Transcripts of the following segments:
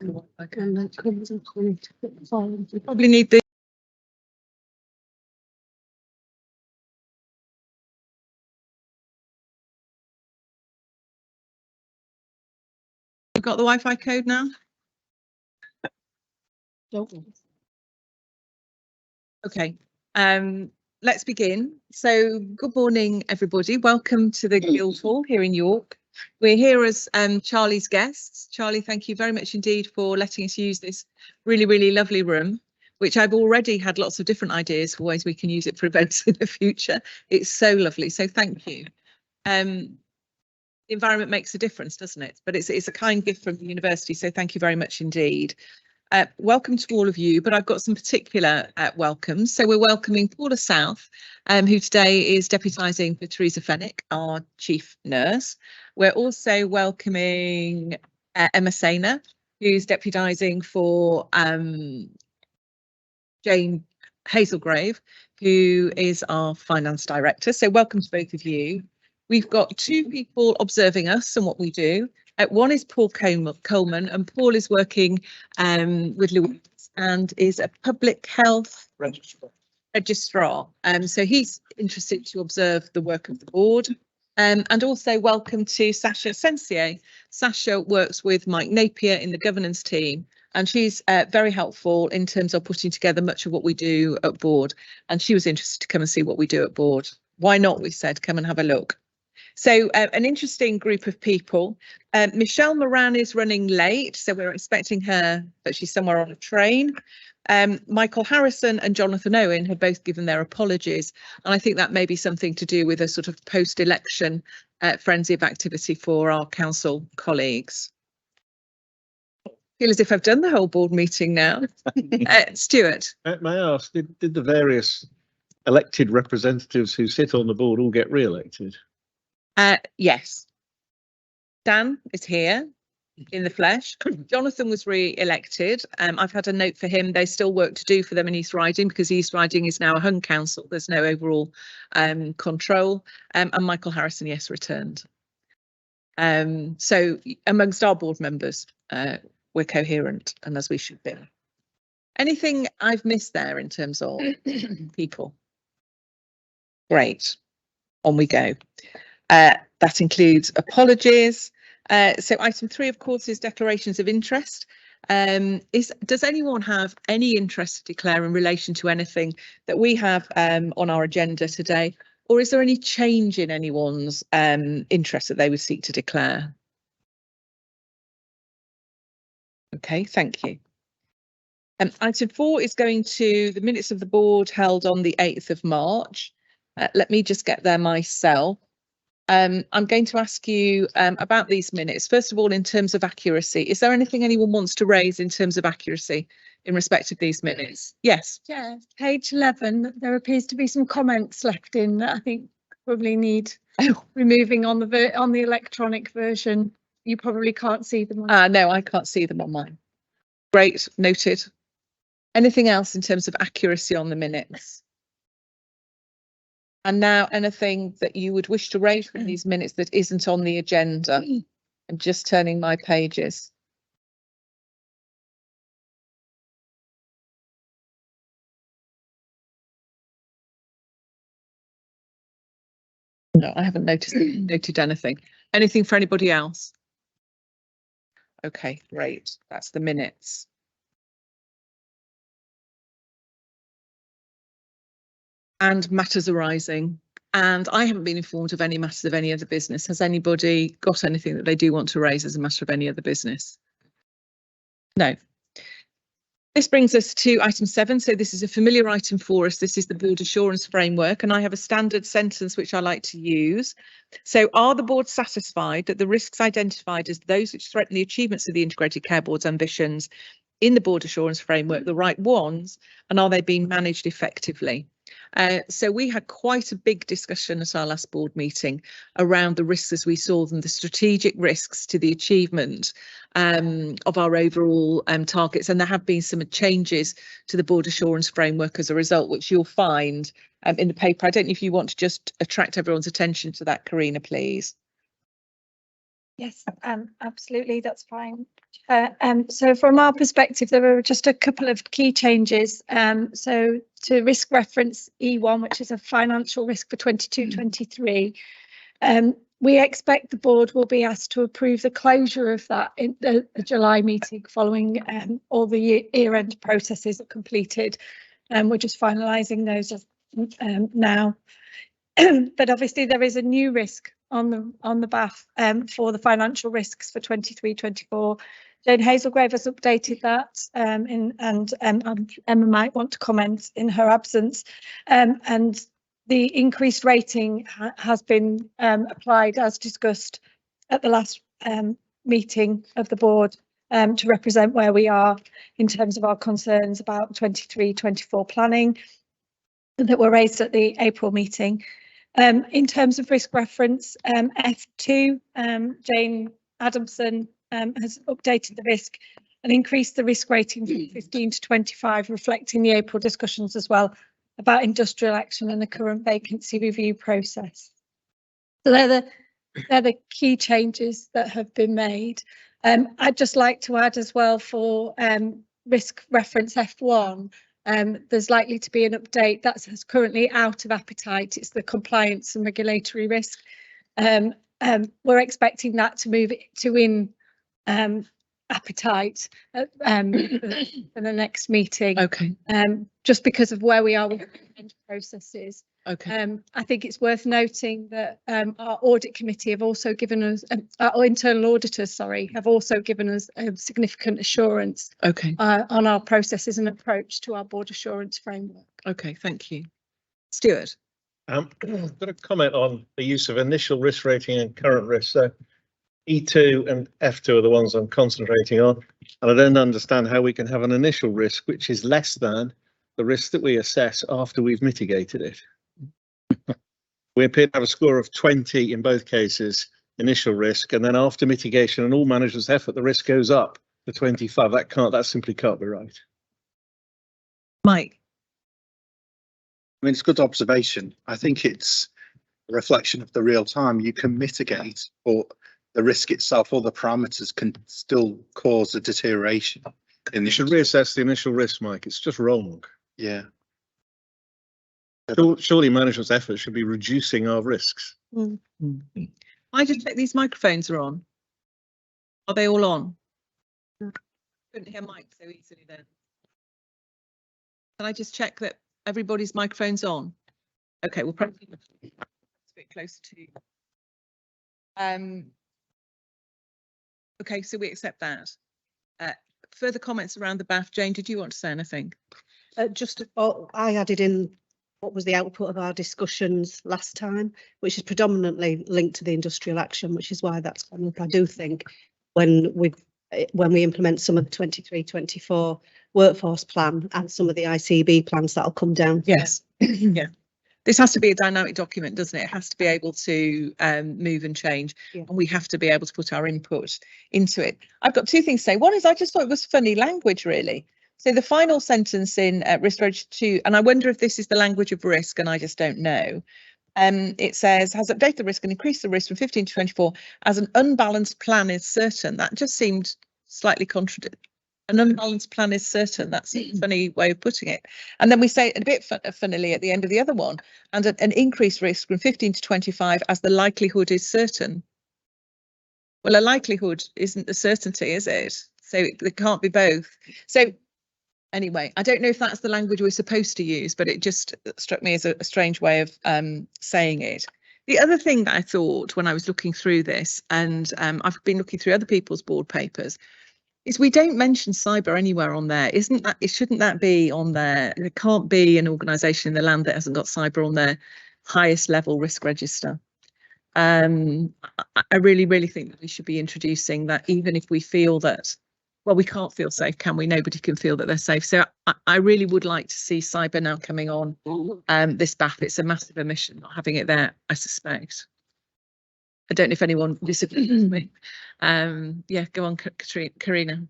You probably need the. You've got the Wi-Fi code now? Okay. Let's begin. So, good morning, everybody. Welcome to the Guildhall here in York. We're here as Charlie's guests. Charlie, thank you very much indeed for letting us use this really lovely room, which I've already had lots of different ideas for ways we can use it for events in the future. It's so lovely. So thank you. The environment makes a difference, doesn't it? But it's a kind gift from the university. So thank you very much indeed. Welcome to all of you, but I've got some particular welcomes. So we're welcoming Paula South, who today is deputising for Teresa Fennick, our chief nurse. We're also welcoming Emma Sainer, who's deputising for Jane Hazelgrave, who is our finance director. So welcome to both of you. We've got two people observing us and what we do. One is Paul Coleman, and Paul is working with Louise and is a public health registrar. So he's interested to observe the work of the board. And also welcome to Sasha Sensier. Sasha works with Mike Napier in the governance team, and she's very helpful in terms of putting together much of what we do at board. And she was interested to come and see what we do at board. Why not, we said, come and have a look. So an interesting group of people. Michelle Moran is running late, so we're expecting her, but she's somewhere on a train. Michael Harrison and Jonathan Owen have both given their apologies, and I think that may be something to do with a sort of post-election frenzy of activity for our council colleagues. I feel as if I've done the whole board meeting now. Stuart. May I ask, did the various elected representatives who sit on the board all get re-elected? Yes. Dan is here in the flesh. Jonathan was re-elected. I've had a note for him. There's still work to do for them in East Riding, because East Riding is now a hung council. There's no overall control. And Michael Harrison, yes, returned. So amongst our board members, we're coherent, and as we should be. Anything I've missed there in terms of people? Great. On we go. That includes apologies. So item 3, of course, is declarations of interest. Does anyone have any interest to declare in relation to anything that we have on our agenda today? Or is there any change in anyone's interest that they would seek to declare? Okay, thank you. Item 4 is going to the minutes of the board held on the 8th of March. Let me just get there myself. I'm going to ask you about these minutes. First of all, in terms of accuracy, is there anything anyone wants to raise in terms of accuracy in respect of these minutes? Yes. Yeah, page 11, there appears to be some comments left in that I think probably need removing on the electronic version. You probably can't see them. No, I can't see them on mine. Great, noted. Anything else in terms of accuracy on the minutes? And now anything that you would wish to raise from these minutes that isn't on the agenda? I'm just turning my pages. No, I haven't noted anything. Anything for anybody else? Okay, great. That's the minutes. And matters arising. And I haven't been informed of any matters of any other business. Has anybody got anything that they do want to raise as a matter of any other business? No. This brings us to item 7. So this is a familiar item for us. This is the board assurance framework, and I have a standard sentence which I like to use. So are the board satisfied that the risks identified as those which threaten the achievements of the Integrated Care Board's ambitions in the board assurance framework, the right ones, and are they being managed effectively? So we had quite a big discussion at our last board meeting around the risks as we saw them, the strategic risks to the achievement of our overall targets. And there have been some changes to the board assurance framework as a result, which you'll find in the paper. I don't know if you want to just attract everyone's attention to that, Karina, please. Yes, absolutely, that's fine. So from our perspective, there were just a couple of key changes. So to risk reference E1, which is a financial risk for 22-23, we expect the board will be asked to approve the closure of that in the July meeting following all the year-end processes are completed. We're just finalising those now. But obviously there is a new risk on the BAF for the financial risks for 23-24. Jane Hazelgrave has updated that and Emma might want to comment in her absence. And the increased rating has been applied as discussed at the last meeting of the board to represent where we are in terms of our concerns about 23-24 planning that were raised at the April meeting. In terms of risk reference, F2, Jane Adamson has updated the risk and increased the risk rating from 15 to 25, reflecting the April discussions as well about industrial action and the current vacancy review process. So they're the key changes that have been made. I'd just like to add as well for risk reference F1, there's likely to be an update that's currently out of appetite. It's the compliance and regulatory risk. We're expecting that to move to in appetite for the next meeting. Okay. Just because of where we are with the processes. Okay. I think it's worth noting that our audit committee have also given us, our internal auditors, sorry, have also given us significant assurance Okay. on our processes and approach to our board assurance framework. Okay. Thank you. Stuart. I've got a comment on the use of initial risk rating and current risk. So E2 and F2 are the ones I'm concentrating on, and I don't understand how we can have an initial risk which is less than the risk that we assess after we've mitigated it. We appear to have a score of 20 in both cases, initial risk, and then after mitigation and all management's effort, the risk goes up to 25. That simply can't be right. Mike. I mean, it's a good observation. I think it's a reflection of the real time. You can mitigate, but the risk itself or the parameters can still cause a deterioration. You should reassess the initial risk, Mike. It's just wrong. Yeah. Surely management's effort should be reducing our risks. I just check these microphones are on. Are they all on? Couldn't hear Mike so easily then. Can I just check that everybody's microphone's on? Okay, we'll probably a bit closer to. Okay, so we accept that. Further comments around the BAF. Jane, did you want to say anything? I added in what was the output of our discussions last time, which is predominantly linked to the industrial action, which is why that's gone up. I do think when we implement some of the 23-24 workforce plan and some of the ICB plans, that'll come down. Yes. Yeah. This has to be a dynamic document, doesn't it? It has to be able to move and change, and we have to be able to put our input into it. I've got two things to say. One is I just thought it was funny language, really. So the final sentence in risk register 2, and I wonder if this is the language of risk, and I just don't know. It says, has updated the risk and increased the risk from 15 to 24 as an unbalanced plan is certain. That just seemed slightly contradictory. An unbalanced plan is certain. That's a funny way of putting it. And then we say a bit funnily at the end of the other one, and an increased risk from 15 to 25 as the likelihood is certain. Well, a likelihood isn't a certainty, is it? So it can't be both. So anyway, I don't know if that's the language we're supposed to use, but it just struck me as a strange way of saying it. The other thing that I thought when I was looking through this, and I've been looking through other people's board papers, is we don't mention cyber anywhere on there. Shouldn't that be on there? There can't be an organisation in the land that hasn't got cyber on their highest level risk register. I really, really think that we should be introducing that, even if we feel that, well, we can't feel safe, can we? Nobody can feel that they're safe. So I really would like to see cyber now coming on this BAF. It's a massive omission not having it there, I suspect. I don't know if anyone disagrees with me. Yeah, go on, Karina.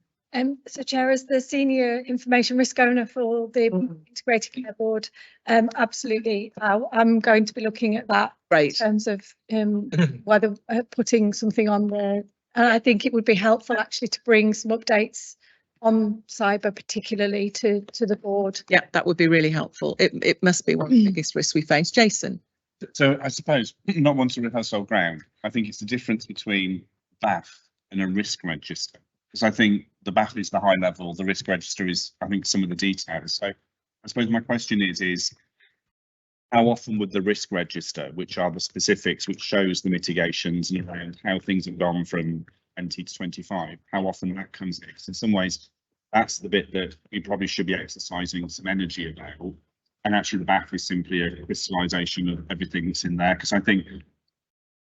So Chair, as the senior information risk owner for the Integrated Care Board, absolutely, I'm going to be looking at that. Right. In terms of whether putting something on the And I think it would be helpful actually to bring some updates on cyber, particularly to the board. Yeah, that would be really helpful. It must be one of the biggest risks we face. Jason. So I suppose, not one to rehearse old ground, I think it's the difference between BAF and a risk register. Because I think the BAF is the high level, the risk register is, I think, some of the details. So I suppose my question is how often would the risk register, which are the specifics, which shows the mitigations and around how things have gone from 20 to 25, how often that comes in? Because in some ways, that's the bit that we probably should be exercising some energy about. And actually, the BAF is simply a crystallisation of everything that's in there. Because I think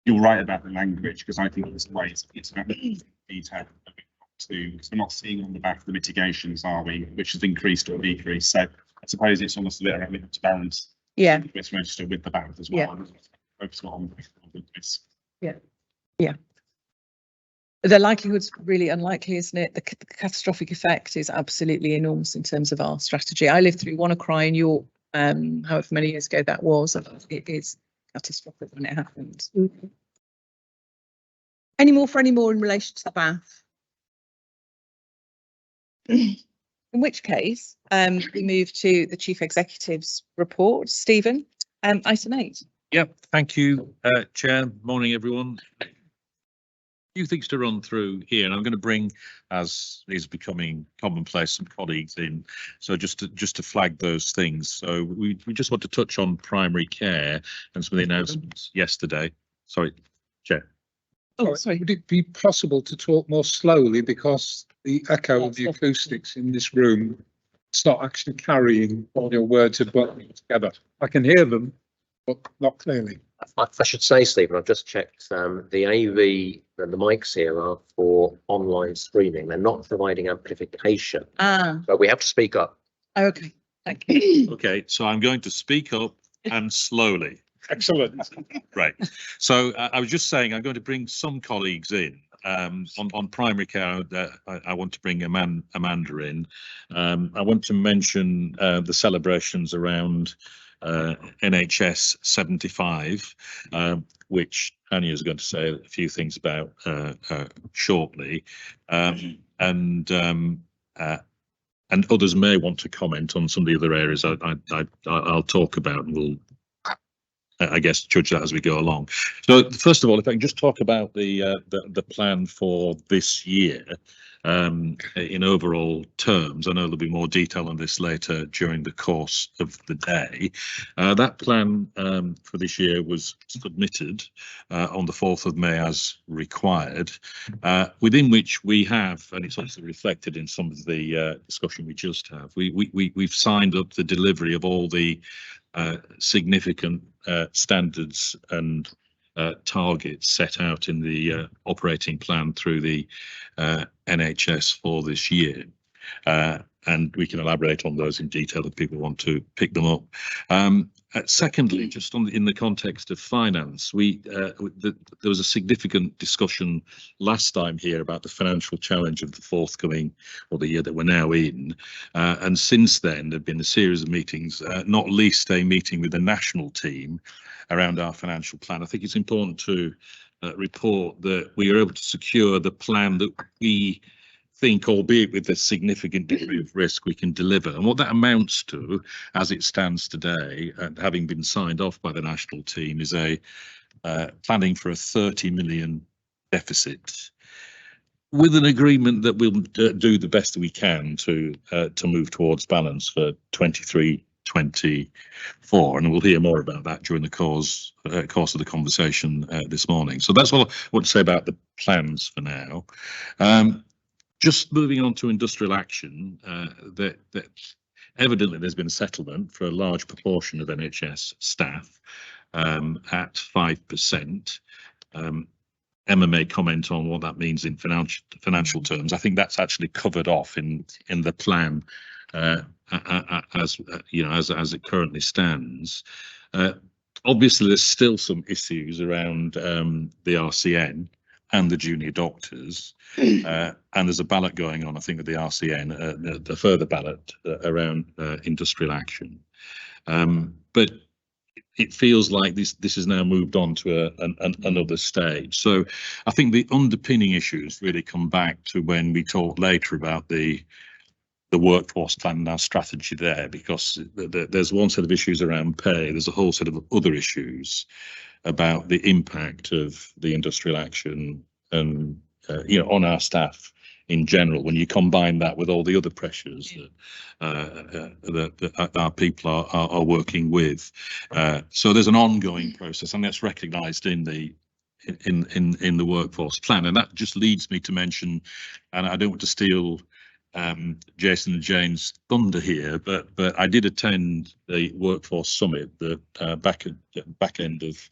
you're right about the language, because I think in some ways it's about the detail that we've got to, because we're not seeing on the BAF the mitigations, are we, which has increased or decreased. So I suppose it's almost a bit around to balance. Yeah. The risk register with the BAF as well. Focus on the risk. Yeah. The likelihood's really unlikely, isn't it? The catastrophic effect is absolutely enormous in terms of our strategy. I lived through WannaCry in York, however many years ago that was. It is catastrophic when it happens. Any more in relation to the BAF? In which case, we move to the Chief Executive's report. Stephen, item 8. Yep, thank you, Chair. Morning, everyone. Few things to run through here, and I'm going to bring, as is becoming commonplace, some colleagues in. So just to flag those things. So we just want to touch on primary care and some of the announcements yesterday. Sorry, Chair. Oh, sorry. Would it be possible to talk more slowly, because the echo of the acoustics in this room, it's not actually carrying all your words and buttoning together. I can hear them, but not clearly. I should say, Stephen, I've just checked, the AV and the mics here are for online streaming. They're not providing amplification, but we have to speak up. Okay, thank you. Okay, so I'm going to speak up and slowly. Excellent. Right. So I was just saying I'm going to bring some colleagues in. On primary care, I want to bring Amanda in. I want to mention the celebrations around NHS 75, which Anya is going to say a few things about shortly, and others may want to comment on some of the other areas I'll talk about, and we'll, I guess, judge that as we go along. So first of all, if I can just talk about the plan for this year in overall terms. I know there'll be more detail on this later during the course of the day. That plan for this year was submitted on the 4th of May as required, within which we have, and it's also reflected in some of the discussion we just have, we've signed up the delivery of all the significant standards and targets set out in the operating plan through the NHS for this year. And we can elaborate on those in detail if people want to pick them up. Secondly, just in the context of finance, there was a significant discussion last time here about the financial challenge of the forthcoming, or the year that we're now in. And since then, there have been a series of meetings, not least a meeting with the national team around our financial plan. I think it's important to report that we are able to secure the plan that we think, albeit with a significant degree of risk, we can deliver. And what that amounts to, as it stands today, and having been signed off by the national team, is a planning for a 30 million deficit, with an agreement that we'll do the best that we can to move towards balance for 23-24, and we'll hear more about that during the course of the conversation this morning. So that's what I want to say about the plans for now. Just moving on to industrial action, that evidently there's been a settlement for a large proportion of NHS staff at 5%. Emma may comment on what that means in financial terms. I think that's actually covered off in the plan as you know, as it currently stands. Obviously, there's still some issues around the RCN and the junior doctors, and there's a ballot going on, I think, at the RCN, the further ballot around industrial action. But it feels like this has now moved on to another stage. So I think the underpinning issues really come back to when we talk later about the workforce plan and our strategy there, because there's one set of issues around pay, there's a whole set of other issues about the impact of the industrial action and on our staff in general, when you combine that with all the other pressures that our people are working with. So there's an ongoing process, and that's recognised in the workforce plan. And that just leads me to mention, and I don't want to steal Jason and Jane's thunder here, but I did attend the workforce summit that back end of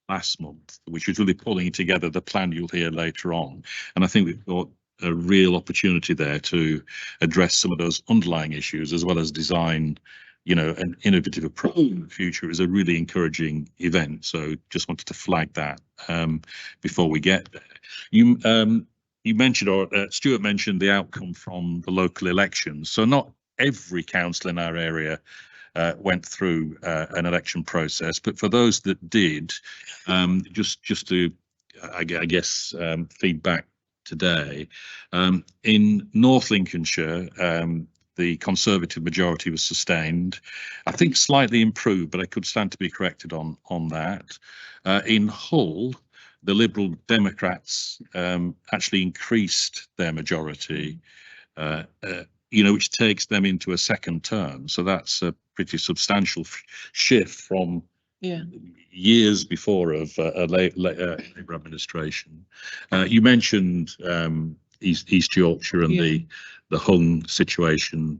last month, which was really pulling together the plan you'll hear later on. And I think we've got a real opportunity there to address some of those underlying issues, as well as design, an innovative approach in the future. Is a really encouraging event. So just wanted to flag that before we get there. You mentioned, or Stuart mentioned, the outcome from the local elections. So not every council in our area went through an election process, but for those that did, just to, I guess, feedback today, in North Lincolnshire, the Conservative majority was sustained. I think slightly improved, but I could stand to be corrected on that. In Hull, the Liberal Democrats actually increased their majority, which takes them into a second term. So that's a pretty substantial shift from years before of a Labour administration. You mentioned East Yorkshire and the hung situation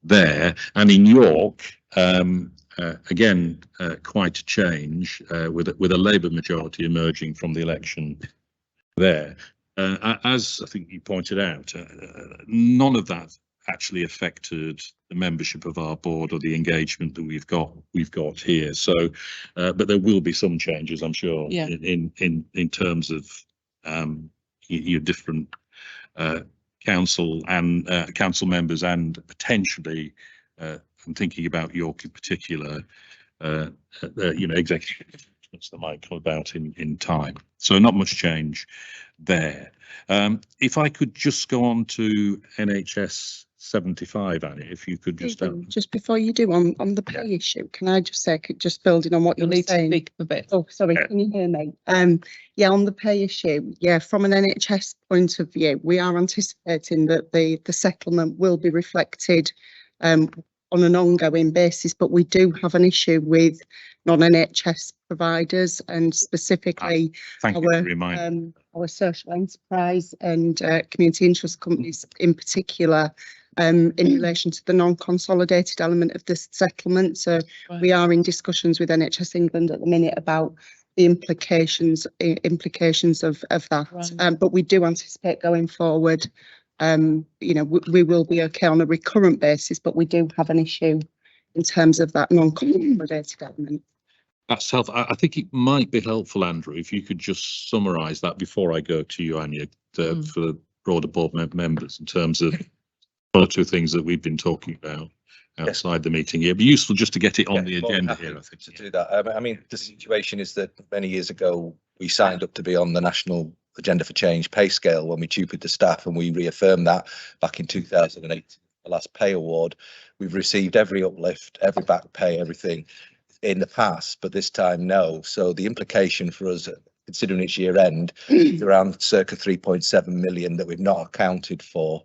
there, and in York, again, quite a change with a Labour majority emerging from the election there. As I think you pointed out, none of that actually affected the membership of our board or the engagement that we've got here. So, but there will be some changes, I'm sure, in terms of your different council council members, and potentially, I'm thinking about York in particular, executive that might come about in time. So not much change there. If I could just go on to NHS 75, Annie, if you could just before you do on the pay issue, can I just say, just building on what you were saying? Speak a bit. Oh, sorry, can you hear me? On the pay issue, from an NHS point of view, we are anticipating that the settlement will be reflected on an ongoing basis, but we do have an issue with non-NHS providers, and specifically our social enterprise and community interest companies in particular, in relation to the non-consolidated element of this settlement. So we are in discussions with NHS England at the minute about the implications of that. But we do anticipate going forward, we will be okay on a recurrent basis, but we do have an issue in terms of that non-consolidated element. That's helpful. I think it might be helpful, Andrew, if you could just summarise that before I go to you, Anya, for the broader board members, in terms of one or two things that we've been talking about outside the meeting here. It'd be useful just to get it on the agenda here, I think. To do that. I mean, the situation is that many years ago, we signed up to be on the National Agenda for Change pay scale when we tutored the staff, and we reaffirmed that back in 2008, the last pay award. We've received every uplift, every back pay, everything in the past, but this time no. So the implication for us, considering it's year end, is around circa 3.7 million that we've not accounted for.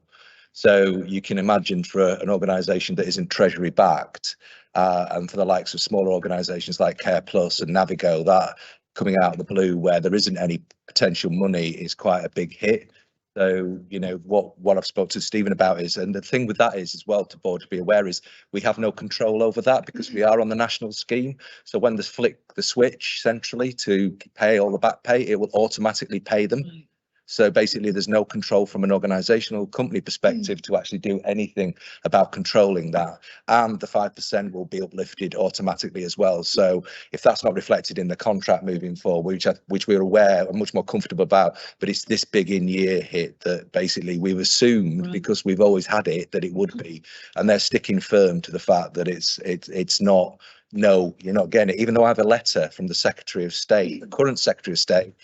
So you can imagine, for an organisation that isn't treasury backed, and for the likes of smaller organisations like Care Plus and Navigo, that coming out of the blue where there isn't any potential money is quite a big hit. So, what I've spoken to Stephen about is, and the thing with that is as well, to board to be aware, is we have no control over that because we are on the national scheme. So when there's flick the switch centrally to pay all the back pay, it will automatically pay them. So basically, there's no control from an organisational company perspective to actually do anything about controlling that. And the 5% will be uplifted automatically as well. So if that's not reflected in the contract moving forward, which we're aware and much more comfortable about, but it's this big in-year hit that basically we've assumed, because we've always had it, that it would be, and they're sticking firm to the fact that it's not. No, you're not getting it. Even though I have a letter from the Secretary of State, the current Secretary of State,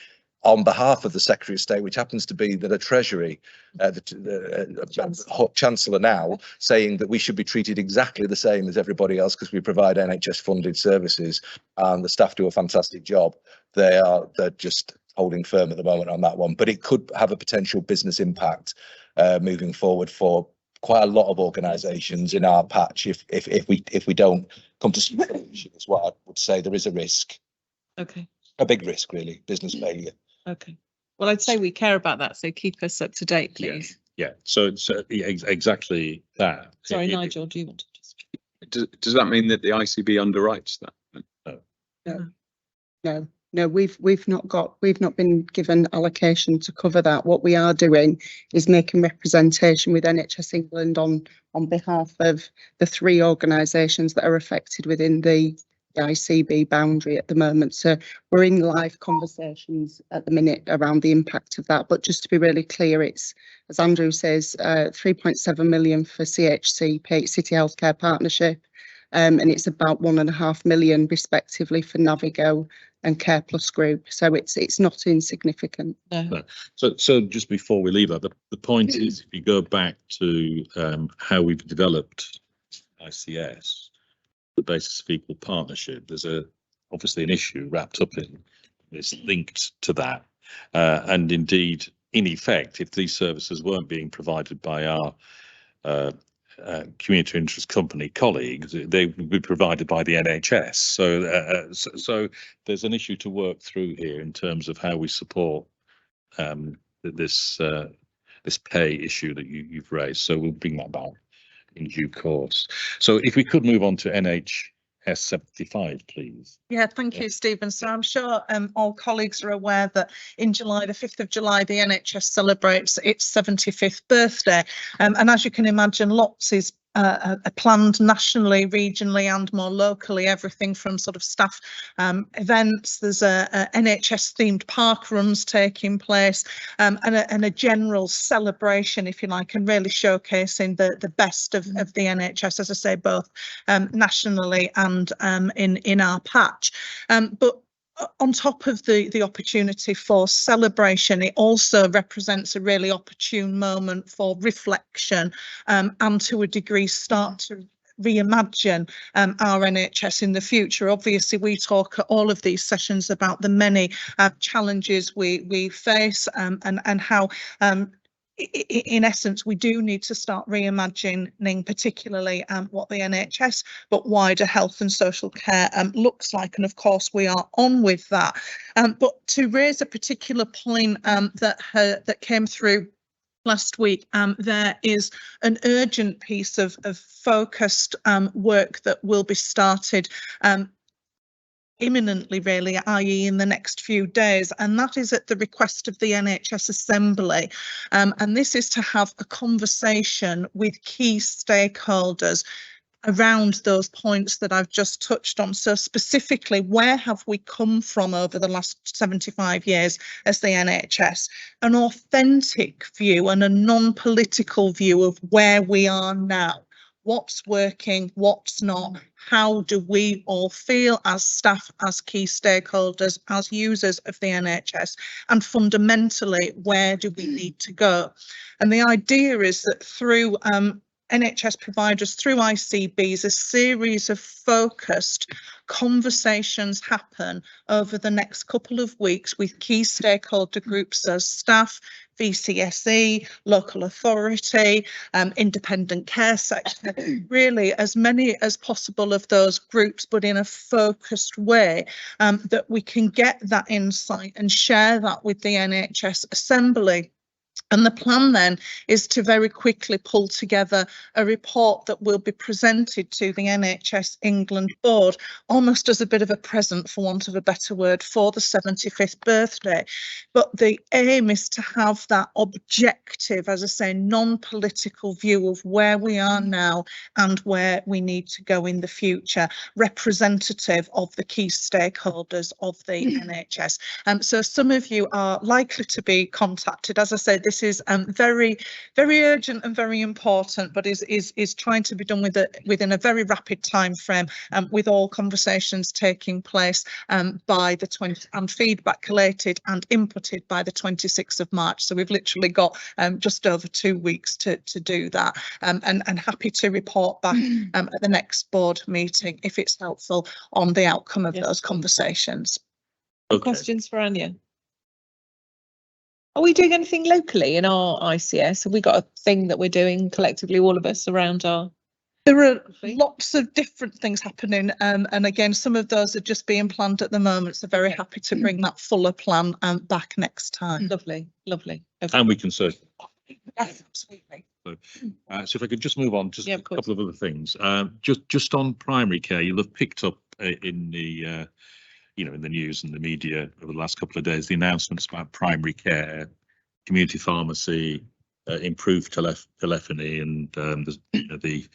on behalf of the Secretary of State, which happens to be the Treasury, the Chancellor now, saying that we should be treated exactly the same as everybody else because we provide NHS funded services and the staff do a fantastic job. They're just holding firm at the moment on that one, but it could have a potential business impact moving forward for quite a lot of organisations in our patch if we don't come to solution, is what I would say. There is a risk. Okay. A big risk, really, business failure. Okay. Well, I'd say we care about that, so keep us up to date, please. Yeah. So it's exactly that. Sorry, Nigel, do you want to just? Does that mean that the ICB underwrites that? No, we've not been given allocation to cover that. What we are doing is making representation with NHS England on behalf of the 3 organisations that are affected within the ICB boundary at the moment. So we're in live conversations at the minute around the impact of that. But just to be really clear, it's, as Andrew says, 3.7 million for CHC, City Healthcare Partnership, and it's about 1.5 million respectively for Navigo and Care Plus Group. So it's not insignificant. No. So just before we leave that, the point is, if you go back to how we've developed ICS, the basis of equal partnership, there's obviously an issue wrapped up in this linked to that, and indeed, in effect, if these services weren't being provided by our community interest company colleagues, they would be provided by the NHS. So there's an issue to work through here in terms of how we support this pay issue that you've raised. So we'll bring that back in due course. So if we could move on to NHS 75, please. Yeah, thank you, Stephen. So I'm sure all colleagues are aware that in July, the 5th of July, the NHS celebrates its 75th birthday. And as you can imagine, lots is planned nationally, regionally and more locally, everything from sort of staff events. There's a NHS themed park runs taking place, and a general celebration, if you like, and really showcasing the best of the NHS, as I say, both nationally and in our patch. But on top of the opportunity for celebration, it also represents a really opportune moment for reflection, and to a degree start to reimagine our NHS in the future. Obviously, we talk at all of these sessions about the many challenges we face, and how in essence, we do need to start reimagining particularly what the NHS, but wider health and social care looks like. And of course, we are on with that. But to raise a particular point that came through last week, there is an urgent piece of focused work that will be started imminently, really, i.e. in the next few days, and that is at the request of the NHS Assembly, and this is to have a conversation with key stakeholders around those points that I've just touched on. So specifically, where have we come from over the last 75 years as the NHS? An authentic view and a non-political view of where we are now. What's working, what's not, how do we all feel as staff, as key stakeholders, as users of the NHS, and fundamentally, where do we need to go? And the idea is that through NHS providers, through ICBs, a series of focused conversations happen over the next couple of weeks with key stakeholder groups, so staff, VCSE, local authority, independent care sector, really as many as possible of those groups, but in a focused way, that we can get that insight and share that with the NHS Assembly. And the plan then is to very quickly pull together a report that will be presented to the NHS England board, almost as a bit of a present, for want of a better word, for the 75th birthday. But the aim is to have that objective, as I say, non-political view of where we are now and where we need to go in the future, representative of the key stakeholders of the NHS. So some of you are likely to be contacted. As I say, this is very urgent and very important, but is trying to be done within a very rapid time frame, with all conversations taking place by the 20th and feedback collated and inputted by the 26th of March. So we've literally got just over 2 weeks to do that, and happy to report back at the next board meeting if it's helpful on the outcome of those conversations. Okay. Questions for Anya? Are we doing anything locally in our ICS? Have we got a thing that we're doing collectively, all of us, around our? There are lots of different things happening, and again, some of those are just being planned at the moment. So very happy to bring that fuller plan back next time. Lovely, lovely. Okay. And we can certainly. Yes, absolutely. So if I could just move on, just a couple of other things. Just on primary care, you'll have picked up in the in the news and the media over the last couple of days, the announcements about primary care, community pharmacy, improved telephony, and the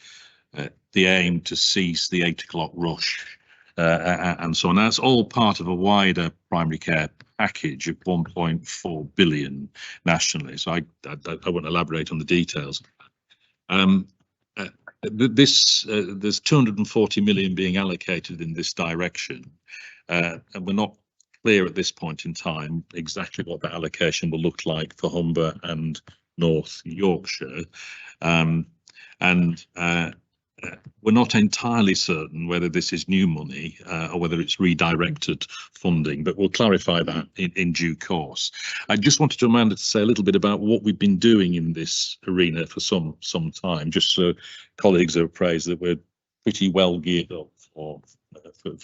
aim to cease the 8 o'clock rush, and so on. That's all part of a wider primary care package of 1.4 billion nationally. So I won't elaborate on the details. There's 240 million being allocated in this direction. And we're not clear at this point in time exactly what that allocation will look like for Humber and North Yorkshire. We're not entirely certain whether this is new money or whether it's redirected funding, but we'll clarify that in due course. I just wanted to Amanda to say a little bit about what we've been doing in this arena for some time, just so colleagues are appraised that we're pretty well geared up for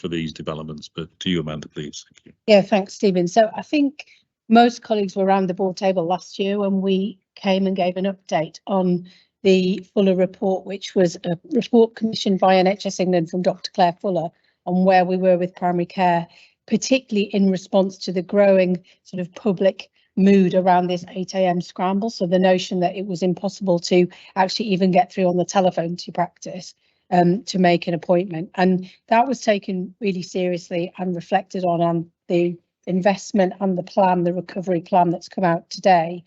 these developments. But to you, Amanda, please. Thank you. Yeah, thanks, Stephen. So I think most colleagues were around the board table last year when we came and gave an update on the Fuller report, which was a report commissioned by NHS England from Dr. Claire Fuller on where we were with primary care, particularly in response to the growing sort of public mood around this 8 a.m. scramble. So the notion that it was impossible to actually even get through on the telephone to practice, to make an appointment. And that was taken really seriously and reflected on the investment and the plan, the recovery plan that's come out today,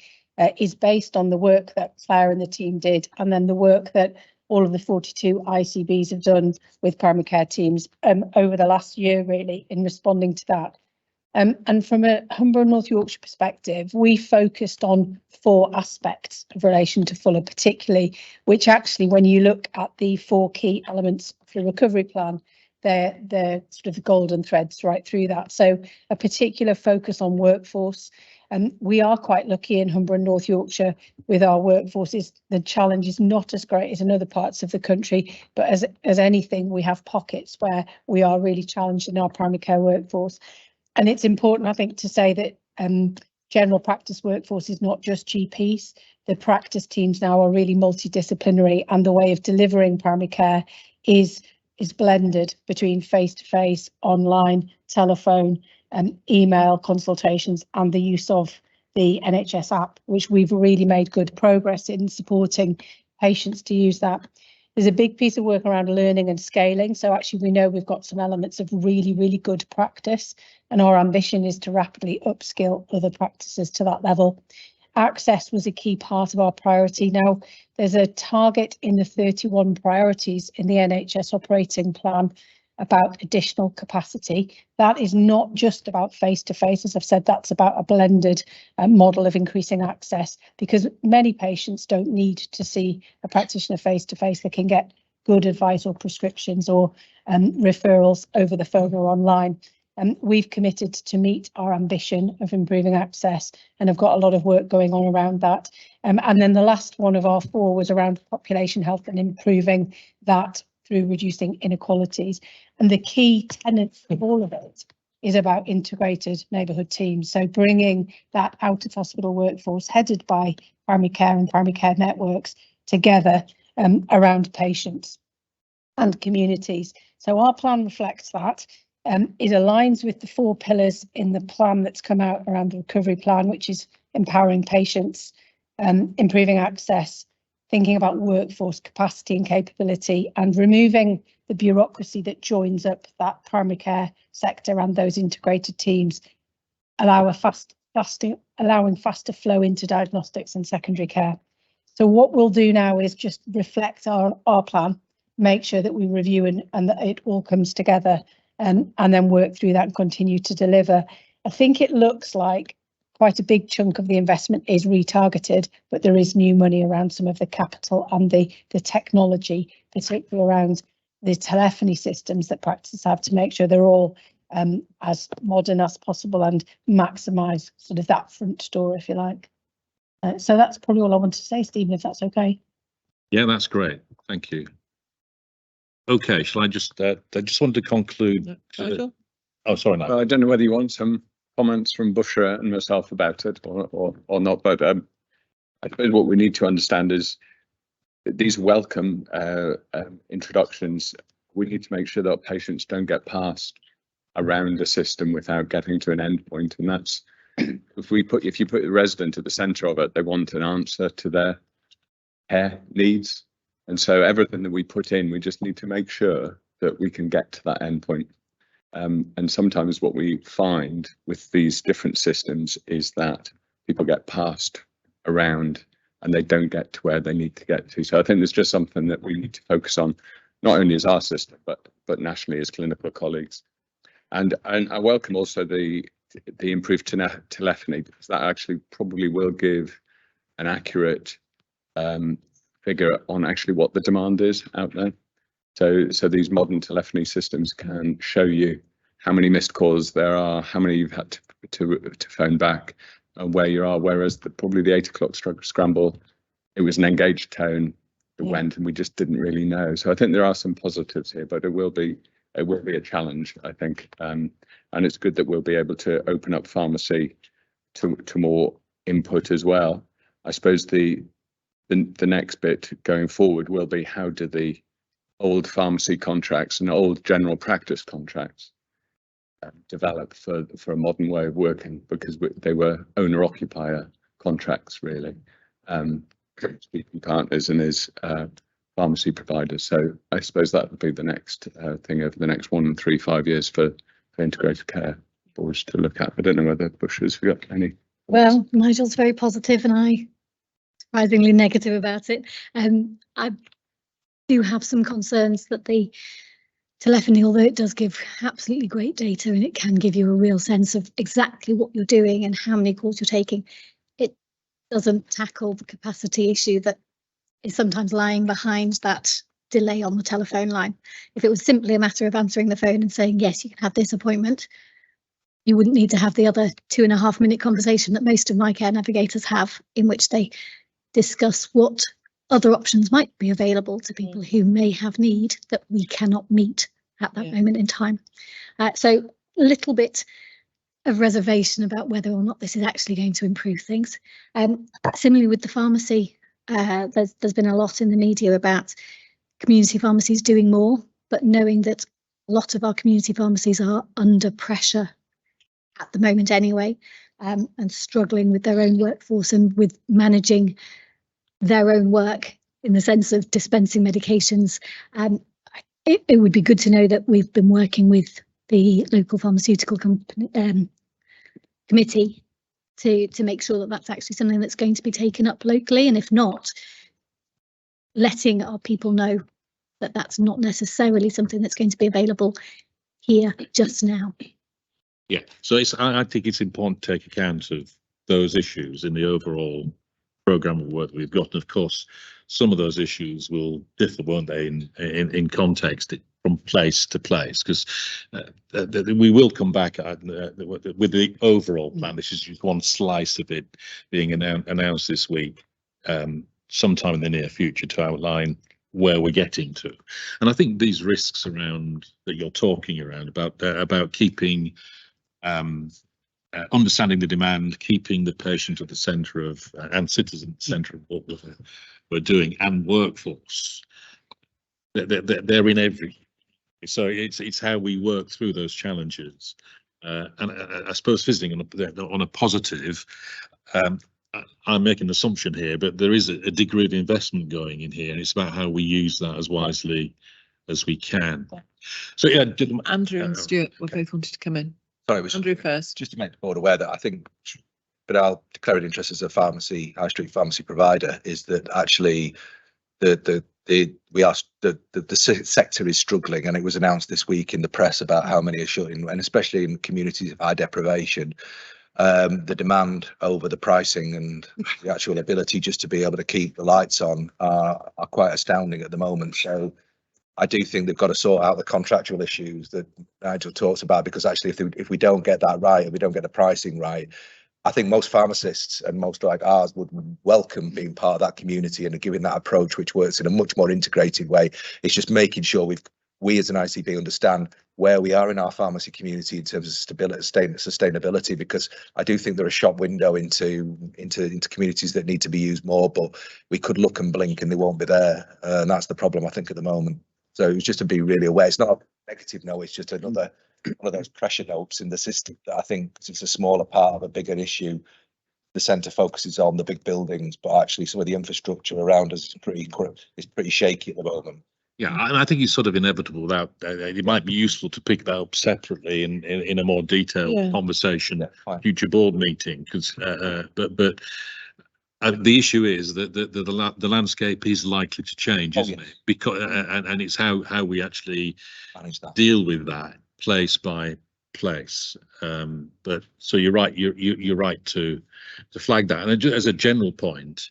is based on the work that Claire and the team did, and then the work that all of the 42 ICBs have done with primary care teams over the last year, really, in responding to that. And from a Humber and North Yorkshire perspective, we focused on 4 aspects of relation to Fuller, particularly, which actually, when you look at the 4 key elements of the recovery plan, they're sort of golden threads right through that. So a particular focus on workforce. And we are quite lucky in Humber and North Yorkshire with our workforces. The challenge is not as great as in other parts of the country, but as anything, we have pockets where we are really challenged in our primary care workforce. And it's important, I think, to say that general practice workforce is not just GPs. The practice teams now are really multidisciplinary, and the way of delivering primary care is blended between face-to-face, online, telephone, email consultations, and the use of the NHS app, which we've really made good progress in supporting patients to use that. There's a big piece of work around learning and scaling. So actually, we know we've got some elements of really, really good practice, and our ambition is to rapidly upskill other practices to that level. Access was a key part of our priority. Now, there's a target in the 31 priorities in the NHS operating plan about additional capacity. That is not just about face-to-face. As I've said, that's about a blended model of increasing access, because many patients don't need to see a practitioner face-to-face. They can get good advice or prescriptions or referrals over the phone or online. We've committed to meet our ambition of improving access, and have got a lot of work going on around that. And then the last one of our 4 was around population health and improving that through reducing inequalities. And the key tenets of all of it is about integrated neighbourhood teams. So bringing that out of hospital workforce headed by primary care and primary care networks together around patients and communities. So our plan reflects that. It aligns with the 4 pillars in the plan that's come out around the recovery plan, which is empowering patients, improving access, thinking about workforce capacity and capability, and removing the bureaucracy that joins up that primary care sector and those integrated teams, allowing faster flow into diagnostics and secondary care. So what we'll do now is just reflect our plan, make sure that we review and that it all comes together, and then work through that and continue to deliver. I think it looks like quite a big chunk of the investment is retargeted, but there is new money around some of the capital and the technology, particularly around the telephony systems that practices have, to make sure they're all as modern as possible and maximise sort of that front door, if you like. So that's probably all I want to say, Stephen, if that's okay. Yeah, that's great. Thank you. Okay, shall I just wanted to conclude. Oh, sorry, no. Well, I don't know whether you want some comments from Bushra and myself about it or not, but I suppose what we need to understand is these welcome introductions. We need to make sure that patients don't get passed around the system without getting to an endpoint, and that's if you put the resident at the centre of it, they want an answer to their care needs, and so everything that we put in, we just need to make sure that we can get to that endpoint. And sometimes what we find with these different systems is that people get passed around and they don't get to where they need to get to. So I think there's just something that we need to focus on, not only as our system, but nationally as clinical colleagues. And I welcome also the improved telephony, because that actually probably will give an accurate figure on actually what the demand is out there. So these modern telephony systems can show you how many missed calls there are, how many you've had to phone back, and where you are. Whereas probably the 8 o'clock scramble, it was an engaged tone that went, and we just didn't really know. So I think there are some positives here, but it will be a challenge, I think. And it's good that we'll be able to open up pharmacy to more input as well. I suppose the next bit going forward will be, how do the old pharmacy contracts and old general practice contracts develop for a modern way of working, because they were owner-occupier contracts really, speaking partners and as pharmacy providers. So I suppose that would be the next thing over the next 1 and 3, 5 years for integrated care boards to look at. I don't know whether Bushra's got any. Well, Nigel's very positive and I surprisingly negative about it. I do have some concerns that the telephony, although it does give absolutely great data and it can give you a real sense of exactly what you're doing and how many calls you're taking, it doesn't tackle the capacity issue that is sometimes lying behind that delay on the telephone line. If it was simply a matter of answering the phone and saying, yes, you can have this appointment, you wouldn't need to have the other 2.5-minute conversation that most of my care navigators have, in which they discuss what other options might be available to people who may have need that we cannot meet at that moment in time. So a little bit of reservation about whether or not this is actually going to improve things. Similarly with the pharmacy, there's been a lot in the media about community pharmacies doing more, but knowing that a lot of our community pharmacies are under pressure at the moment anyway, and struggling with their own workforce and with managing their own work in the sense of dispensing medications. It would be good to know that we've been working with the local pharmaceutical company, committee to make sure that that's actually something that's going to be taken up locally, and if not, letting our people know that that's not necessarily something that's going to be available here just now. Yeah, so I think it's important to take account of those issues in the overall programme of work that we've got. And of course, some of those issues will differ, won't they, in context from place to place, because we will come back with the overall plan. This is just one slice of it being announced this week, sometime in the near future, to outline where we're getting to. And I think these risks around that you're talking around about keeping understanding the demand, keeping the patient at the centre of and citizen at the centre of what we're doing, and workforce. They're in every. So it's how we work through those challenges. And I suppose visiting on a positive, I'm making an assumption here, but there is a degree of investment going in here, and it's about how we use that as wisely as we can. So yeah, Andrew and Stuart were both wanted to come in. Sorry, it was Andrew first. just to make the board aware that I think, but I'll declare an interest as a pharmacy, high street pharmacy provider, is that actually the sector is struggling, and it was announced this week in the press about how many are shutting, and especially in communities of high deprivation. The demand over the pricing and the actual ability just to be able to keep the lights on are quite astounding at the moment. So I do think they've got to sort out the contractual issues that Nigel talks about, because actually if we don't get that right, if we don't get the pricing right, I think most pharmacists and most like ours would welcome being part of that community and giving that approach, which works in a much more integrated way. It's just making sure we as an ICB understand where we are in our pharmacy community in terms of stability, sustainability, because I do think they're a shop window into communities that need to be used more, but we could look and blink and they won't be there. And that's the problem, I think, at the moment. So it's just to be really aware. It's not a negative no, it's just another one of those pressure notes in the system that I think it's a smaller part of a bigger issue. The centre focuses on the big buildings, but actually some of the infrastructure around us is pretty shaky at the moment. Yeah, and I think it's sort of inevitable that it might be useful to pick that up separately in a more detailed conversation, future board meeting. Because, but the issue is that the landscape is likely to change, isn't it? Because and it's how we actually deal with that place by place. But so you're right. You're right to flag that. And as a general point,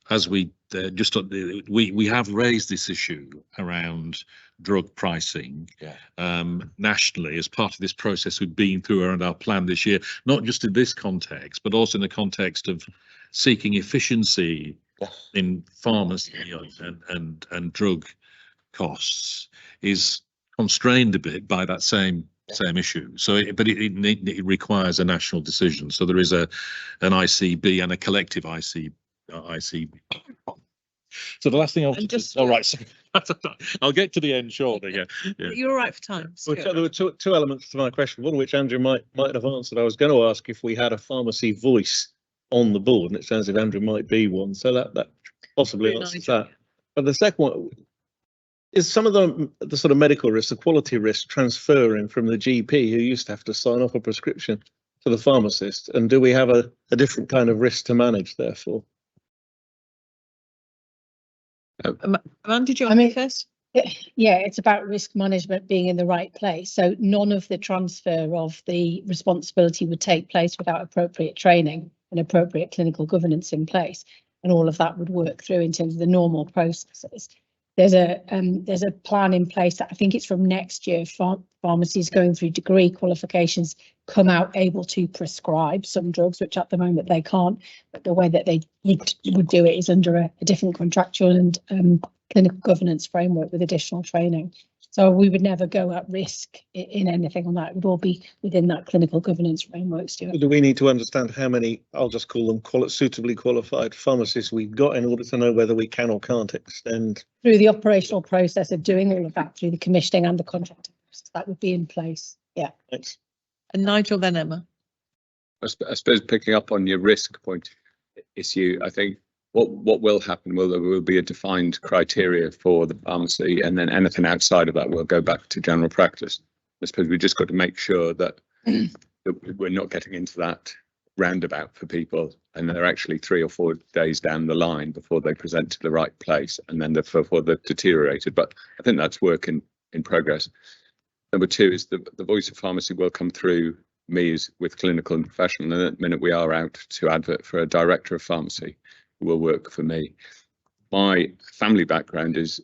as we we have raised this issue around drug pricing nationally as part of this process we've been through around our plan this year, not just in this context, but also in the context of seeking efficiency in pharmacy and drug costs is constrained a bit by that same issue. So, but it requires a national decision. So there is an ICB and a collective ICB. So the last thing I'll just all right. So I'll get to the end shortly. Yeah. You're all right for time. Well, there were two elements to my question. One of which Andrew might have answered. I was going to ask if we had a pharmacy voice on the board, and it sounds as if Andrew might be one. So that possibly answers that. But the second one is some of the sort of medical risks, the quality risk transferring from the GP who used to have to sign off a prescription to the pharmacist, and do we have a different kind of risk to manage therefore? Amanda, did you want to first? Yeah, it's about risk management being in the right place. So none of the transfer of the responsibility would take place without appropriate training and appropriate clinical governance in place. And all of that would work through in terms of the normal processes. There's a plan in place that I think it's from next year. Pharmacies going through degree qualifications come out able to prescribe some drugs, which at the moment they can't. But the way that they would do it is under a different contractual and clinical governance framework with additional training. So we would never go at risk in anything on that. It would all be within that clinical governance framework, Stuart. Do we need to understand how many, I'll just call them suitably qualified pharmacists we've got in order to know whether we can or can't extend? Through the operational process of doing all of that, through the commissioning and the contracting process, that would be in place. Yeah. Thanks. And Nigel, then Emma. I suppose picking up on your risk point issue, I think what will happen, there will be a defined criteria for the pharmacy, and then anything outside of that will go back to general practice. I suppose we just got to make sure that, that we're not getting into that roundabout for people, and they're actually 3 or 4 days down the line before they present to the right place, and then before they've deteriorated. But I think that's work in progress. Number 2 is the voice of pharmacy will come through me with clinical and professional, and at the minute we are out to advert for a director of pharmacy who will work for me. My family background is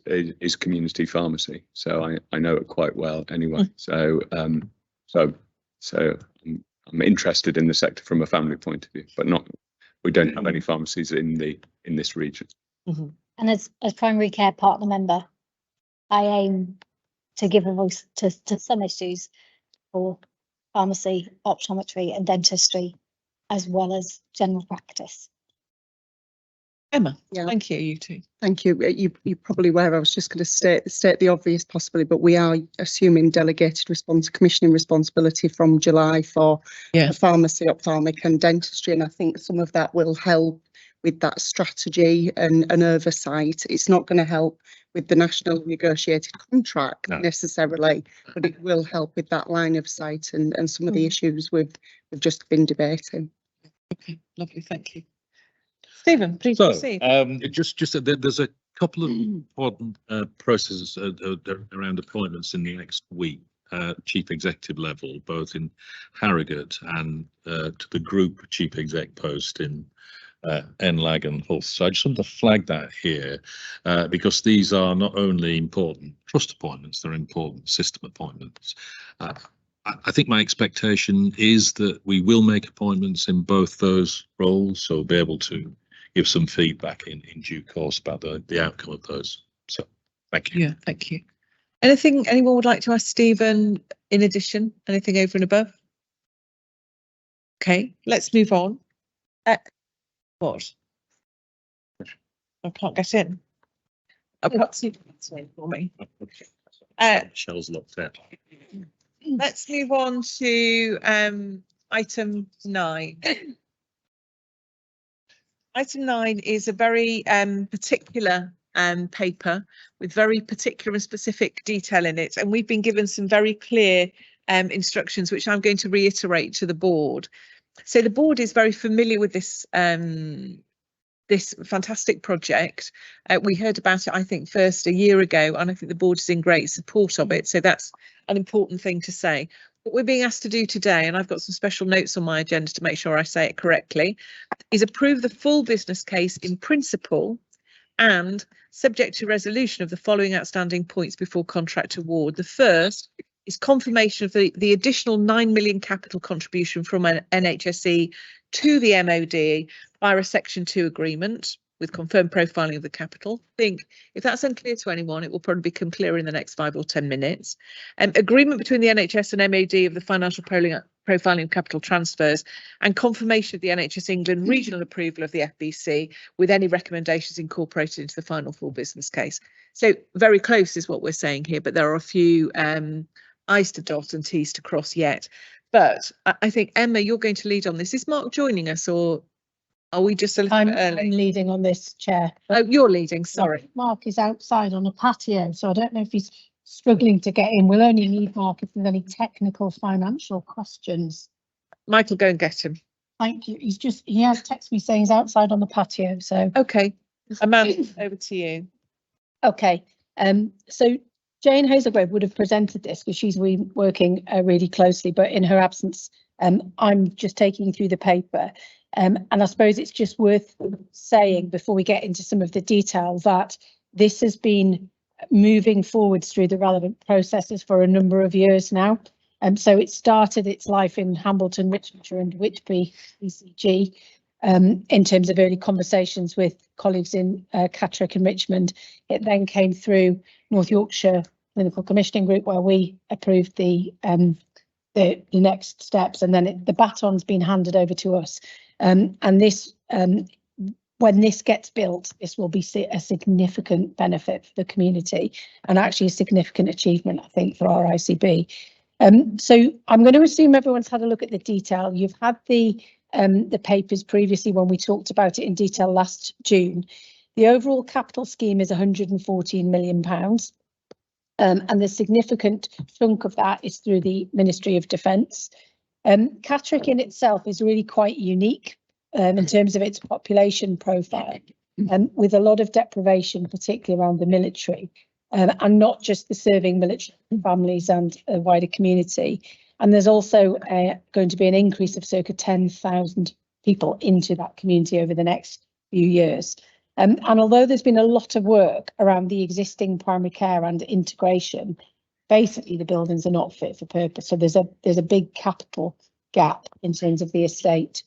community pharmacy, so I know it quite well anyway. So I'm interested in the sector from a family point of view, but we don't have any pharmacies in this region. And as primary care partner member, I aim to give a voice to some issues for pharmacy, optometry and dentistry, as well as general practice. Emma, Yeah. thank you, you two. Thank you. You're probably aware I was just going to state the obvious possibly, but we are assuming delegated commissioning responsibility from July for pharmacy, ophthalmic and dentistry. And I think some of that will help with that strategy and oversight. It's not going to help with the national negotiated contract necessarily, but it will help with that line of sight and some of the issues we've just been debating. Okay, lovely, thank you. Stephen, please proceed. There's a couple of important processes around appointments in the next week, chief executive level, both in Harrogate and to the group chief exec post in NLAG and Hull. So I just want to flag that here because these are not only important trust appointments, they're important system appointments. I think my expectation is that we will make appointments in both those roles, so we'll be able to give some feedback in due course about the outcome of those. So thank you. Yeah, thank you. Anything anyone would like to ask Stephen in addition? Anything over and above? Okay, let's move on. What? I can't get in. Perhaps you can explain for me. Michelle's locked out. Let's move on to item 9. Item 9 is a very particular paper with very particular and specific detail in it, and we've been given some very clear instructions which I'm going to reiterate to the board. So the board is very familiar with this this fantastic project. We heard about it, I think, first a year ago, and I think the board is in great support of it. So that's an important thing to say. What we're being asked to do today, and I've got some special notes on my agenda to make sure I say it correctly, is approve the full business case in principle and subject to resolution of the following outstanding points before contract award. The first is confirmation of the additional 9 million capital contribution from an NHSE to the MOD via a Section 2 agreement with confirmed profiling of the capital. I think if that's unclear to anyone, it will probably become clearer in the next 5 or 10 minutes. Agreement between the NHS and MOD of the financial profiling of capital transfers and confirmation of the NHS England regional approval of the FBC with any recommendations incorporated into the final full business case. So very close is what we're saying here, but there are a few I's to dot and T's to cross yet. But I think, Emma, you're going to lead on this. Is Mark joining us, or are we just a little bit early? I'm leading on this, Chair. Oh, you're leading, sorry. Mark is outside on a patio, so I don't know if he's struggling to get in. We'll only need Mark if there's any technical financial questions. Michael, go and get him. Thank you. He has texted me saying he's outside on the patio, so. Okay, Amanda, over to you. Okay, so Jane Hazelgrave would have presented this because she's working really closely, but in her absence, I'm just taking you through the paper. And I suppose it's just worth saying before we get into some of the detail that this has been moving forwards through the relevant processes for a number of years now. So it started its life in Hambleton, Richmondshire and Whitby ECG in terms of early conversations with colleagues in Catterick and Richmond. It then came through North Yorkshire Clinical Commissioning Group where we approved the next steps, and then the baton's been handed over to us. And this, when this gets built, this will be a significant benefit for the community and actually a significant achievement, I think, for our ICB. So I'm going to assume everyone's had a look at the detail. You've had the papers previously when we talked about it in detail last June. The overall capital scheme is £114 million. And the significant chunk of that is through the Ministry of Defence. Catterick in itself is really quite unique in terms of its population profile, with a lot of deprivation, particularly around the military, and not just the serving military families and a wider community. And there's also going to be an increase of circa 10,000 people into that community over the next few years. And although there's been a lot of work around the existing primary care and integration, basically the buildings are not fit for purpose. So there's a big capital gap in terms of the estate.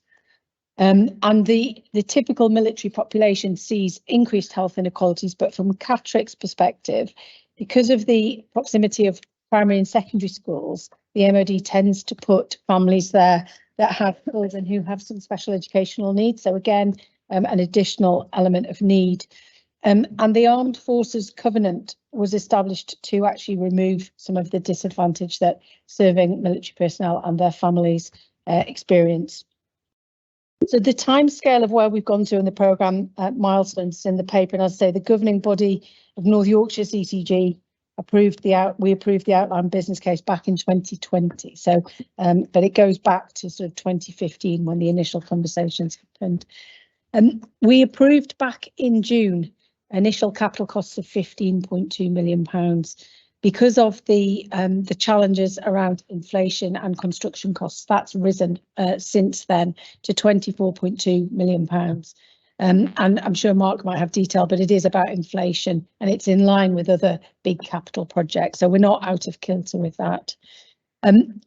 And the typical military population sees increased health inequalities, but from Catterick's perspective, because of the proximity of primary and secondary schools, the MOD tends to put families there that have children who have some special educational needs. So again, an additional element of need. And the Armed Forces Covenant was established to actually remove some of the disadvantage that serving military personnel and their families experience. So the timescale of where we've gone to in the programme milestones is in the paper, and as I say, the governing body of North Yorkshire CCG approved the outline business case back in 2020. So, but it goes back to sort of 2015 when the initial conversations happened. We approved back in June initial capital costs of £15.2 million because of the challenges around inflation and construction costs. That's risen since then to £24.2 million. And I'm sure Mark might have detail, but it is about inflation and it's in line with other big capital projects. So we're not out of kilter with that.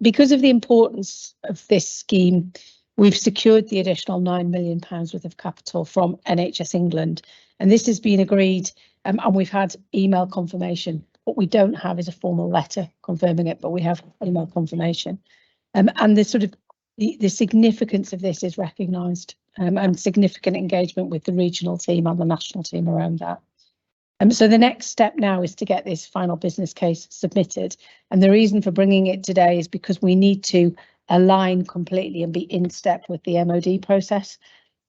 Because of the importance of this scheme, we've secured the additional £9 million worth of capital from NHS England. And this has been agreed and we've had email confirmation. What we don't have is a formal letter confirming it, but we have email confirmation. And the sort of the significance of this is recognised and significant engagement with the regional team and the national team around that. So the next step now is to get this final business case submitted. And the reason for bringing it today is because we need to align completely and be in step with the MOD process.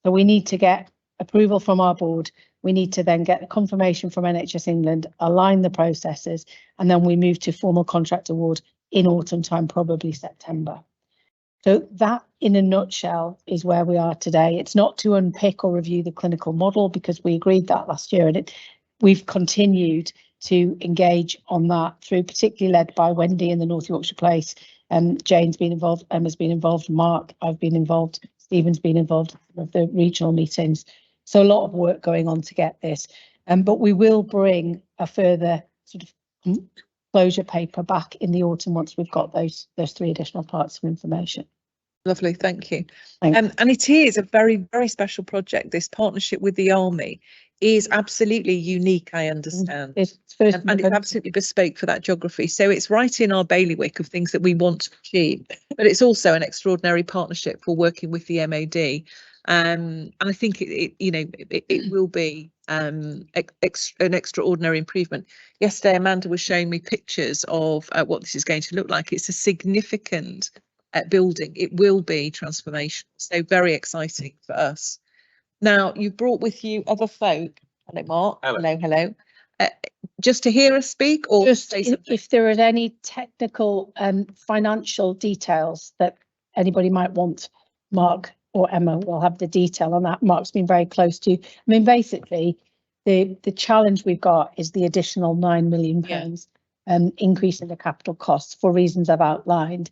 So we need to get approval from our board. We need to then get the confirmation from NHS England, align the processes, and then we move to formal contract award in autumn time, probably September. So that, in a nutshell, is where we are today. It's not to unpick or review the clinical model because we agreed that last year, and we've continued to engage on that through, particularly led by Wendy in the North Yorkshire place. Jane's been involved, Emma's been involved, Mark, I've been involved, Stephen's been involved with the regional meetings. So a lot of work going on to get this. But we will bring a further sort of closure paper back in the autumn once we've got those three additional parts of information. Lovely, thank you. And it is a very, very special project. This partnership with the Army is absolutely unique, I understand. It's and it's absolutely bespoke for that geography. So it's right in our bailiwick of things that we want to achieve. But it's also an extraordinary partnership for working with the MOD. And I think it will be an extraordinary improvement. Yesterday, Amanda was showing me pictures of what this is going to look like. It's a significant building. It will be transformational. So very exciting for us. Now, you brought with you other folk. Hello, Mark. Hello, hello. Just to hear us speak, or just if there are any technical and financial details that anybody might want, Mark or Emma will have the detail on that. Mark's been very close to. I mean, basically, the challenge we've got is the additional £9 million increase in the capital costs for reasons I've outlined.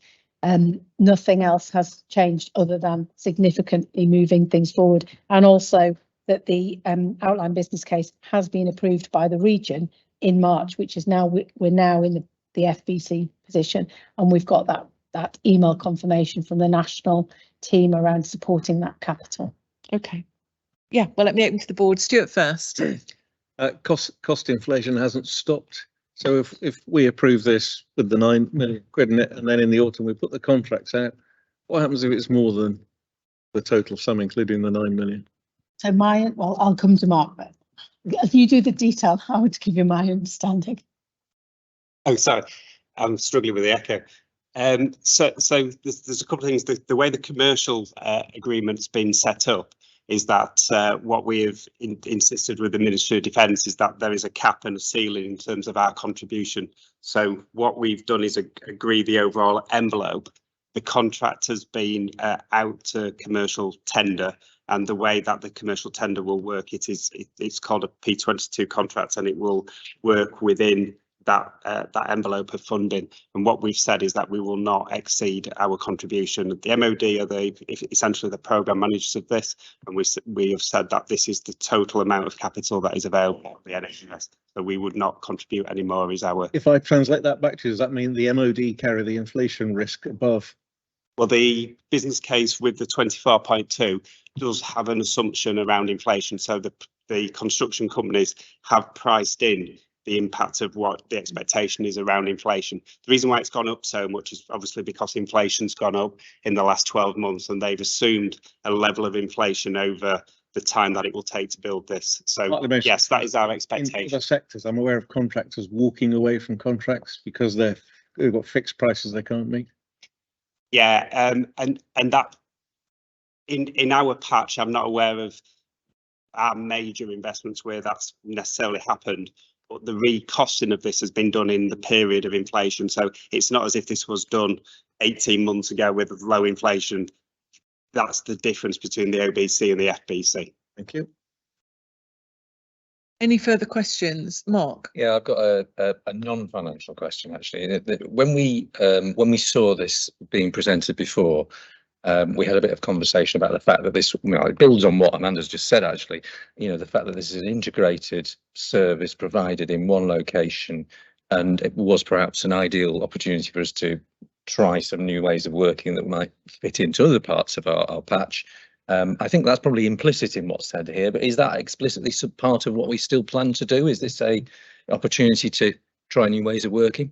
Nothing else has changed other than significantly moving things forward, and also that the outline business case has been approved by the region in March, which is now we're now in the FBC position, and we've got that email confirmation from the national team around supporting that capital. Okay. Yeah, well, let me open to the board. Stuart first. Cost inflation hasn't stopped. So if we approve this with the £9 million in it, and then in the autumn we put the contracts out, what happens if it's more than the total sum, including the £9 million? So I'll come to Mark, but if you do the detail, I would give you my understanding. Oh, sorry, I'm struggling with the echo. So there's a couple of things. The way the commercial agreement's been set up is that what we have insisted with the Ministry of Defence is that there is a cap and a ceiling in terms of our contribution. So what we've done is agree the overall envelope. The contract has been out to commercial tender, and the way that the commercial tender will work, it's called a P22 contract, and it will work within that envelope of funding. And what we've said is that we will not exceed our contribution. The MOD are essentially the programme managers of this, and we have said that this is the total amount of capital that is available to the NHS. So we would not contribute any more as our. If I translate that back to you, does that mean the MOD carry the inflation risk above? Well, the business case with the 24.2 does have an assumption around inflation. So the construction companies have priced in the impact of what the expectation is around inflation. The reason why it's gone up so much is obviously because inflation's gone up in the last 12 months, and they've assumed a level of inflation over the time that it will take to build this. So yes, that is our expectation. In other sectors, I'm aware of contractors walking away from contracts because they've got fixed prices they can't meet. Yeah, and that in our patch, I'm not aware of our major investments where that's necessarily happened, but the recosting of this has been done in the period of inflation. So it's not as if this was done 18 months ago with low inflation. That's the difference between the OBC and the FBC. Thank you. Any further questions, Mark? Yeah, I've got a non-financial question actually. When we saw this being presented before, we had a bit of conversation about the fact that this, you know, it builds on what Amanda's just said actually. You know, the fact that this is an integrated service provided in one location, and it was perhaps an ideal opportunity for us to try some new ways of working that might fit into other parts of our patch. I think that's probably implicit in what's said here, but is that explicitly part of what we still plan to do? Is this a opportunity to try new ways of working?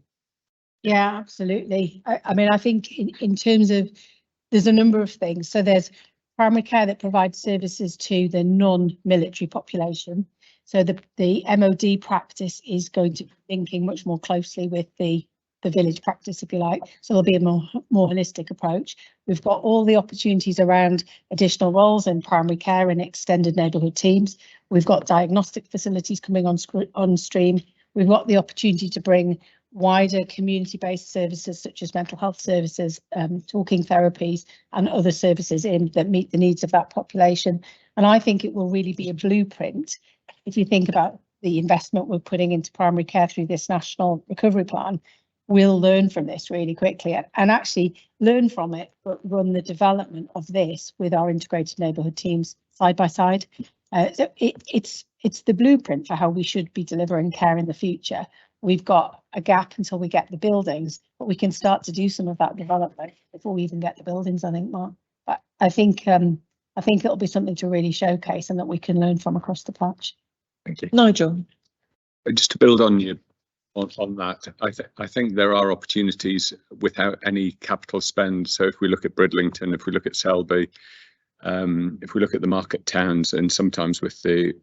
Yeah, absolutely. I mean, I think in terms of, there's a number of things. So there's primary care that provides services to the non-military population. So the MOD practice is going to be thinking much more closely with the village practice, if you like. So there'll be a more holistic approach. We've got all the opportunities around additional roles in primary care and extended neighbourhood teams. We've got diagnostic facilities coming on stream. We've got the opportunity to bring wider community-based services such as mental health services, talking therapies and other services in that meet the needs of that population. And I think it will really be a blueprint. If you think about the investment we're putting into primary care through this national recovery plan, we'll learn from this really quickly and actually learn from it, but run the development of this with our integrated neighbourhood teams side by side. So it's the blueprint for how we should be delivering care in the future. We've got a gap until we get the buildings, but we can start to do some of that development before we even get the buildings, I think, Mark. But I think it'll be something to really showcase and that we can learn from across the patch. Thank you. Nigel. Just to build on you on that, I think there are opportunities without any capital spend. So if we look at Bridlington, if we look at Selby, if we look at the market towns, and sometimes with the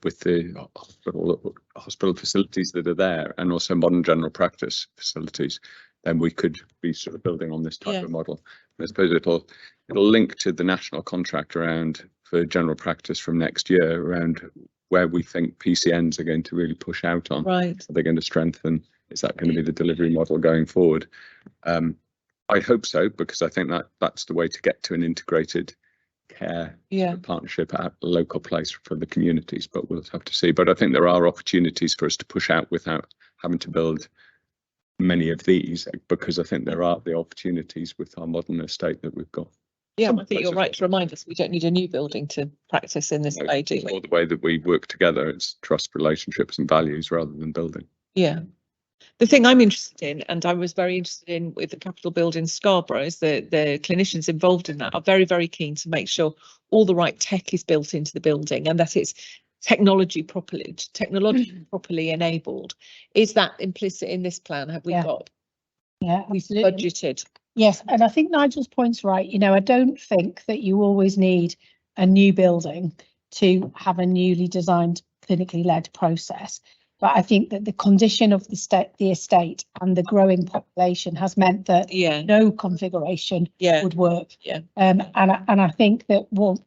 hospital facilities that are there, and also modern general practice facilities, then we could be sort of building on this type of model. I suppose it'll link to the national contract around for general practice from next year around where we think PCNs are going to really push out on. Right. Are they going to strengthen? Is that going to be the delivery model going forward? I hope so, because I think that's the way to get to an integrated care partnership at a local place for the communities, but we'll have to see. But I think there are opportunities for us to push out without having to build many of these, because I think there are the opportunities with our modern estate that we've got. Yeah, I think you're right to remind us we don't need a new building to practice in this way, do we? Or the way that we work together, it's trust, relationships and values rather than building. Yeah. The thing I'm interested in, and I was very interested in with the Capitol building Scarborough, is that the clinicians involved in that are very, very keen to make sure all the right tech is built into the building and that it's technologically properly enabled. Is that implicit in this plan? Have we got? Yeah, we've budgeted. Yes, and I think Nigel's point's right. You know, I don't think that you always need a new building to have a newly designed clinically led process. But I think that the condition of the estate and the growing population has meant that no configuration would work. Yeah. And I think that what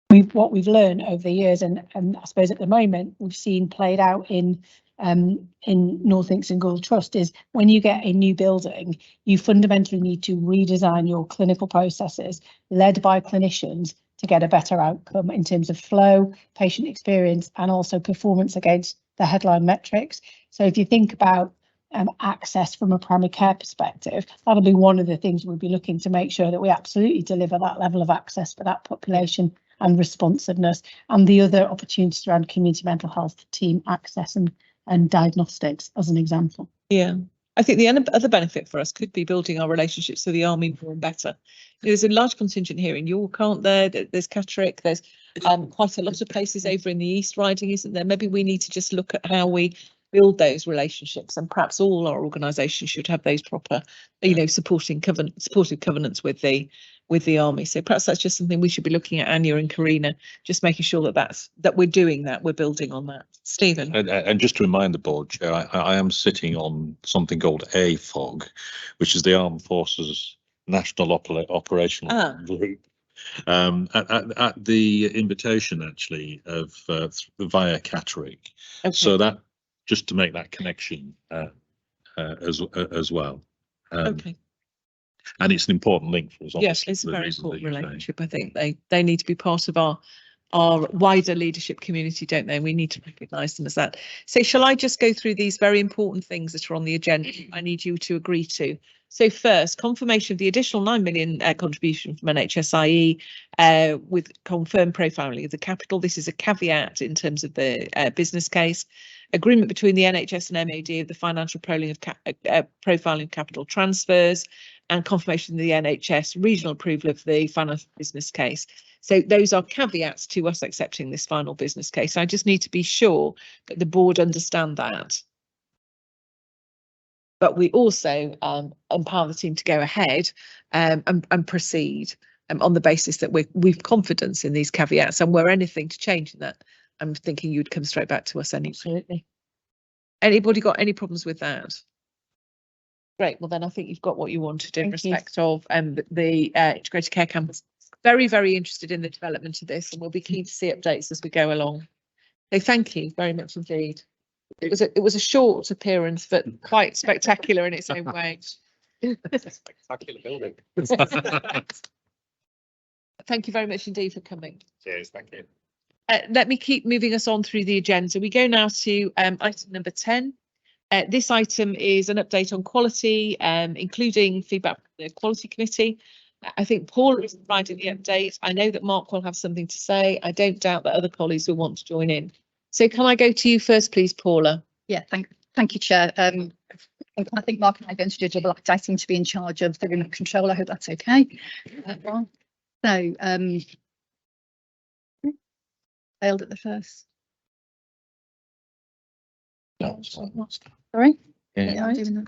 we've learned over the years, and I suppose at the moment we've seen played out in North Lincs and Gould Trust, is when you get a new building, you fundamentally need to redesign your clinical processes led by clinicians to get a better outcome in terms of flow, patient experience, and also performance against the headline metrics. So if you think about access from a primary care perspective, that'll be one of the things we'll be looking to make sure that we absolutely deliver that level of access for that population and responsiveness, and the other opportunities around community mental health team access and diagnostics as an example. Yeah. I think the other benefit for us could be building our relationships with the army more and better. There's a large contingent here in York, aren't there? There's Catterick, there's quite a lot of places over in the East Riding, isn't there? Maybe we need to just look at how we build those relationships, and perhaps all our organisations should have those proper, supportive covenants with the army. So perhaps that's just something we should be looking at, Anya and Karina, just making sure that we're doing that, we're building on that. Stephen. And just to remind the board, Chair, I am sitting on something called AFOG, which is the Armed Forces National Operational Group. At the invitation actually of via Catterick. Okay. So that, just to make that connection as well. Okay. And it's an important link for us. Yes, it's a very important relationship. I think they need to be part of our wider leadership community, don't they? We need to recognise them as that. So shall I just go through these very important things that are on the agenda I need you to agree to? So first, confirmation of the additional 9 million contribution from NHSIE with confirmed profiling of the capital. This is a caveat in terms of the business case. Agreement between the NHS and MOD of the financial profiling of capital transfers, and confirmation of the NHS regional approval of the financial business case. So those are caveats to us accepting this final business case. I just need to be sure that the board understand that. But we also empower the team to go ahead and proceed on the basis that we've confidence in these caveats, and were anything to change in that, I'm thinking you'd come straight back to us. Absolutely. Anybody got any problems with that? Great. Well, then I think you've got what you wanted in respect of the integrated care campus. Very, very interested in the development of this, and we'll be keen to see updates as we go along. So thank you very much indeed. It was a short appearance, but quite spectacular in its own way. Spectacular building. Thank you very much indeed for coming. Cheers, thank you. Let me keep moving us on through the agenda. We go now to item number 10. This item is an update on quality, including feedback from the Quality Committee. I think Paula is providing the update. I know that Mark will have something to say. I don't doubt that other colleagues will want to join in. So can I go to you first, please, Paula? Yeah, thank you, Chair. I think Mark and I are going to do a double act. I seem to be in charge of the remote control. I hope that's okay. Failed at the first. No, sorry. Yeah. I'm doing that.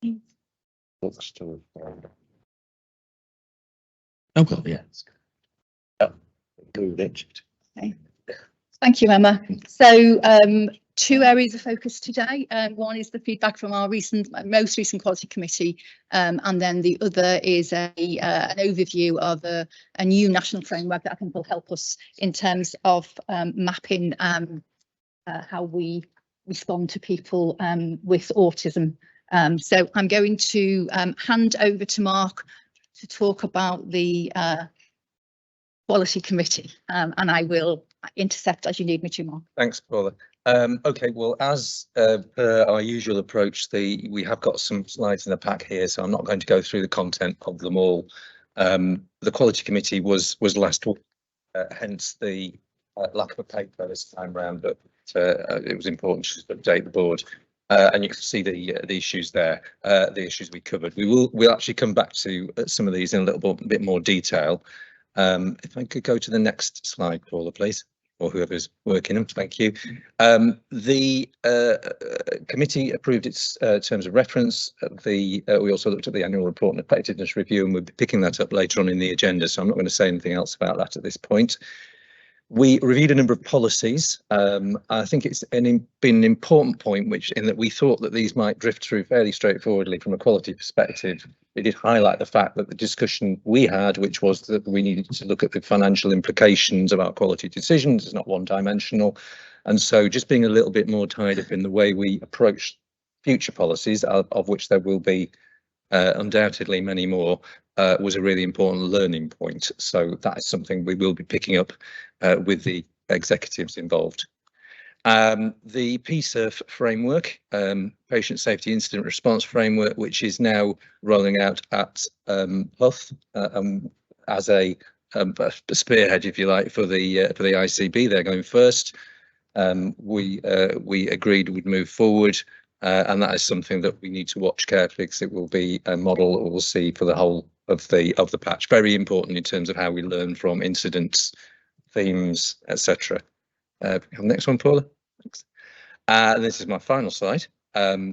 Yeah. Looks to oh well, yeah. Okay. Thank you, Emma. So two areas of focus today. One is the feedback from our most recent Quality Committee, and then the other is an overview of a new national framework that I think will help us in terms of mapping how we respond to people with autism. So I'm going to hand over to Mark to talk about the Quality Committee, and I will intercept as you need me to, Mark. Thanks, Paula. Okay, well, as per our usual approach, we have got some slides in the pack here, so I'm not going to go through the content of them all. The Quality Committee was last week, hence the lack of a paper this time round, but it was important to update the board. And you can see the issues there, the issues we covered. We'll actually come back to some of these in a little bit more detail. If I could go to the next slide, Paula, please, or whoever's working them. Thank you. The committee approved its terms of reference. We also looked at the annual report and effectiveness review, and we'll be picking that up later on in the agenda, so I'm not going to say anything else about that at this point. We reviewed a number of policies. I think it's been an important point, in that we thought that these might drift through fairly straightforwardly from a quality perspective. We did highlight the fact that the discussion we had, which was that we needed to look at the financial implications of our quality decisions, is not one-dimensional. And so just being a little bit more tied up in the way we approach future policies, of which there will be undoubtedly many more, was a really important learning point. So that is something we will be picking up with the executives involved. The PSIRF framework, Patient Safety Incident Response Framework, which is now rolling out at Huth as a spearhead, if you like, for the ICB. They're going first. We agreed we'd move forward, and that is something that we need to watch carefully, because it will be a model that we'll see for the whole of the patch. Very important in terms of how we learn from incidents, themes, etc. Next one, Paula. Thanks. This is my final slide. Another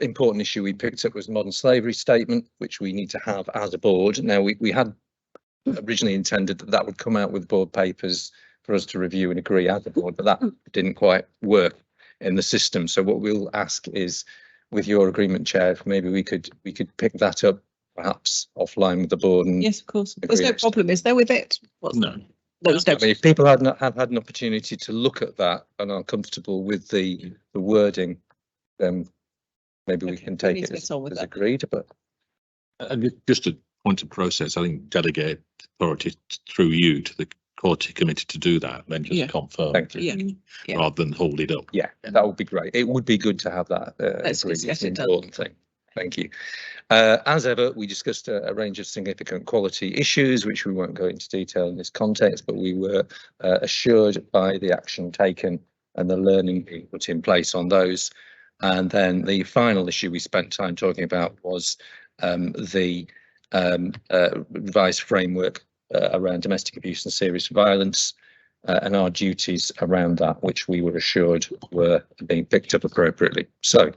important issue we picked up was modern slavery statement, which we need to have as a board. Now, we had originally intended that would come out with board papers for us to review and agree as a board, but that didn't quite work in the system. So what we'll ask is, with your agreement, Chair, if maybe we could pick that up perhaps offline with the board. And yes, of course. There's no problem, is there, with it? No. There was no. I mean, if people have had an opportunity to look at that and are comfortable with the wording, then maybe we can take it as agreed. But and just a point of process, I think delegate authority through you to the quality committee to do that, then just confirm. Thank you. Rather than hold it up. Yeah, that would be great. It would be good to have that. Let's it's an important thing. Thank you. As ever, we discussed a range of significant quality issues, which we won't go into detail in this context, but we were assured by the action taken and the learning being put in place on those. And then the final issue we spent time talking about was the revised framework around domestic abuse and serious violence and our duties around that, which we were assured were being picked up appropriately. So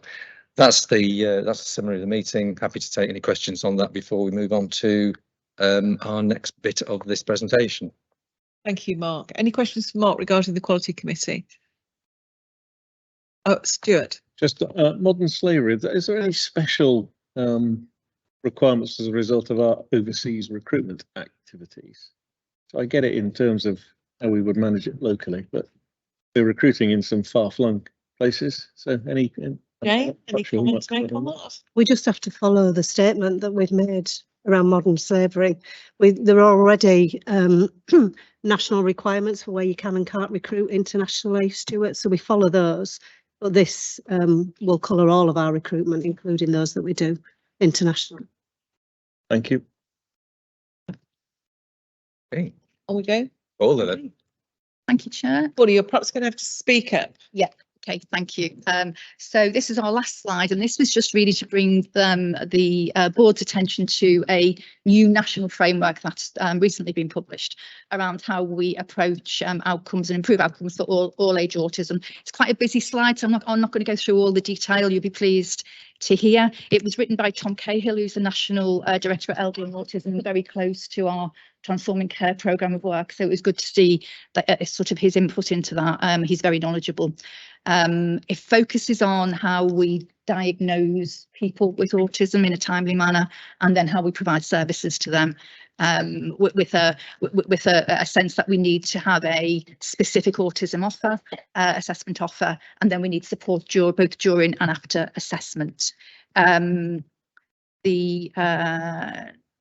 that's the summary of the meeting. Happy to take any questions on that before we move on to our next bit of this presentation. Thank you, Mark. Any questions for Mark regarding the Quality Committee? Oh, Stuart. Just modern slavery. Is there any special requirements as a result of our overseas recruitment activities? So I get it in terms of how we would manage it locally, but we're recruiting in some far-flung places. So any comments to make on that? We just have to follow the statement that we've made around modern slavery. There are already national requirements for where you can and can't recruit internationally, Stuart, so we follow those. But this will colour all of our recruitment, including those that we do internationally. Thank you. Okay. On we go. All of it. Thank you, Chair. Paula, you're perhaps going to have to speak up. Yeah. Okay, thank you. So this is our last slide, and this was just really to bring the board's attention to a new national framework that's recently been published around how we approach outcomes and improve outcomes for all age autism. It's quite a busy slide, so I'm not going to go through all the detail. You'll be pleased to hear. It was written by Tom Cahill, who's the National Director at LD and Autism, very close to our Transforming Care programme of work. So it was good to see that sort of his input into that. He's very knowledgeable. It focuses on how we diagnose people with autism in a timely manner, and then how we provide services to them with a sense that we need to have a specific autism offer, assessment offer, and then we need support both during and after assessment.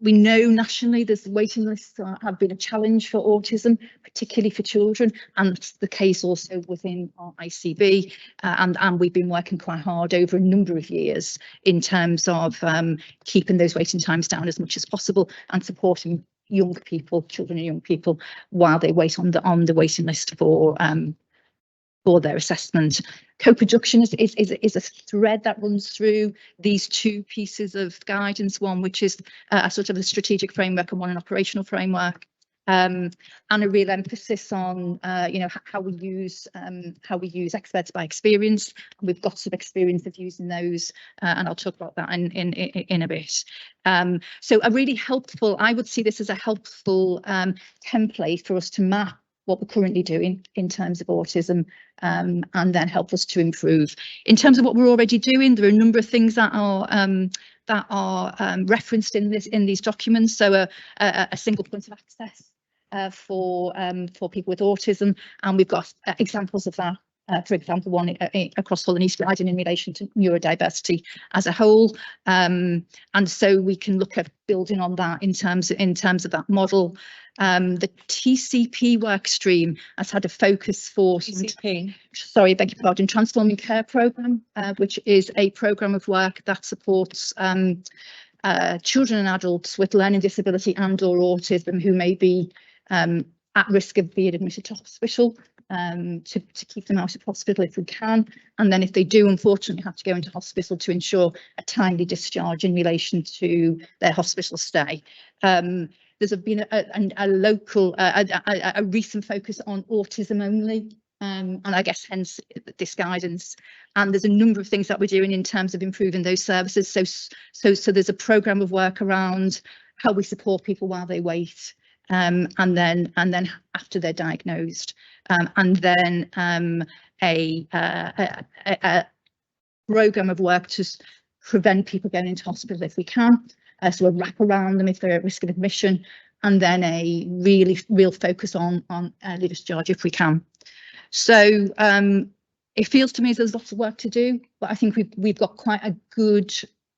We know nationally there's waiting lists have been a challenge for autism, particularly for children, and that's the case also within our ICB, and we've been working quite hard over a number of years in terms of keeping those waiting times down as much as possible and supporting young people, children and young people, while they wait on the waiting list for their assessment. Co-production is a thread that runs through these two pieces of guidance, one which is a sort of a strategic framework and one an operational framework, and a real emphasis on how we use experts by experience. And we've got some experience of using those, and I'll talk about that in a bit. So a really helpful, I would see this as a helpful template for us to map what we're currently doing in terms of autism, and then help us to improve. In terms of what we're already doing, there are a number of things that are referenced in these documents. So a single point of access for people with autism, and we've got examples of that. For example, one across Hull and East Riding in relation to neurodiversity as a whole, and so we can look at building on that in terms of that model. The TCP work stream has had a focus for beg your pardon, Transforming Care programme, which is a programme of work that supports children and adults with learning disability and/or autism who may be at risk of being admitted to hospital to keep them out of hospital if we can. And then if they do unfortunately have to go into hospital, to ensure a timely discharge in relation to their hospital stay. There's been a recent focus on autism only. And I guess hence this guidance. And there's a number of things that we're doing in terms of improving those services. So there's a programme of work around how we support people while they wait, and then after they're diagnosed, and then a programme of work to prevent people getting into hospital if we can. So a wrap around them if they're at risk of admission, and then a real focus on early discharge if we can. So it feels to me as there's lots of work to do, but I think we've got quite a good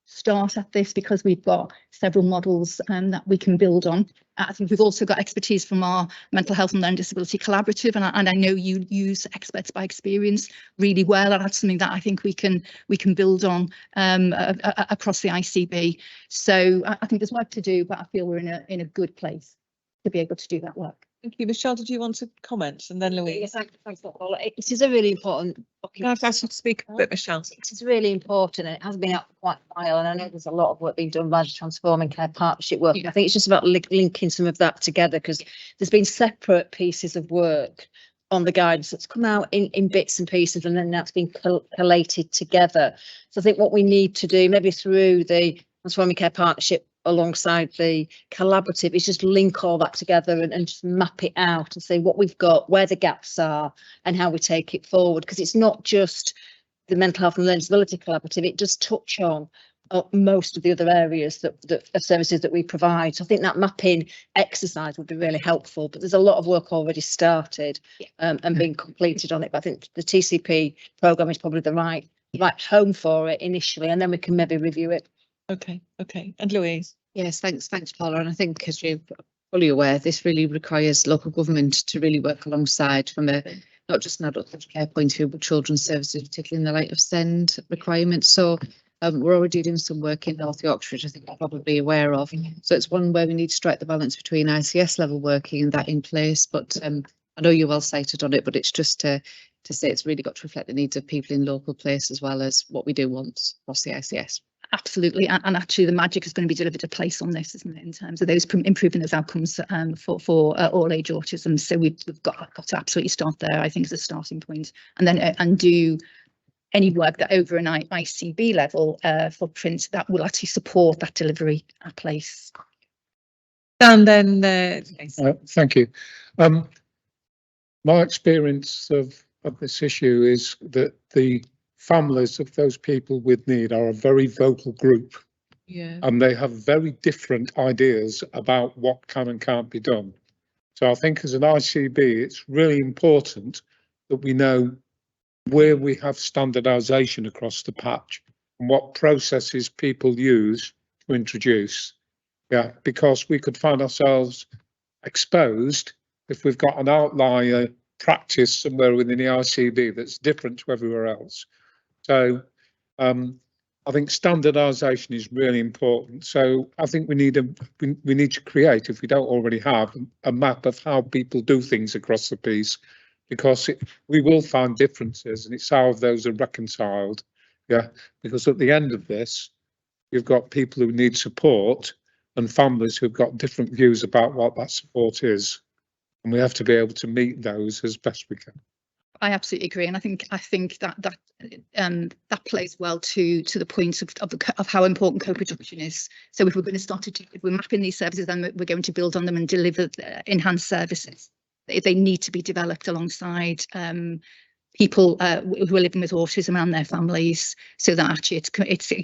start at this because we've got several models that we can build on. I think we've also got expertise from our Mental Health and Learning Disability Collaborative, and I know you use experts by experience really well, and that's something that I think we can build on across the ICB. So I think there's work to do, but I feel we're in a good place to be able to do that work. Thank you. Michelle, did you want to comment? And then Louise. Yes, thanks, Paul. It is a really important Can I ask you to speak a bit, Michelle? It is really important, and it has been out for quite a while, and I know there's a lot of work being done by the Transforming Care Partnership work. I think it's just about linking some of that together, because there's been separate pieces of work on the guidance that's come out in bits and pieces, and then that's been collated together. So I think what we need to do, maybe through the Transforming Care Partnership alongside the collaborative, is just link all that together and just map it out and say what we've got, where the gaps are, and how we take it forward. Because it's not just the Mental Health and Learning Disability Collaborative, it does touch on most of the other areas that services that we provide. So I think that mapping exercise would be really helpful, but there's a lot of work already started and being completed on it. But I think the TCP programme is probably the right home for it initially, and then we can maybe review it. Okay. And Louise? Yes, thanks, Paula. And I think, as you're fully aware, this really requires local government to really work alongside from not just an adult social care point of view, but children's services, particularly in the light of SEND requirements. So we're already doing some work in North Yorkshire, which I think you're probably aware of. So it's one where we need to strike the balance between ICS level working and that in place. But I know you're well cited on it, but it's just to say it's really got to reflect the needs of people in local place as well as what we do want across the ICS. Absolutely, and actually the magic is going to be delivered to place on this, isn't it, in terms of those improving those outcomes for all age autism. So we've got to absolutely start there, I think, as a starting point, and then and do any work that over an ICB level footprint that will actually support that delivery at place. And then thank you. My experience of this issue is that the families of those people with need are a very vocal group, and they have very different ideas about what can and can't be done. So I think as an ICB, it's really important that we know where we have standardisation across the patch and what processes people use to introduce. Because we could find ourselves exposed if we've got an outlier practice somewhere within the ICB that's different to everywhere else. So I think standardisation is really important. So I think we need to create, if we don't already have, a map of how people do things across the piece, because we will find differences, and it's how those are reconciled. Because at the end of this, you've got people who need support and families who've got different views about what that support is, and we have to be able to meet those as best we can. I absolutely agree, and I think that plays well to the point of how important co-production is. So if we're going to if we're mapping these services, then we're going to build on them and deliver enhanced services. They need to be developed alongside people who are living with autism and their families, so that actually it's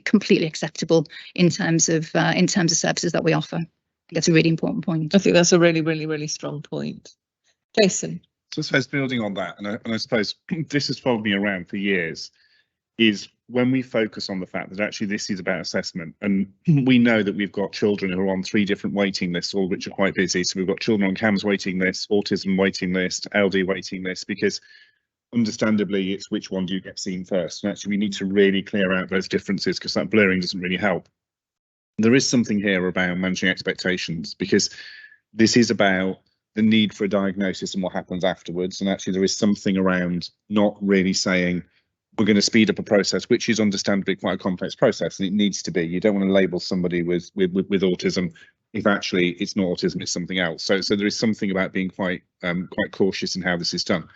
completely acceptable in terms of services that we offer. That's a really important point. I think that's a really strong point. Jason. So I suppose building on that, and I suppose this has followed me around for years, is when we focus on the fact that actually this is about assessment, and we know that we've got children who are on 3 different waiting lists, all which are quite busy. So we've got children on CAMHS waiting list, autism waiting list, LD waiting list, because understandably it's which one do you get seen first. And actually we need to really clear out those differences, because that blurring doesn't really help. There is something here about managing expectations, because this is about the need for a diagnosis and what happens afterwards. And actually there is something around not really saying we're going to speed up a process, which is understandably quite a complex process, and it needs to be. You don't want to label somebody with autism if actually it's not autism, it's something else. So there is something about being quite cautious in how this is done.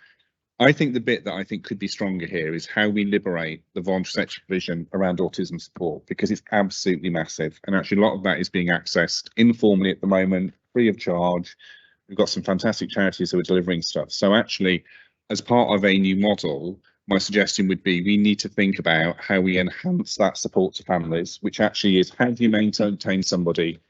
I think the bit that I think could be stronger here is how we liberate the voluntary sector provision around autism support, because it's absolutely massive. And actually a lot of that is being accessed informally at the moment, free of charge. We've got some fantastic charities who are delivering stuff. So actually, as part of a new model, my suggestion would be we need to think about how we enhance that support to families, which actually is how do you maintain somebody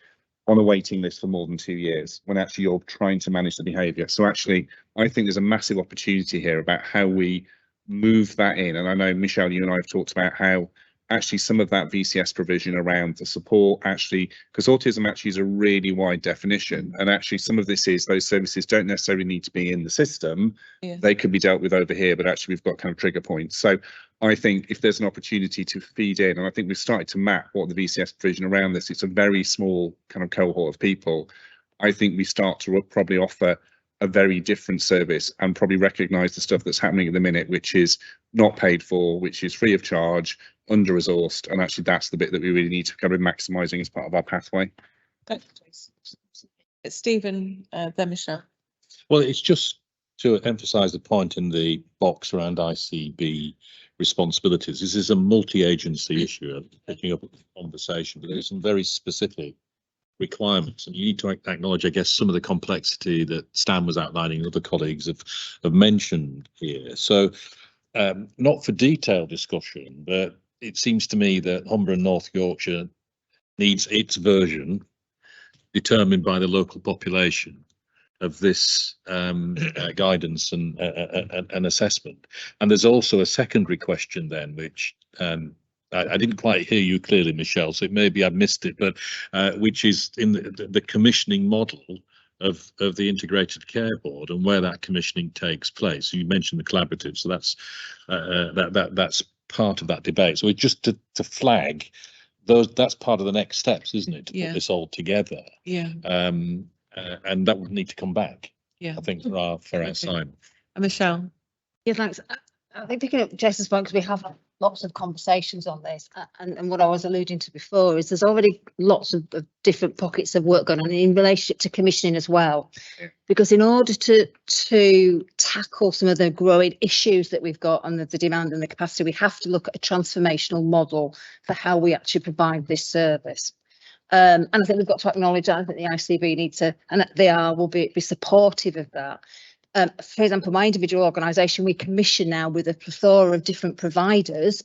on a waiting list for more than 2 years when actually you're trying to manage the behaviour. So actually, I think there's a massive opportunity here about how we move that in. And I know, Michelle, you and I have talked about how actually some of that VCS provision around the support, actually, because autism actually is a really wide definition. And actually some of this is those services don't necessarily need to be in the system. Yeah. They could be dealt with over here, but actually we've got kind of trigger points. So I think if there's an opportunity to feed in, and I think we've started to map what the VCS provision around this, it's a very small kind of cohort of people. I think we start to probably offer a very different service and probably recognise the stuff that's happening at the minute, which is not paid for, which is free of charge, under-resourced, and actually that's the bit that we really need to kind of maximising as part of our pathway. Thanks. Stephen, then Michelle. Well, it's just to emphasise the point in the box around ICB responsibilities. This is a multi-agency issue, picking up a conversation, but there's some very specific requirements, and you need to acknowledge, I guess, some of the complexity that Stan was outlining and other colleagues have mentioned here. So not for detailed discussion, but it seems to me that Humber and North Yorkshire needs its version determined by the local population of this guidance and assessment. And there's also a secondary question then, which I didn't quite hear you clearly, Michelle, so maybe I've missed it, but which is in the commissioning model of the Integrated Care Board and where that commissioning takes place. You mentioned the collaborative, so that's part of that debate. So it's just to flag those. That's part of the next steps, isn't it? To put this all together. Yeah. And that would need to come back. Yeah. I think for our assignment. Michelle. Yeah, thanks. I think picking up Jason's point, because we have lots of conversations on this, and what I was alluding to before is there's already lots of different pockets of work going on in relationship to commissioning as well. Yeah. Because in order to tackle some of the growing issues that we've got on the demand and the capacity, we have to look at a transformational model for how we actually provide this service. And I think we've got to acknowledge that. I think the ICB need to, and they will be supportive of that. For example, my individual organisation, we commission now with a plethora of different providers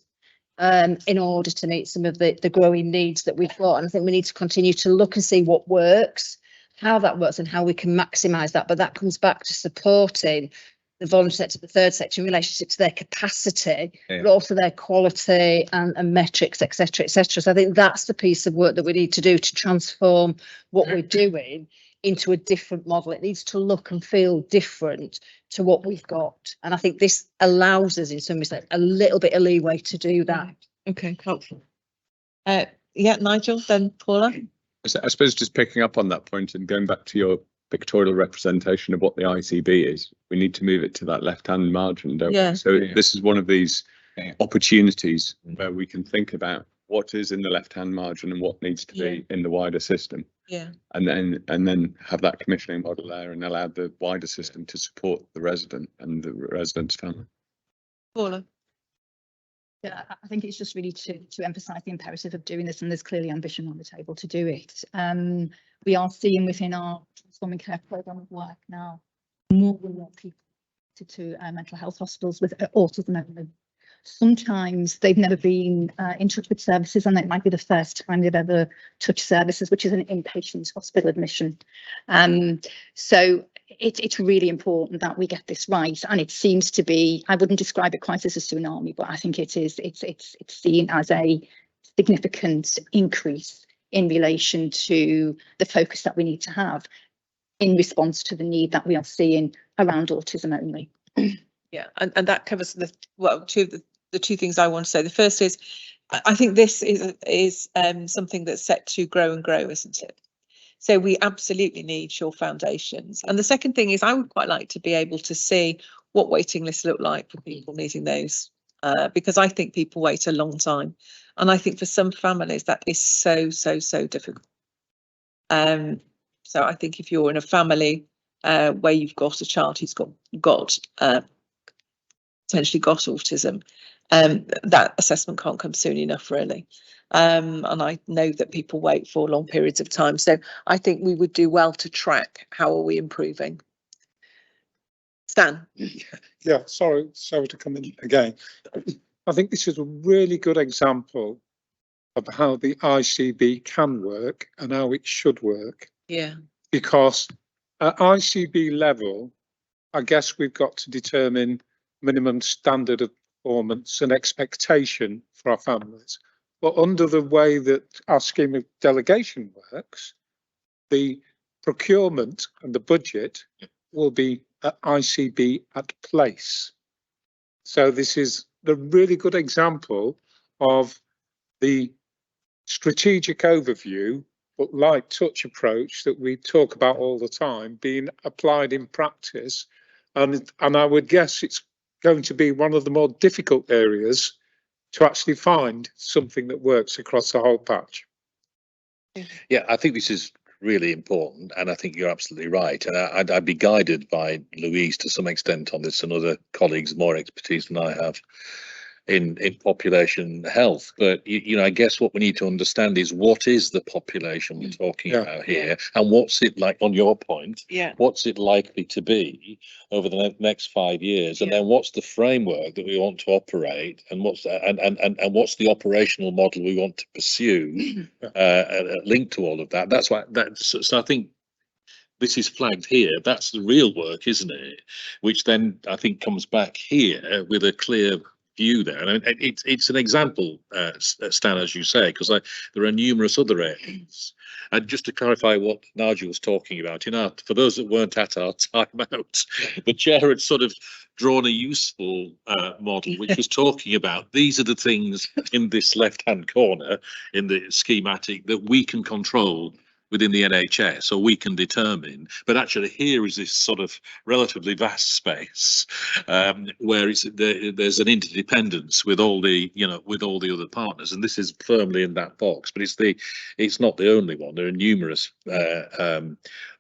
in order to meet some of the growing needs that we've got. And I think we need to continue to look and see what works, how that works and how we can maximise that. But that comes back to supporting the voluntary sector, the third sector in relationship to their capacity, but also their quality and metrics, etc., etc. So I think that's the piece of work that we need to do to transform what we're doing into a different model. It needs to look and feel different to what we've got. And I think this allows us in some respects a little bit of leeway to do that. Okay, helpful. Yeah, Nigel, then Paula. I suppose just picking up on that point and going back to your pictorial representation of what the ICB is, we need to move it to that left-hand margin, don't we? So this is one of these opportunities where we can think about what is in the left-hand margin and what needs to be in the wider system. Yeah. And then have that commissioning model there and allow the wider system to support the resident and the resident's family. Paula. Yeah, I think it's just really to emphasise the imperative of doing this, and there's clearly ambition on the table to do it. We are seeing within our Transforming Care programme of work now more and more people to mental health hospitals with autism. Sometimes they've never been in touch with services, and it might be the first time they've ever touched services, which is an inpatient hospital admission. So it's really important that we get this right, and it seems to be, I wouldn't describe it quite as a tsunami, but I think it's seen as a significant increase in relation to the focus that we need to have in response to the need that we are seeing around autism only. Yeah, and that covers the two things I want to say. The first is, I think this is something that's set to grow and grow, isn't it? So we absolutely need sure foundations. And the second thing is I would quite like to be able to see what waiting lists look like for people needing those, because I think people wait a long time. And I think for some families that is so difficult. So I think if you're in a family where you've got a child who's got potentially got autism, that assessment can't come soon enough, really. And I know that people wait for long periods of time. So I think we would do well to track how are we improving. Stan? Yeah, sorry to come in again. I think this is a really good example of how the ICB can work and how it should work. Yeah. Because at ICB level, I guess we've got to determine minimum standard of performance and expectation for our families. But under the way that our scheme of delegation works, the procurement and the budget will be at ICB at place. So this is the really good example of the strategic overview but light touch approach that we talk about all the time being applied in practice, and I would guess it's going to be one of the more difficult areas to actually find something that works across the whole patch. Yeah, I think this is really important, and I think you're absolutely right. And I'd be guided by Louise to some extent on this, and other colleagues more expertise than I have in population health. But you know, I guess what we need to understand is what is the population we're talking about here, and what's it like, on your point, what's it likely to be over the next 5 years, and then what's the framework that we want to operate, and what's what's the operational model we want to pursue linked to all of that. That's why so I think this is flagged here. That's the real work, isn't it? Which then I think comes back here with a clear view there. And it's an example, Stan, as you say, because there are numerous other areas. And just to clarify what Nigel was talking about, you know, for those that weren't at our time out, the chair had sort of drawn a useful model, which was talking about these are the things in this left-hand corner in the schematic that we can control within the NHS, or we can determine. But actually here is this sort of relatively vast space where there's an interdependence with all the, you know, with all the other partners, and this is firmly in that box. But it's not the only one. There are numerous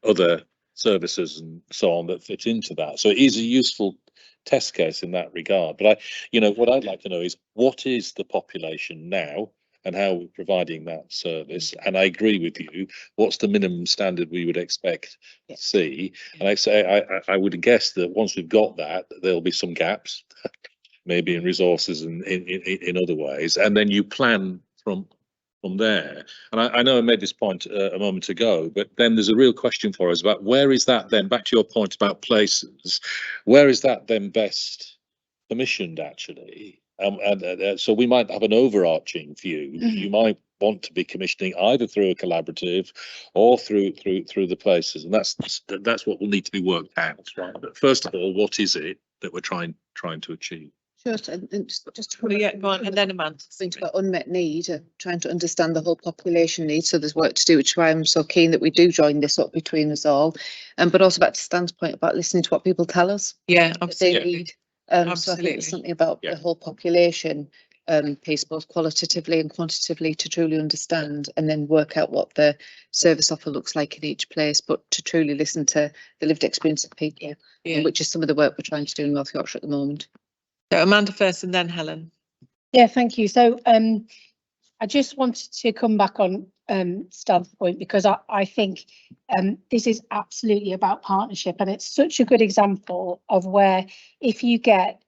other services and so on that fit into that. So it is a useful test case in that regard. But what I'd like to know is, what is the population now, and how we're providing that service? And I agree with you. What's the minimum standard we would expect to see? And I say I would guess that once we've got that, there'll be some gaps, maybe in resources and in other ways, and then you plan from there. And I know I made this point a moment ago, but then there's a real question for us about where is that then, back to your point about places, where is that then best commissioned actually? So we might have an overarching view. You might want to be commissioning either through a collaborative or through the places, and that's what will need to be worked out. Right. But first of all, what is it that we're trying to achieve? Sure, and just go on, and then Amanda. Think about unmet need, trying to understand the whole population needs. So there's work to do, which is why I'm so keen that we do join this up between us all. But also back to Stan's point about listening to what people tell us. Yeah, absolutely. They need. So I think there's something about the whole population piece, both qualitatively and quantitatively, to truly understand and then work out what the service offer looks like in each place, but to truly listen to the lived experience of people, which is some of the work we're trying to do in North Yorkshire at the moment. So Amanda first and then Helen. Yeah, thank you. So I just wanted to come back on Stan's point, because I think this is absolutely about partnership, and it's such a good example of where, if you get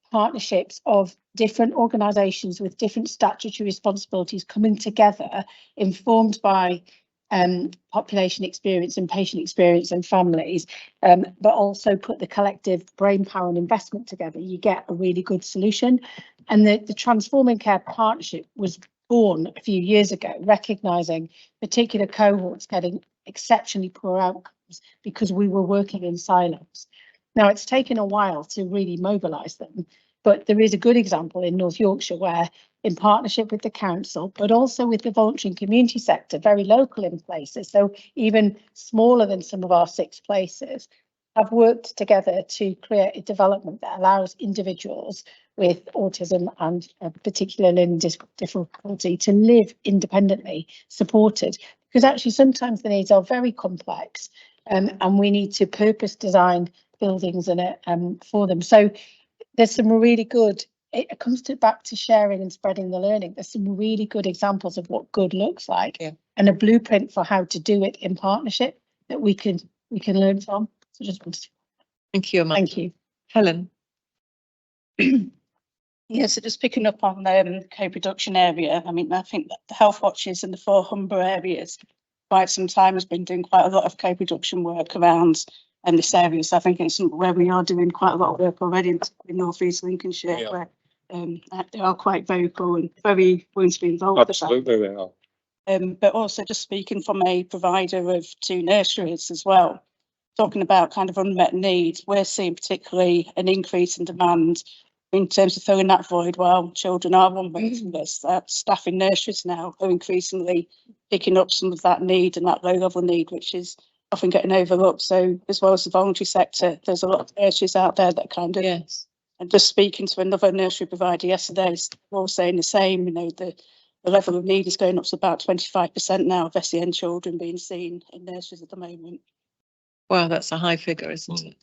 partnerships of different organisations with different statutory responsibilities coming together, informed by population experience and patient experience and families, but also put the collective brain power and investment together, you get a really good solution. And the Transforming Care Partnership was born a few years ago, recognising particular cohorts getting exceptionally poor outcomes because we were working in silos. Now, it's taken a while to really mobilise them, but there is a good example in North Yorkshire where in partnership with the council, but also with the voluntary and community sector, very local in places, so even smaller than some of our 6 places, have worked together to create a development that allows individuals with autism and a particular learning difficulty to live independently, supported. Because actually sometimes the needs are very complex, and we need to purpose design buildings and for them. So there's some really good, it comes back to sharing and spreading the learning. There's some really good examples of what good looks like, and a blueprint for how to do it in partnership that we can learn from. So just wanted to. Thank you, Emma. Thank you. Helen. Yeah, so just picking up on the co-production area, I mean, I think that the Health Watches and the 4 Humber areas quite some time has been doing quite a lot of co-production work around this area. So I think it's where we are doing quite a lot of work already in North East Lincolnshire, where they are quite vocal and very willing to be involved. Absolutely, they are. But also just speaking from a provider of 2 nurseries as well, talking about kind of unmet needs, we're seeing particularly an increase in demand in terms of filling that void while children are on waiting lists. Staff in nurseries now are increasingly picking up some of that need and that low level need, which is often getting overlooked. So as well as the voluntary sector, there's a lot of nurseries out there that kind of, and just speaking to another nursery provider yesterday, we're all saying the same, you know, the level of need is going up to about 25% now of SEN children being seen in nurseries at the moment. Wow, that's a high figure, isn't it?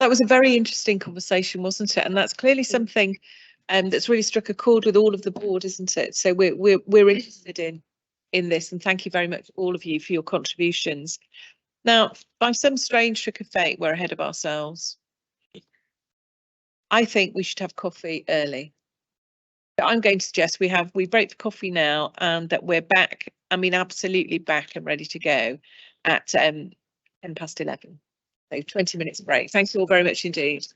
That was a very interesting conversation, wasn't it? And that's clearly something that's really struck a chord with all of the board, isn't it? So we're interested in this, and thank you very much, all of you, for your contributions. Now, by some strange trick of fate, we're ahead of ourselves. I think we should have coffee early. But I'm going to suggest we break for coffee now, and that we're back. I mean, absolutely back and ready to go at 11:10. So 20 minutes break. Thank you all very much indeed.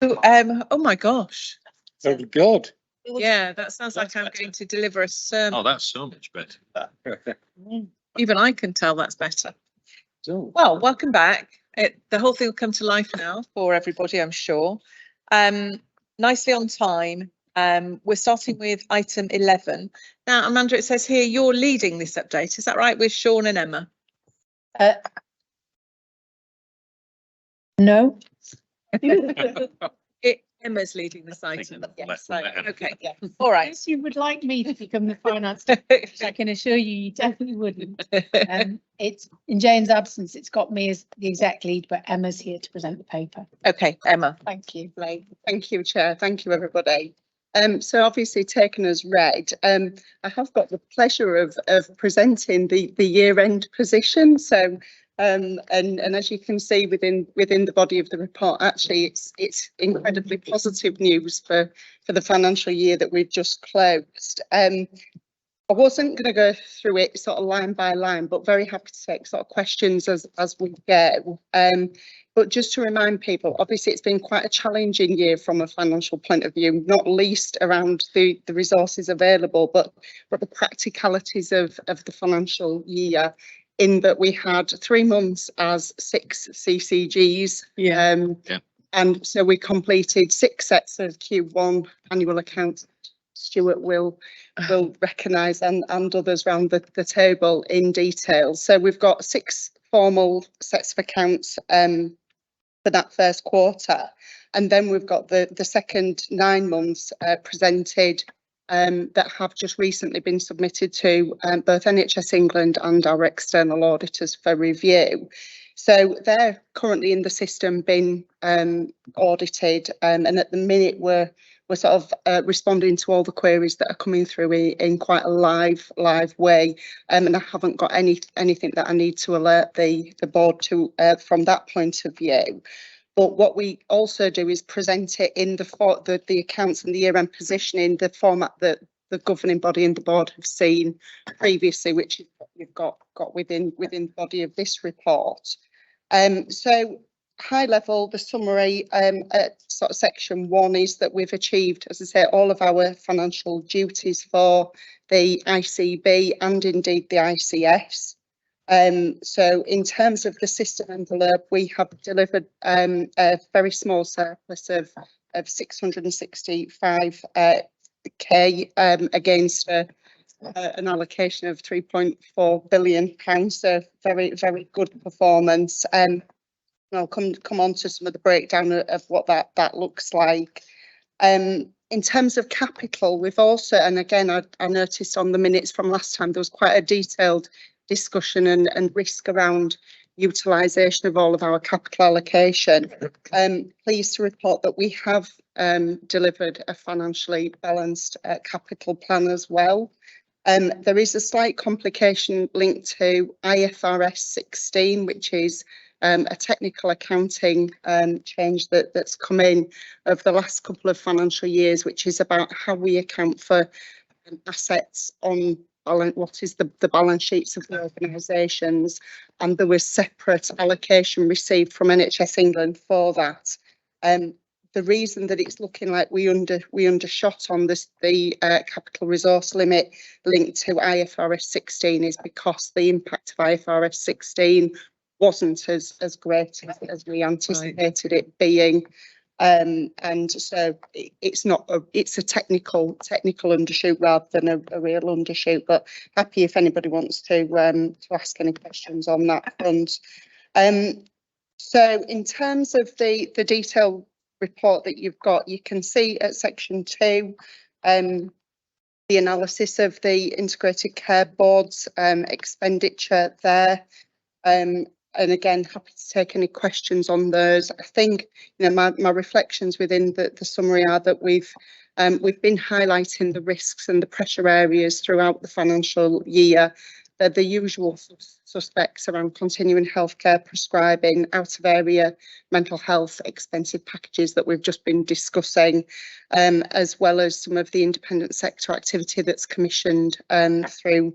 Oh my gosh. Oh God. Yeah, that sounds like I'm going to deliver a sermon. Oh, that's so much better. Even I can tell that's better. Well, welcome back. The whole thing will come to life now for everybody, I'm sure. Nicely on time. We're starting with item 11. Now, Amanda, it says here you're leading this update. Is that right? With Sean and Emma? No. Emma's leading this item. Yes, Okay. Yeah. All right. Yes, you would like me to become the finance director, I can assure you, you definitely wouldn't. It's in Jane's absence, it's got me as the exec lead, but Emma's here to present the paper. Okay, Emma. Thank you, Blake. Thank you, Chair. Thank you, everybody. So obviously taken as read, I have got the pleasure of presenting the year-end position. So and as you can see within the body of the report, actually it's incredibly positive news for the financial year that we've just closed. I wasn't going to go through it sort of line by line, but very happy to take sort of questions as we go. But just to remind people, obviously it's been quite a challenging year from a financial point of view, not least around the resources available, but the practicalities of the financial year, in that we had 3 months as 6 CCGs. And so we completed 6 sets of Q1 annual accounts. Stuart will recognise and others around the table in detail. So we've got 6 formal sets of accounts for that first quarter, and then we've got the second 9 months presented that have just recently been submitted to both NHS England and our external auditors for review. So they're currently in the system being audited, and at the minute we're sort of responding to all the queries that are coming through in quite a live way, and I haven't got anything that I need to alert the board to from that point of view. But what we also do is present it in the accounts and the year-end position in the format that the governing body and the board have seen previously, which you've got within the body of this report. So high level, the summary at sort of section 1 is that we've achieved, as I say, all of our financial duties for the ICB and indeed the ICS. So in terms of the system envelope, we have delivered a very small surplus of 665k against an allocation of £3.4 billion. So very good performance. I'll come on to some of the breakdown of what that looks like. In terms of capital, we've also, and again, I noticed on the minutes from last time, there was quite a detailed discussion and risk around utilisation of all of our capital allocation. Pleased to report that we have delivered a financially balanced capital plan as well. There is a slight complication linked to IFRS 16, which is a technical accounting change that's come in over the last couple of financial years, which is about how we account for assets on what is the balance sheets of the organisations, and there was separate allocation received from NHS England for that. The reason that it's looking like we undershot on the capital resource limit linked to IFRS 16 is because the impact of IFRS 16 wasn't as great as we anticipated it being. And so it's a technical undershoot rather than a real undershoot, but happy if anybody wants to ask any questions on that front. So in terms of the detailed report that you've got, you can see at section 2 the analysis of the integrated care board's expenditure there. And again, happy to take any questions on those. I think, you know, my reflections within the summary are that we've been highlighting the risks and the pressure areas throughout the financial year. They're the usual suspects around continuing healthcare prescribing, out of area mental health expensive packages that we've just been discussing, as well as some of the independent sector activity that's commissioned through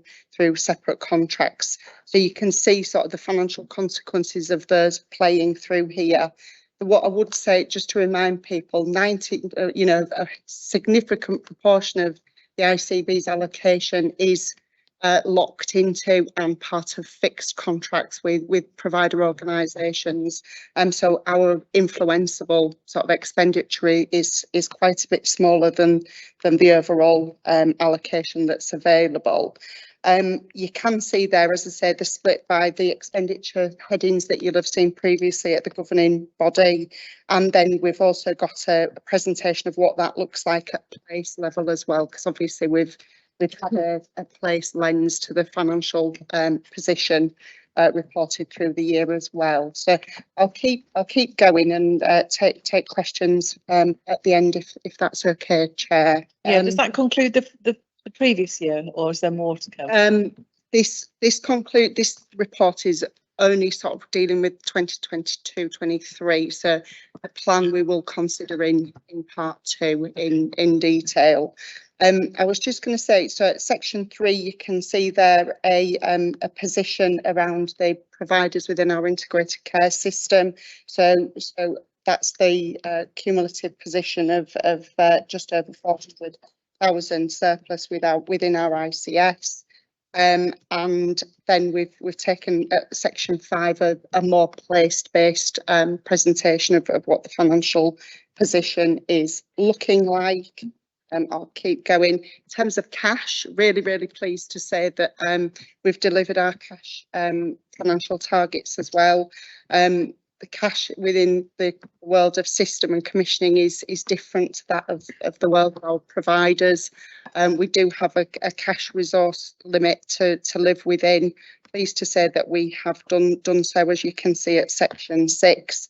separate contracts. So you can see sort of the financial consequences of those playing through here. what I would say, just to remind people, 90, a significant proportion of the ICB's allocation is locked into and part of fixed contracts with provider organisations. So our influenceable sort of expenditure is quite a bit smaller than the overall allocation that's available. You can see there, as I said, the split by the expenditure headings that you'll have seen previously at the governing body. And then we've also got a presentation of what that looks like at place level as well, because obviously we've had a place lens to the financial position reported through the year as well. So I'll keep going and take questions at the end if that's okay, Chair. Yeah, does that conclude the previous year, or is there more to come? This report is only sort of dealing with 2022-23, so a plan we will consider in part 2 in detail. I was just going to say, so at section 3 you can see there a position around the providers within our integrated care system. So that's the cumulative position of just over 400,000 surplus within our ICS. And then we've taken at section 5 a more place-based presentation of what the financial position is looking like. I'll keep going. In terms of cash, really pleased to say that we've delivered our cash financial targets as well. The cash within the world of system and commissioning is different to that of the world of our providers. We do have a cash resource limit to live within. Pleased to say that we have done so, as you can see at section 6.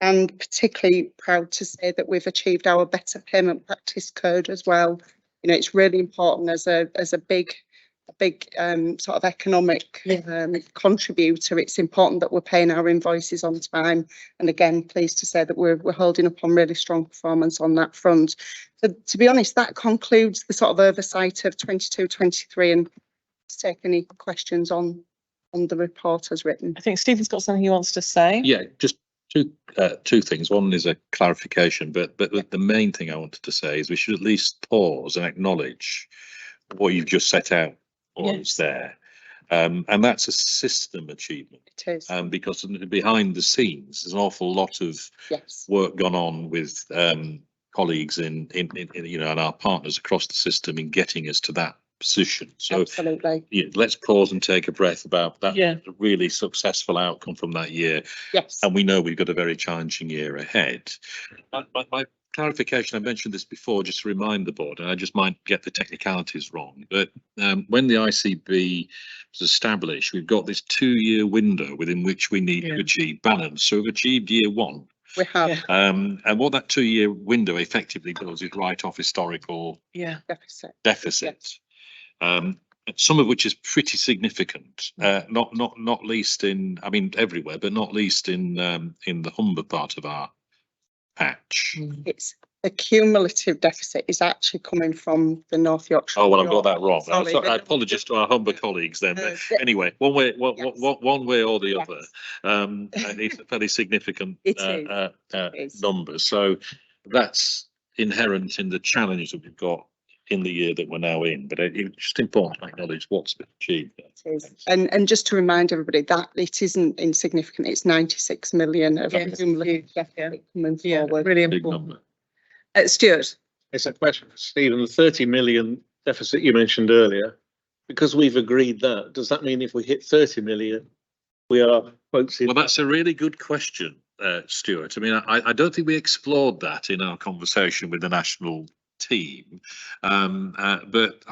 And particularly proud to say that we've achieved our better payment practice code as well. You know, it's really important as a big sort of economic contributor. It's important that we're paying our invoices on time. And again, pleased to say that we're holding up on really strong performance on that front. So to be honest, that concludes the sort of oversight of 22-23, and let's take any questions on the report as written. I think Stephen's got something he wants to say. Yeah, just two things. One is a clarification, but the main thing I wanted to say is we should at least pause and acknowledge what you've just set out or is there. And that's a system achievement. It is. Because behind the scenes, there's an awful lot of work gone on with colleagues in and our partners across the system in getting us to that position. So absolutely. Yeah, let's pause and take a breath about that. Yeah. Really successful outcome from that year. Yes. And we know we've got a very challenging year ahead. My clarification, I mentioned this before, just to remind the board, and I just might get the technicalities wrong, but when the ICB was established, we've got this 2-year window within which we need to achieve balance. So we've achieved year 1. We have. And what that 2-year window effectively does is write off historical deficit. Some of which is pretty significant, not least in, I mean, everywhere, but not least in the Humber part of our patch. It's the cumulative deficit is actually coming from the North Yorkshire. Oh well, I've got that wrong. Sorry, I apologise to our Humber colleagues then. But anyway, one way or the other, it's a fairly significant number. So that's inherent in the challenge that we've got in the year that we're now in, but it's just important to acknowledge what's been achieved. It is. And just to remind everybody that it isn't insignificant, it's 96 million of cumulative deficit coming forward. Really important. Stuart. It's a question for Stephen. The 30 million deficit you mentioned earlier, because we've agreed that, does that mean if we hit 30 million, we are quotes in? Well, that's a really good question, Stuart. I mean, I don't think we explored that in our conversation with the national team, but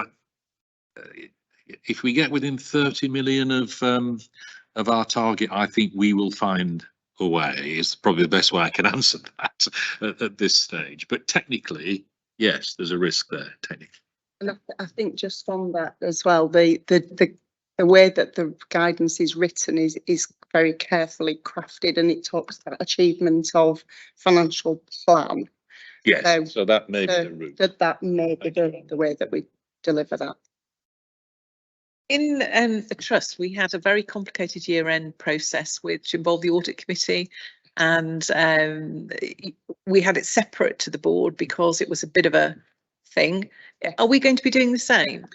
if we get within 30 million of our target, I think we will find a way. Is probably the best way I can answer that at this stage. But technically, yes, there's a risk there. Technically, and I think just on that as well, the way that the guidance is written is very carefully crafted, and it talks about achievement of financial plan. Yes, so that may be the route. That may be the way that we deliver that. In the trust, we had a very complicated year-end process which involved the audit committee and we had it separate to the board because it was a bit of a thing. Yeah. Are we going to be doing the same?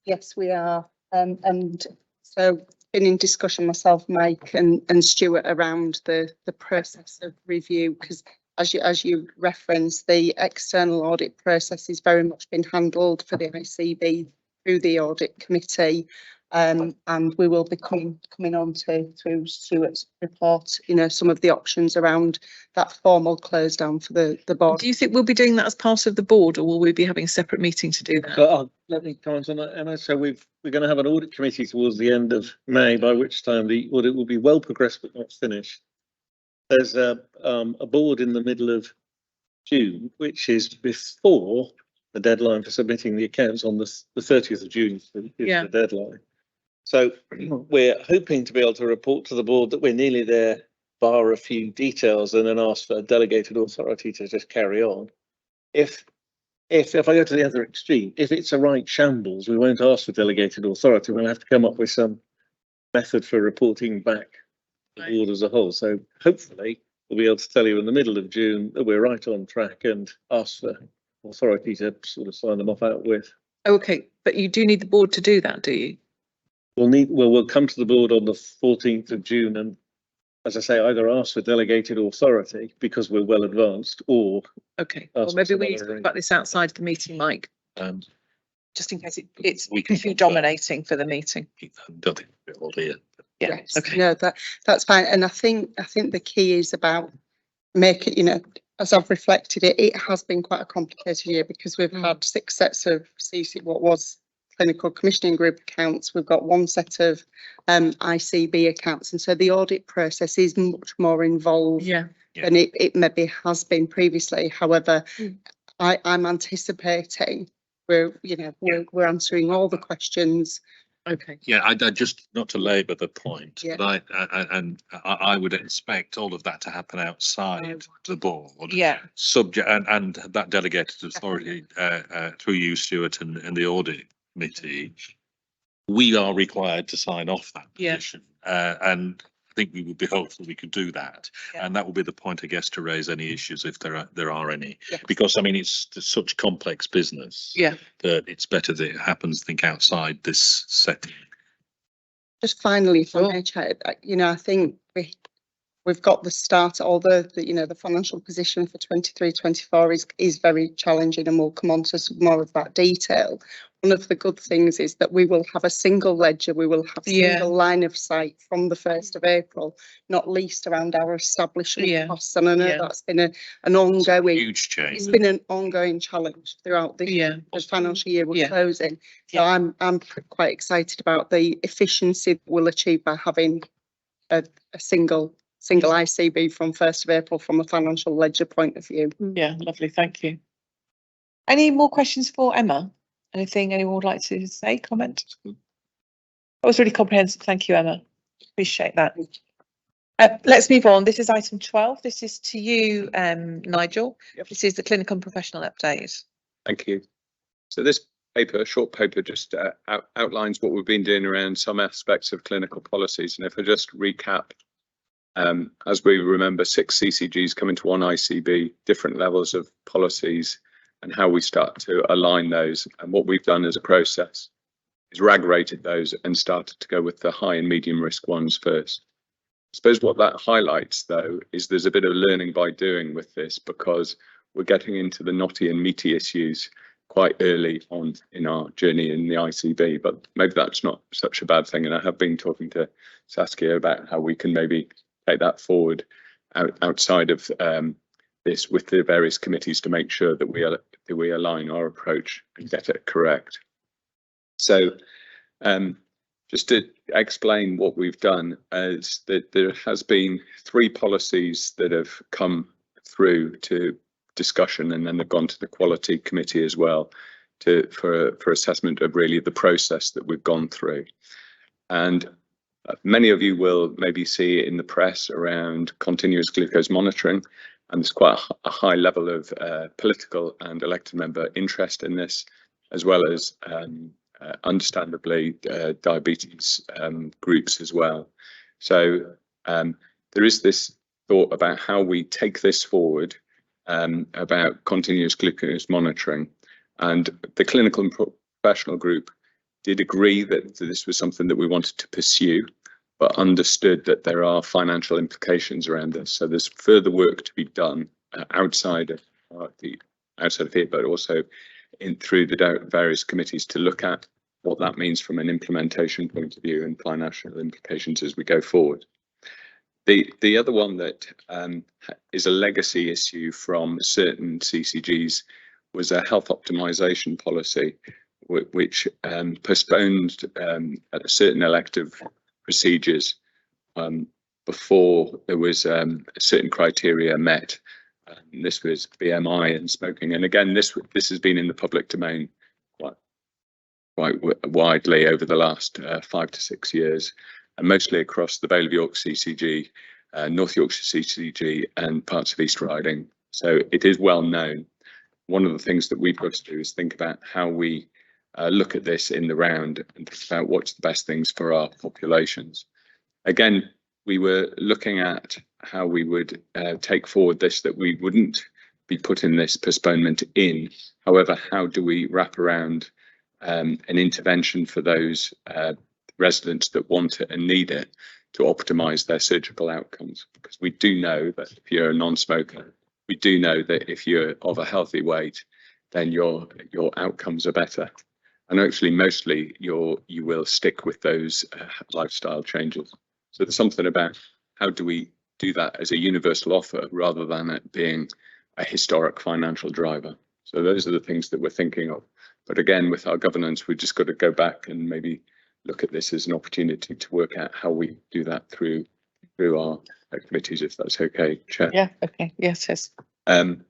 Yes, we are. And so been in discussion myself, Mike and Stuart around the process of review, because as you referenced, the external audit process is very much been handled for the ICB through the audit committee. And we will be coming on to through Stuart's report, you know, some of the options around that formal close down for the board. Do you think we'll be doing that as part of the board, or will we be having a separate meeting to do that? Let me comment on that, Emma. So we're going to have an audit committee towards the end of May, by which time the audit will be well progressed but not finished. There's a board in the middle of June, which is before the deadline for submitting the accounts on the 30th of June is the deadline. So we're hoping to be able to report to the board that we're nearly there, bar a few details, and then ask for a delegated authority to just carry on. If I go to the other extreme, if it's a right shambles, we won't ask for delegated authority. We'll have to come up with some method for reporting back the board as a whole. So hopefully we'll be able to tell you in the middle of June that we're right on track and ask for authority to sort of sign them off out with. Okay, but you do need the board to do that, do you? We'll come to the board on the 14th of June and, as I say, either ask for delegated authority because we're well advanced, or well, maybe we need to talk about this outside the meeting, Mike, just in case it's too dominating for the meeting. Don't think we'll hear. Yeah. Yes, okay. No, that's fine. And I think the key is about making, you know, as I've reflected it has been quite a complicated year because we've had 6 sets of what was clinical commissioning group accounts. We've got 1 set of ICB accounts, and so the audit process is much more involved than it maybe has been previously. However, I'm anticipating we're answering all the questions. Okay. Yeah, I just, not to labour the point, but I would expect all of that to happen outside the board. Yeah. Subject and that delegated authority through you, Stuart, and the audit committee. We are required to sign off that position, and I think we would be hopeful we could do that, and that will be the point, I guess, to raise any issues if there are any, because I mean it's such complex business that it's better that it happens, think, outside this setting. Just finally, if I may, Chair, you know, I think we've got the start, although the financial position for 23-24 is very challenging, and we'll come on to some more of that detail. One of the good things is that we will have a single ledger, we will have a single line of sight from the 1st of April, not least around our establishment costs. And I know that's been an ongoing huge change. It's been an ongoing challenge throughout the financial year we're closing. So I'm quite excited about the efficiency that we'll achieve by having a single ICB from 1st of April from a financial ledger point of view. Yeah, lovely, thank you. Any more questions for Emma? Anything anyone would like to say, comment? That was really comprehensive. Thank you, Emma. Appreciate that. Let's move on. This is item 12. This is to you, Nigel. This is the clinical and professional update. Thank you. So this paper, short paper, just outlines what we've been doing around some aspects of clinical policies. And if I just recap, as we remember, 6 CCGs come into 1 ICB, different levels of policies, and how we start to align those. And what we've done as a process is RAG rated those and started to go with the high and medium risk ones first. I suppose what that highlights, though, is there's a bit of learning by doing with this, because we're getting into the knotty and meaty issues quite early on in our journey in the ICB, but maybe that's not such a bad thing. And I have been talking to Saskia about how we can maybe take that forward outside of this with the various committees to make sure that we align our approach and get it correct. So just to explain what we've done is that there has been 3 policies that have come through to discussion, and then they've gone to the quality committee as well for assessment of really the process that we've gone through. And many of you will maybe see it in the press around continuous glucose monitoring, and there's quite a high level of political and elected member interest in this, as well as understandably diabetes groups as well. So there is this thought about how we take this forward, about continuous glucose monitoring. And the clinical and professional group did agree that this was something that we wanted to pursue, but understood that there are financial implications around this. So there's further work to be done outside of here, but also through the various committees to look at what that means from an implementation point of view and financial implications as we go forward. The other one that is a legacy issue from certain CCGs was a health optimisation policy, which postponed certain elective procedures before there was certain criteria met. This was BMI and smoking, and again, this has been in the public domain quite widely over the last 5 to 6 years, and mostly across the Vale of York CCG, North Yorkshire CCG, and parts of East Riding. So it is well known. One of the things that we've got to do is think about how we look at this in the round and think about what's the best things for our populations. Again, we were looking at how we would take forward this, that we wouldn't be putting this postponement in. However, how do we wrap around an intervention for those residents that want it and need it to optimise their surgical outcomes? Because we do know that if you're a non-smoker, we do know that if you're of a healthy weight, then your outcomes are better. And actually, mostly you will stick with those lifestyle changes. So there's something about how do we do that as a universal offer rather than it being a historic financial driver. So those are the things that we're thinking of. But again, with our governance, we've just got to go back and maybe look at this as an opportunity to work out how we do that through our committees, if that's okay, Chair. Yeah, okay, yes, yes. And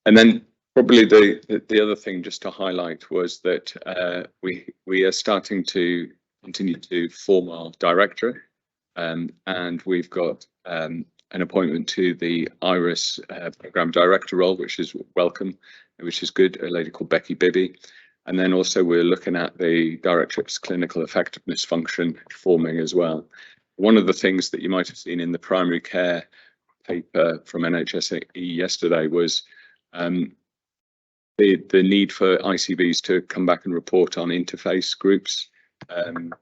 then probably the other thing just to highlight was that we are starting to continue to form our directorate, and we've got an appointment to the IRIS programme director role, which is welcome, which is good, a lady called Becky Bibby. And then also we're looking at the directorate's clinical effectiveness function forming as well. One of the things that you might have seen in the primary care paper from NHS yesterday was the need for ICBs to come back and report on interface groups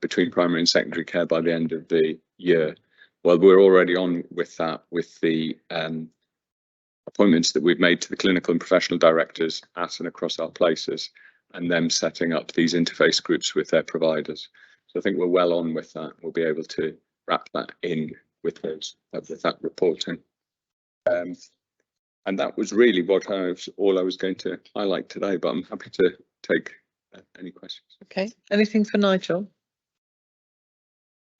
between primary and secondary care by the end of the year. Well, we're already on with that, with the appointments that we've made to the clinical and professional directors at and across our places, and them setting up these interface groups with their providers. So I think we're well on with that. We'll be able to wrap that in with that reporting. And that was really what all I was going to highlight today, but I'm happy to take any questions. Okay, anything for Nigel?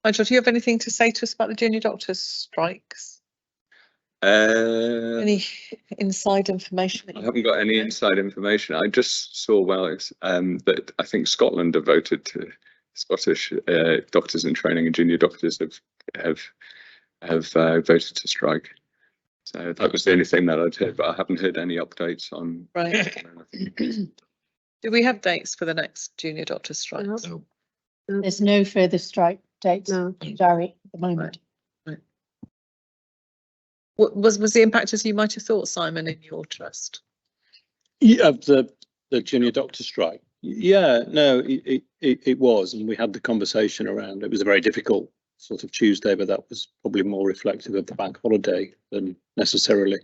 Nigel, do you have anything to say to us about the junior doctors' strikes? Any inside information? I haven't got any inside information. I just saw that I think Scotland have voted to Scottish doctors in training and junior doctors have voted to strike. So that was the only thing that I'd heard, but I haven't heard any updates on. Right. Do we have dates for the next junior doctor strikes? No. There's no further strike dates, Gary, at the moment. Right. What was the impact as you might have thought, Simon, in your trust? Yeah, the junior doctor strike. Yeah, no, it was, and we had the conversation around. It was a very difficult sort of Tuesday, but that was probably more reflective of the bank holiday than necessarily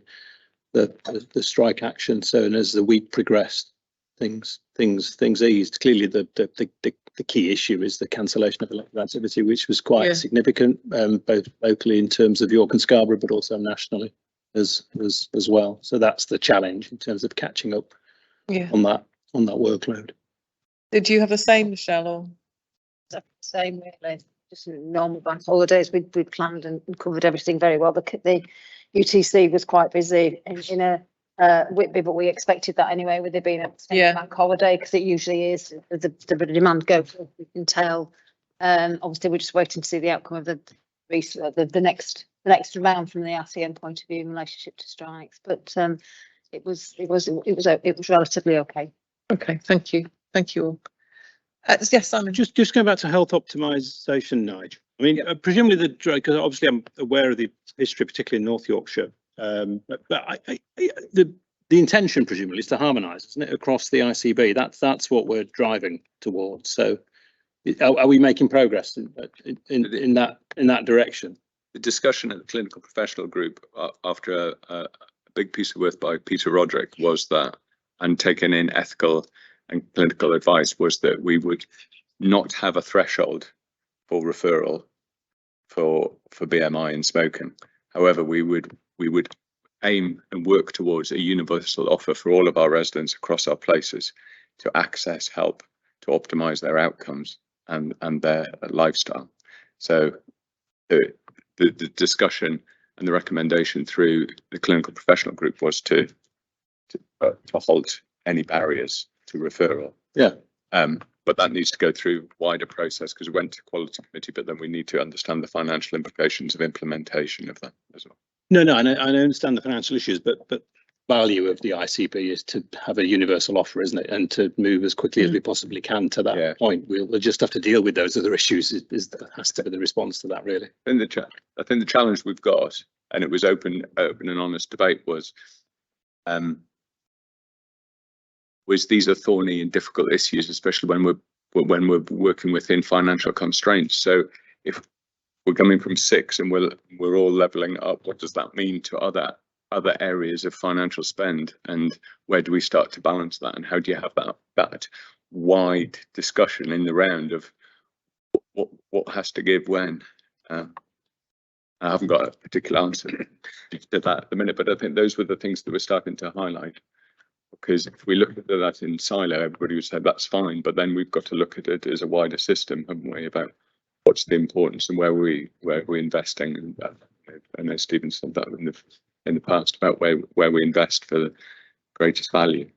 the strike action. So, and as the week progressed, things eased. Clearly, the key issue is the cancellation of elective activity, which was quite significant, both locally in terms of York and Scarborough, but also nationally as well. So that's the challenge in terms of catching up on that workload. Did you have the same, Michelle? Or? Same, really. Just normal bank holidays. We'd planned and covered everything very well. The UTC was quite busy in a Whitby, but we expected that anyway, with it being a bank holiday, because it usually is. The demand goes, we can tell. Obviously, we're just waiting to see the outcome of the next round from the RCN point of view in relationship to strikes. But it was relatively okay. Okay, thank you all. Yes, Simon. Just going back to health optimisation, Nigel. I mean, presumably because obviously I'm aware of the history, particularly in North Yorkshire. But the intention presumably is to harmonise, isn't it, across the ICB? That's what we're driving towards. So, are we making progress in that direction? The discussion at the clinical professional group after a big piece of work by Peter Roderick was that, and taken in ethical and clinical advice, was that we would not have a threshold for referral for BMI and smoking. However, we would aim and work towards a universal offer for all of our residents across our places to access help to optimize their outcomes and their lifestyle. So the discussion and the recommendation through the clinical professional group was to halt any barriers to referral. Yeah. But that needs to go through wider process because it went to quality committee, but then we need to understand the financial implications of implementation of that as well. No, I understand the financial issues, but value of the ICB is to have a universal offer, isn't it? And to move as quickly as we possibly can to that point. We'll just have to deal with those other issues. Has to be the response to that, really. I think the challenge we've got, and it was open and honest debate, was these are thorny and difficult issues, especially when we're working within financial constraints. So if we're coming from 6 and we're all leveling up, what does that mean to other areas of financial spend, and where do we start to balance that, and how do you have that wide discussion in the round of what has to give when? I haven't got a particular answer to that at the minute, but I think those were the things that we're starting to highlight. Because if we look at that in silo, everybody would say that's fine, but then we've got to look at it as a wider system, haven't we, about what's the importance and where we're investing. And I know Stephen said that in the past about where we invest for the greatest value.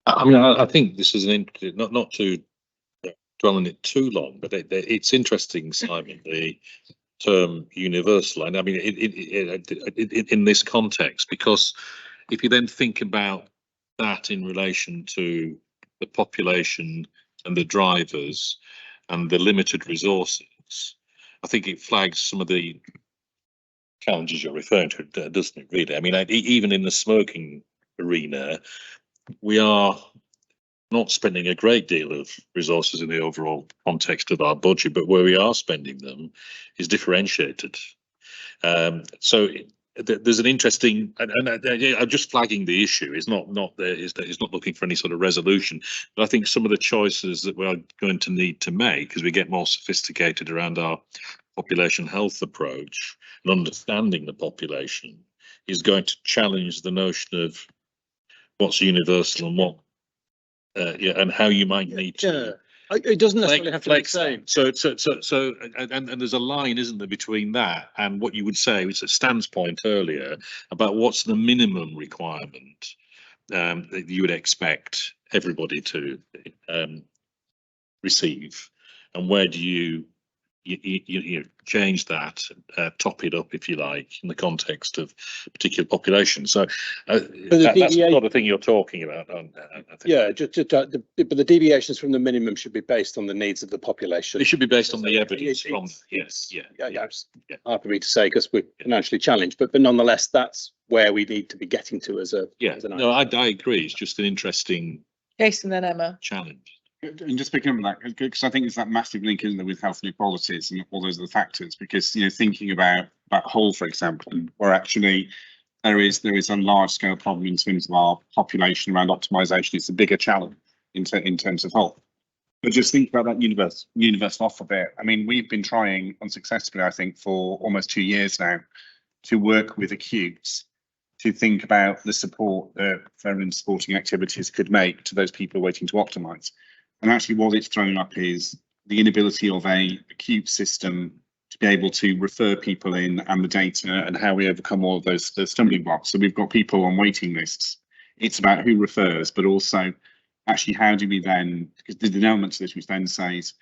I mean, I think this is not to dwell on it too long, but it's interesting, Simon, the term universal. And I mean, in this context, because if you then think about that in relation to the population and the drivers and the limited resources, I think it flags some of the challenges you're referring to, doesn't it, really? I mean, even in the smoking arena, we are not spending a great deal of resources in the overall context of our budget, but where we are spending them is differentiated. So there's an interesting, and I'm just flagging the issue. It's not looking for any sort of resolution, but I think some of the choices that we are going to need to make as we get more sophisticated around our population health approach and understanding the population is going to challenge the notion of what's universal and what, and how you might need to. It doesn't necessarily have to be the same. So, and there's a line, isn't there, between that and what you would say, which is Stan's point earlier about what's the minimum requirement that you would expect everybody to receive, and where do you change that, top it up, if you like, in the context of a particular population. So that's the sort of thing you're talking about. I think. Yeah, but the deviations from the minimum should be based on the needs of the population. It should be based on the evidence from, yes, hard for me to say because we're financially challenged, but nonetheless, that's where we need to be getting to as a. No, I agree. It's just an interesting Jason, then Emma. Challenge. And just picking up on that, because I think there's that massive link, isn't there, with health inequalities and all those other factors. Because thinking about Hull, for example, where actually there is a large scale problem in terms of our population around optimisation. It's a bigger challenge in terms of health. But just think about that universal offer bit. I mean, we've been trying unsuccessfully, I think, for almost 2 years now, to work with acutes to think about the support that various supporting activities could make to those people waiting to optimise. And actually what it's thrown up is the inability of a acute system to be able to refer people in, and the data and how we overcome all of those stumbling blocks. So we've got people on waiting lists. It's about who refers, but also actually how do we then, because there's an element to this which then says,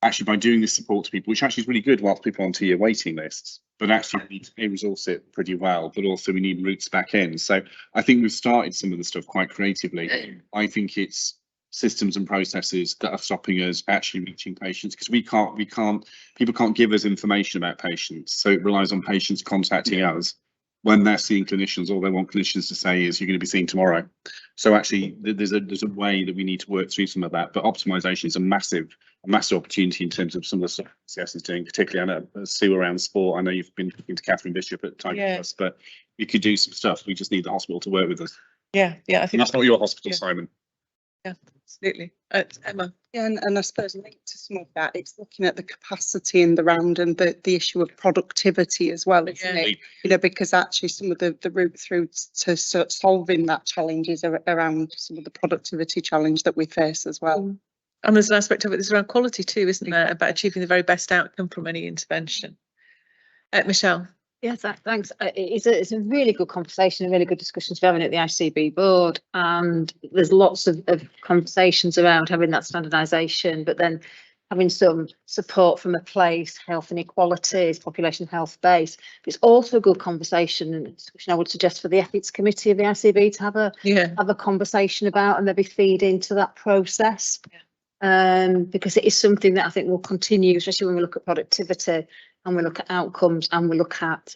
actually by doing this support to people, which actually is really good whilst people are on 2-year waiting lists, but actually we need to resource it pretty well, but also we need routes back in. So I think we've started some of the stuff quite creatively. I think it's systems and processes that are stopping us actually reaching patients, because people can't give us information about patients, so it relies on patients contacting us when they're seeing clinicians. All they want clinicians to say is, you're going to be seen tomorrow. So actually there's a way that we need to work through some of that, but optimization is a massive opportunity in terms of some of the stuff CS is doing, particularly I know Sue around sport. I know you've been talking to Catherine Bishop at Tiger Plus, but we could do some stuff. We just need the hospital to work with us. Yeah, I think that's not your hospital, Simon. Yeah, absolutely. Emma. Yeah, and I suppose linked to some of that, it's looking at the capacity in the round and the issue of productivity as well, isn't it? You know, because actually some of the route through to solving that challenge is around some of the productivity challenge that we face as well. And there's an aspect of it that's around quality too, isn't there? About achieving the very best outcome from any intervention. Michelle. Yes, thanks. It's a really good conversation, a really good discussion to be having at the ICB board, and there's lots of conversations around having that standardisation, but then having some support from a place, health inequalities, population health base. It's also a good conversation and discussion I would suggest for the ethics committee of the ICB to have a conversation about, and maybe feed into that process. Because it is something that I think will continue, especially when we look at productivity and we look at outcomes and we look at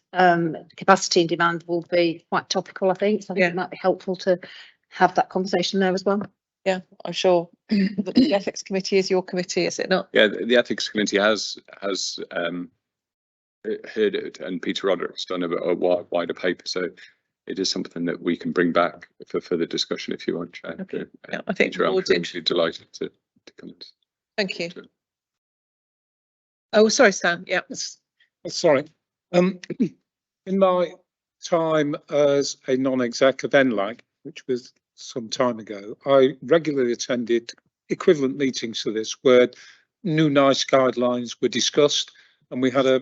capacity and demand will be quite topical, I think. So I think it might be helpful to have that conversation there as well. Yeah, I'm sure. The ethics committee is your committee, is it not? Yeah, the ethics committee has heard it, and Peter Roderick's done a wider paper, so it is something that we can bring back for further discussion if you want. Okay. Yeah, I think Peter, I'm delighted to come in. Thank you. Oh, sorry, Stan. Yeah. Sorry. In my time as a non-exec of NLAG, which was some time ago, I regularly attended equivalent meetings to this where new NICE guidelines were discussed, and we had a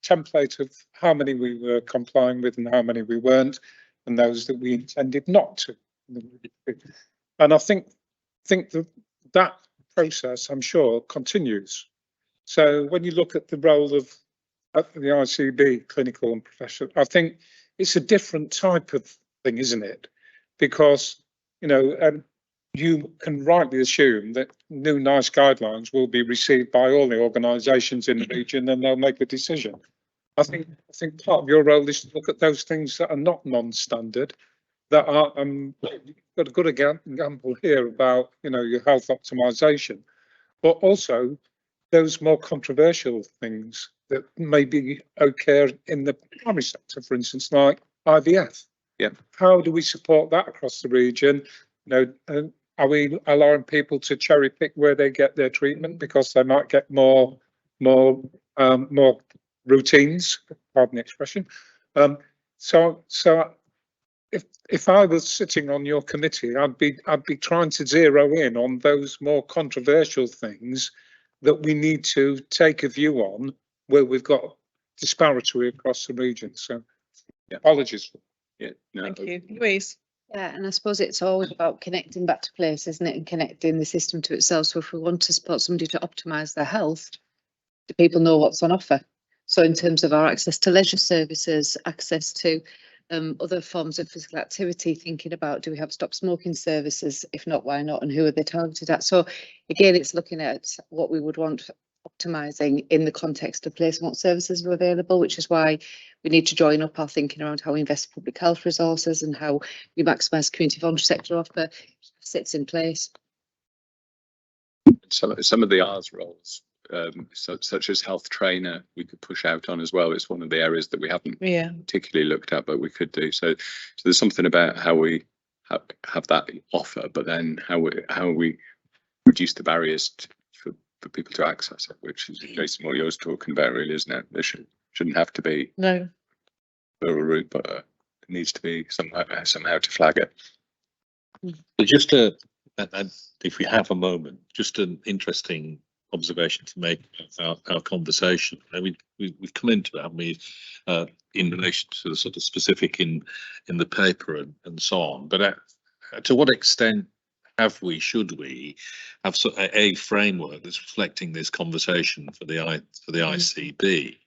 template of how many we were complying with and how many we weren't, and those that we intended not to. And I think that process, I'm sure, continues. So when you look at the role of the ICB, clinical and professional, I think it's a different type of thing, isn't it? Because, you know, you can rightly assume that new NICE guidelines will be received by all the organisations in the region, and they'll make a decision. I think part of your role is to look at those things that are not non-standard, that are got a good example here about, you know, your health optimisation, but also those more controversial things that maybe occur in the primary sector, for instance, like IVF. Yeah. How do we support that across the region? You know, are we allowing people to cherry pick where they get their treatment because they might get more routines? Pardon the expression. So if I was sitting on your committee, I'd be trying to zero in on those more controversial things that we need to take a view on, where we've got disparity across the region. So, apologies. Yeah, no. Thank you, Louise. Yeah, and I suppose it's always about connecting back to place, isn't it, and connecting the system to itself. So if we want to support somebody to optimise their health, do people know what's on offer? So in terms of our access to leisure services, access to other forms of physical activity, thinking about, do we have stop smoking services? If not, why not? And who are they targeted at? So again, it's looking at what we would want optimising in the context of place and what services are available, which is why we need to join up our thinking around how we invest in public health resources and how we maximise community voluntary sector offer sits in place. Some of the R's roles, such as health trainer, we could push out on as well. It's one of the areas that we haven't particularly looked at, but we could do. So there's something about how we have that offer, but then how we reduce the barriers for people to access it, which is Jason, what you're talking about, really, isn't it? There shouldn't have to be no a route, but it needs to be somehow to flag it. But just if we have a moment, just an interesting observation to make about our conversation. I mean, we've come into it, haven't we, in relation to the sort of specific in the paper and so on. But to what extent should we have a framework that's reflecting this conversation for the ICB?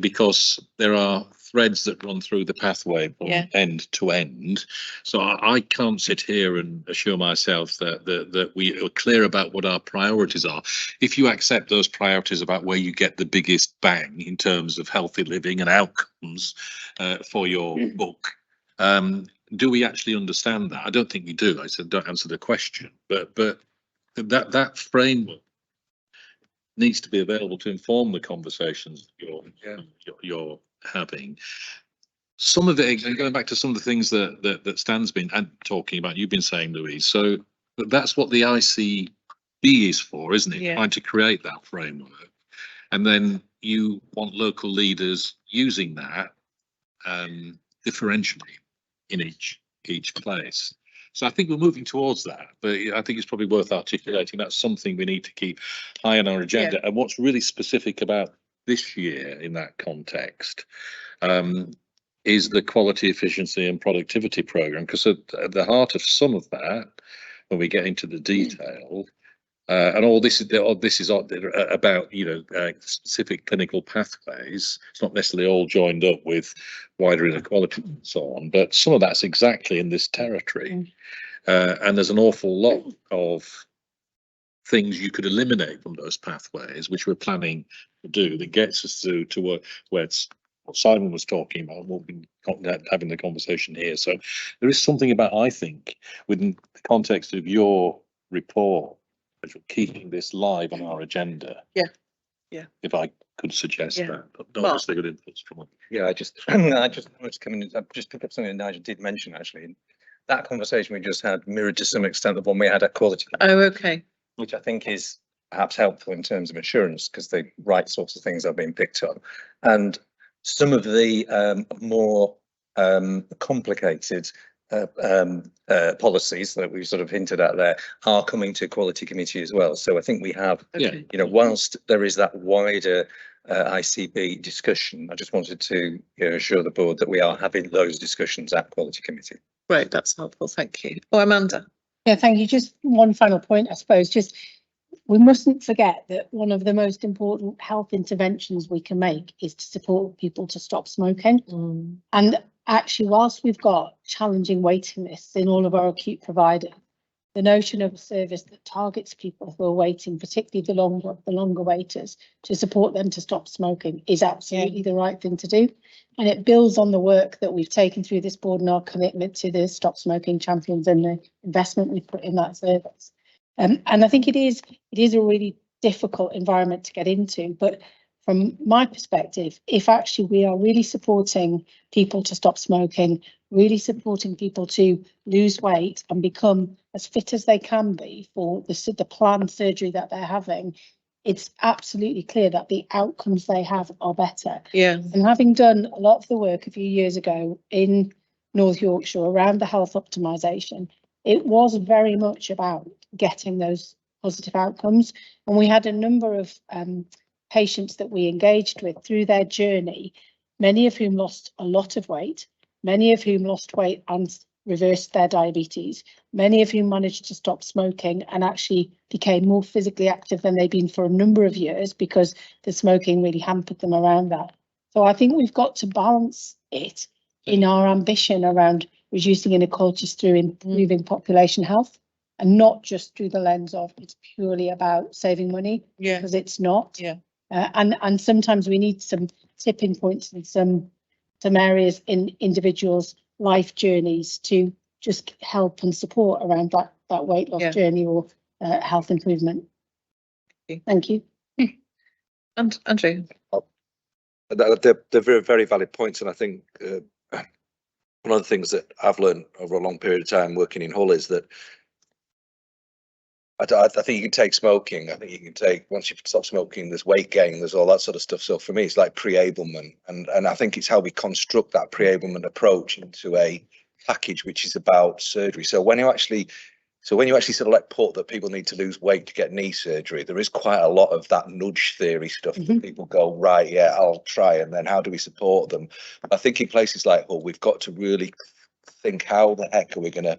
Because there are threads that run through the pathway from end to end. So I can't sit here and assure myself that we are clear about what our priorities are. If you accept those priorities about where you get the biggest bang in terms of healthy living and outcomes for your book, do we actually understand that? I don't think we do. I said, don't answer the question, but that framework needs to be available to inform the conversations you're having. Some of it, and going back to some of the things that Stan's been talking about, you've been saying, Louise. So that's what the ICB is for, isn't it? Trying to create that framework, and then you want local leaders using that differentially in each place. So I think we're moving towards that, but I think it's probably worth articulating. That's something we need to keep high on our agenda. And what's really specific about this year in that context is the quality, efficiency and productivity programme, because at the heart of some of that, when we get into the detail, and all this is about, you know, specific clinical pathways. It's not necessarily all joined up with wider inequality and so on, but some of that's exactly in this territory. And there's an awful lot of things you could eliminate from those pathways, which we're planning to do, that gets us through to where it's what Simon was talking about. We'll be having the conversation here. So there is something about, I think, within the context of your report, keeping this live on our agenda. If I could suggest that, but obviously good inputs from it. Yeah, I just wanted to come in and just pick up something that Nigel did mention. Actually, that conversation we just had mirrored to some extent the one we had at Quality. Oh, okay. Which I think is perhaps helpful in terms of assurance, because the right sorts of things are being picked up, and some of the more complicated policies that we've sort of hinted at there are coming to Quality Committee as well. So I think we have, you know, whilst there is that wider ICB discussion, I just wanted to assure the board that we are having those discussions at Quality Committee. Great, that's helpful. Thank you. Oh, Amanda. Yeah, thank you. Just one final point, I suppose. Just we mustn't forget that one of the most important health interventions we can make is to support people to stop smoking. And actually, whilst we've got challenging waiting lists in all of our acute providers, the notion of a service that targets people who are waiting, particularly the longer waiters, to support them to stop smoking is absolutely the right thing to do. And it builds on the work that we've taken through this board and our commitment to the Stop Smoking Champions and the investment we've put in that service. And I think it is a really difficult environment to get into, but from my perspective, if actually we are really supporting people to stop smoking, really supporting people to lose weight and become as fit as they can be for the planned surgery that they're having, it's absolutely clear that the outcomes they have are better. And having done a lot of the work a few years ago in North Yorkshire around the health optimisation, it was very much about getting those positive outcomes. And we had a number of patients that we engaged with through their journey, many of whom lost a lot of weight, many of whom lost weight and reversed their diabetes, many of whom managed to stop smoking and actually became more physically active than they've been for a number of years because the smoking really hampered them around that. So I think we've got to balance it in our ambition around reducing inequalities through improving population health, and not just through the lens of it's purely about saving money, because it's not. And sometimes we need some tipping points in some areas in individuals' life journeys to just help and support around that weight loss journey or health improvement. Thank you. And Andrew. They're very, very valid points, and I think one of the things that I've learned over a long period of time working in Hull is that I think you can take smoking. I think you can take, once you stop smoking, there's weight gain, there's all that sort of stuff. So for me, it's like pre-ablement, and I think it's how we construct that pre-ablement approach into a package which is about surgery. So when you actually sort of like put that people need to lose weight to get knee surgery, there is quite a lot of that nudge theory stuff that people go, right, yeah, I'll try, and then how do we support them? I think in places like Hull, we've got to really think, how the heck are we going to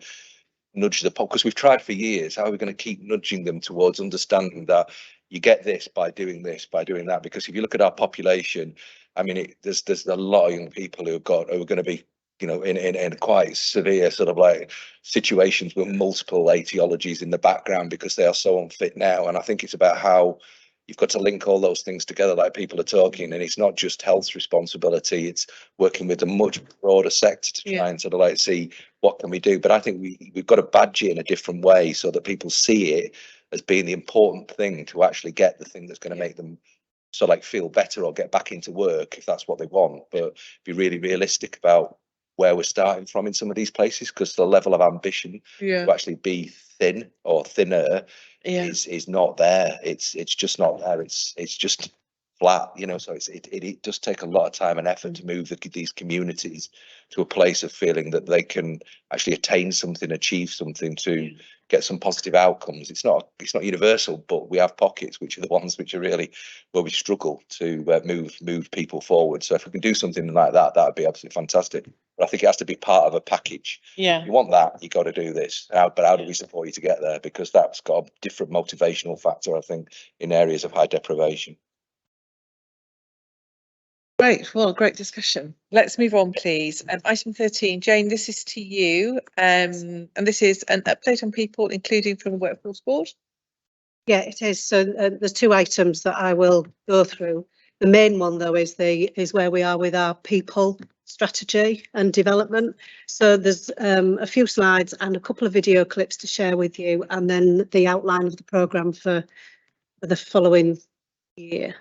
nudge the because we've tried for years. How are we going to keep nudging them towards understanding that you get this by doing this, by doing that. Because if you look at our population, I mean, there's a lot of young people who are going to be, you know, in quite severe sort of like situations with multiple etiologies in the background because they are so unfit now. And I think it's about how you've got to link all those things together, like people are talking, and it's not just health's responsibility, it's working with a much broader sector to try and sort of like see what can we do. But I think we've got to badge it in a different way so that people see it as being the important thing to actually get the thing that's going to make them so like feel better or get back into work if that's what they want, but be really realistic about where we're starting from in some of these places, because the level of ambition to actually be thin or thinner is not there. It's just not there. It's just flat, you know. So it does take a lot of time and effort to move these communities to a place of feeling that they can actually attain something, achieve something, to get some positive outcomes. It's not universal, but we have pockets which are the ones which are really where we struggle to move people forward. So if we can do something like that, that would be absolutely fantastic. But I think it has to be part of a package. Yeah. You want that, you got to do this. But how do we support you to get there? Because that's got a different motivational factor, I think, in areas of high deprivation. Great, well, great discussion. Let's move on, please. Item 13, Jane, this is to you. And this is an update on people, including from the Workforce Board. Yeah, it is. So there's two items that I will go through. The main one, though, is where we are with our people strategy and development. So there's a few slides and a couple of video clips to share with you, and then the outline of the programme for the following year.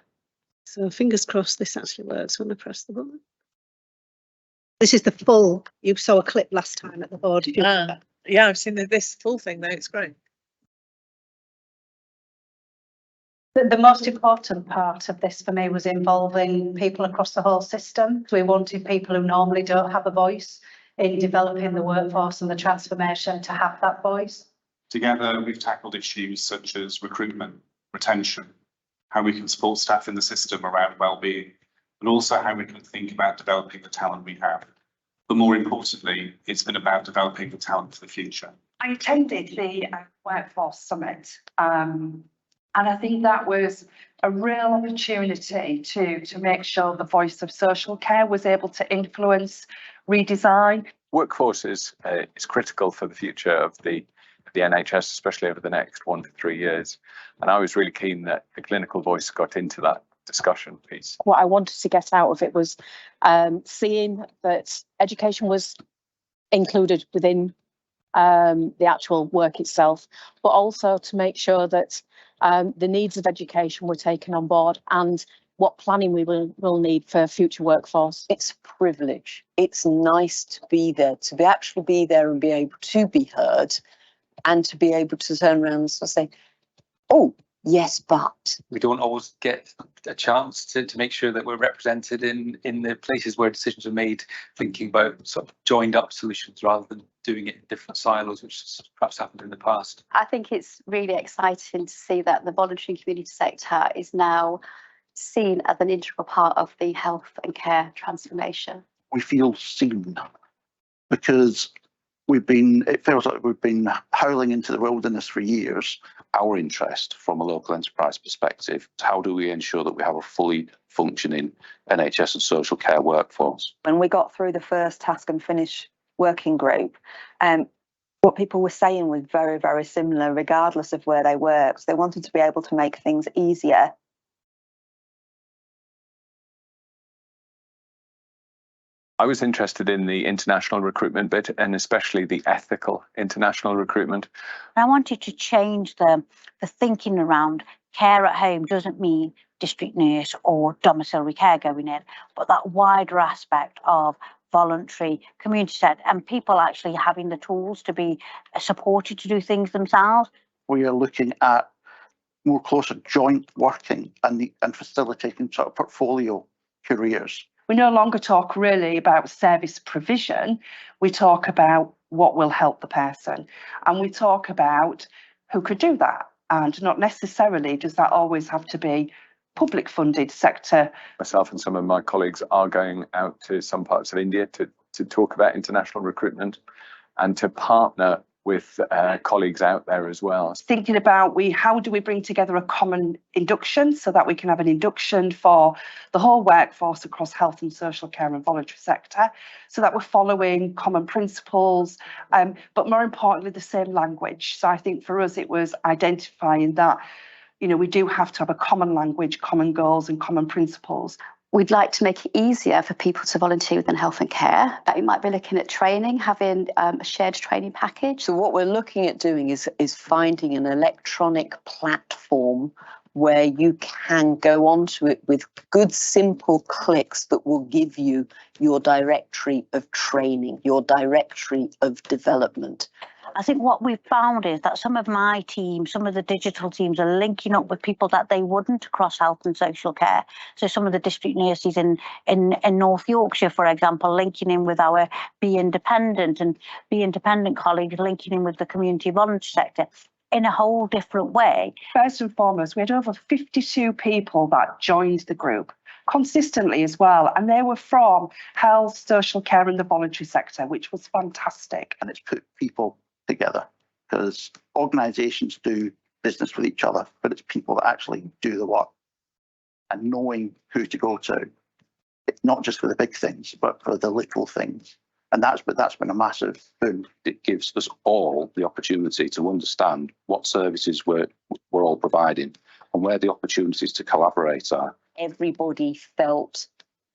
So fingers crossed this actually works when I press the button. This is the full, you saw a clip last time at the board. Yeah, I've seen this full thing though, it's great. The most important part of this for me was involving people across the whole system. We wanted people who normally don't have a voice in developing the workforce and the transformation to have that voice. Together, we've tackled issues such as recruitment, retention, how we can support staff in the system around well-being, and also how we can think about developing the talent we have. But more importantly, it's been about developing the talent for the future. I attended the Workforce Summit, and I think that was a real opportunity to make sure the voice of social care was able to influence redesign. Workforce is critical for the future of the NHS, especially over the next 1 to 3 years. And I was really keen that the clinical voice got into that discussion piece. What I wanted to get out of it was seeing that education was included within the actual work itself, but also to make sure that the needs of education were taken on board and what planning we will need for future workforce. It's a privilege. It's nice to be there, actually be there and be able to be heard, and to be able to turn around and sort of say, oh, yes, but. We don't always get a chance to make sure that we're represented in the places where decisions are made, thinking about sort of joined up solutions rather than doing it in different silos, which has perhaps happened in the past. I think it's really exciting to see that the voluntary community sector is now seen as an integral part of the health and care transformation. We feel seen because it feels like we've been howling into the wilderness for years. Our interest from a local enterprise perspective, how do we ensure that we have a fully functioning NHS and social care workforce? When we got through the first task and finish working group, what people were saying was very, very similar, regardless of where they worked. They wanted to be able to make things easier. I was interested in the international recruitment bit, and especially the ethical international recruitment. I wanted to change the thinking around care at home doesn't mean district nurse or domiciliary care going in, but that wider aspect of voluntary community sector and people actually having the tools to be supported to do things themselves. We are looking at more closer joint working and facilitating sort of portfolio careers. We no longer talk really about service provision. We talk about what will help the person, and we talk about who could do that. And not necessarily does that always have to be public funded sector. Myself and some of my colleagues are going out to some parts of India to talk about international recruitment and to partner with colleagues out there as well. Thinking about how do we bring together a common induction so that we can have an induction for the whole workforce across health and social care and voluntary sector, so that we're following common principles, but more importantly, the same language. So I think for us, it was identifying that, you know, we do have to have a common language, common goals and common principles. We'd like to make it easier for people to volunteer within health and care. That we might be looking at training, having a shared training package. So what we're looking at doing is finding an electronic platform where you can go onto it with good, simple clicks that will give you your directory of training, your directory of development. I think what we've found is that some of my team, some of the digital teams are linking up with people that they wouldn't across health and social care. So some of the district nurses in North Yorkshire, for example, linking in with our Be Independent, and Be Independent colleagues linking in with the community voluntary sector in a whole different way. First and foremost, we had over 52 people that joined the group consistently as well, and they were from health, social care and the voluntary sector, which was fantastic. And it's put people together, because organisations do business with each other, but it's people that actually do the work, and knowing who to go to, not just for the big things, but for the little things. And that's been a massive boom. It gives us all the opportunity to understand what services we're all providing and where the opportunities to collaborate are. Everybody felt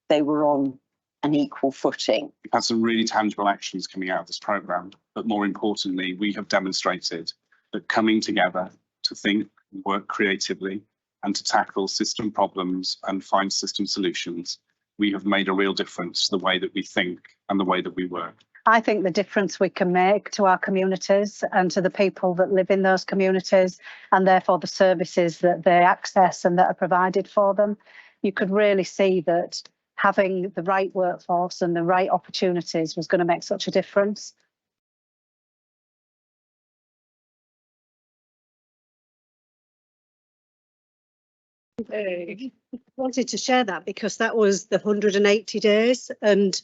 they were on an equal footing. We've had some really tangible actions coming out of this programme, but more importantly, we have demonstrated that coming together to think, work creatively and to tackle system problems and find system solutions, we have made a real difference to the way that we think and the way that we work. I think the difference we can make to our communities and to the people that live in those communities, and therefore the services that they access and that are provided for them, you could really see that having the right workforce and the right opportunities was going to make such a difference. I wanted to share that because that was the 180 days, and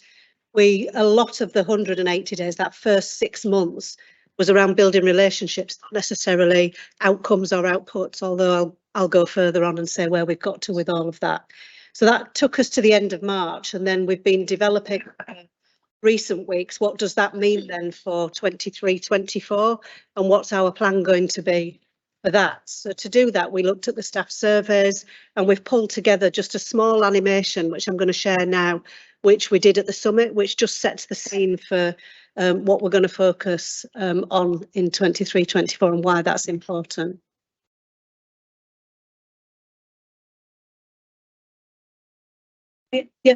a lot of the 180 days, that first 6 months, was around building relationships, not necessarily outcomes or outputs, although I'll go further on and say where we've got to with all of that. So that took us to the end of March, and then we've been developing recent weeks. What does that mean then for 23-24, and what's our plan going to be for that? So to do that, we looked at the staff surveys, and we've pulled together just a small animation, which I'm going to share now, which we did at the summit, which just sets the scene for what we're going to focus on in 23-24 and why that's important. Yeah.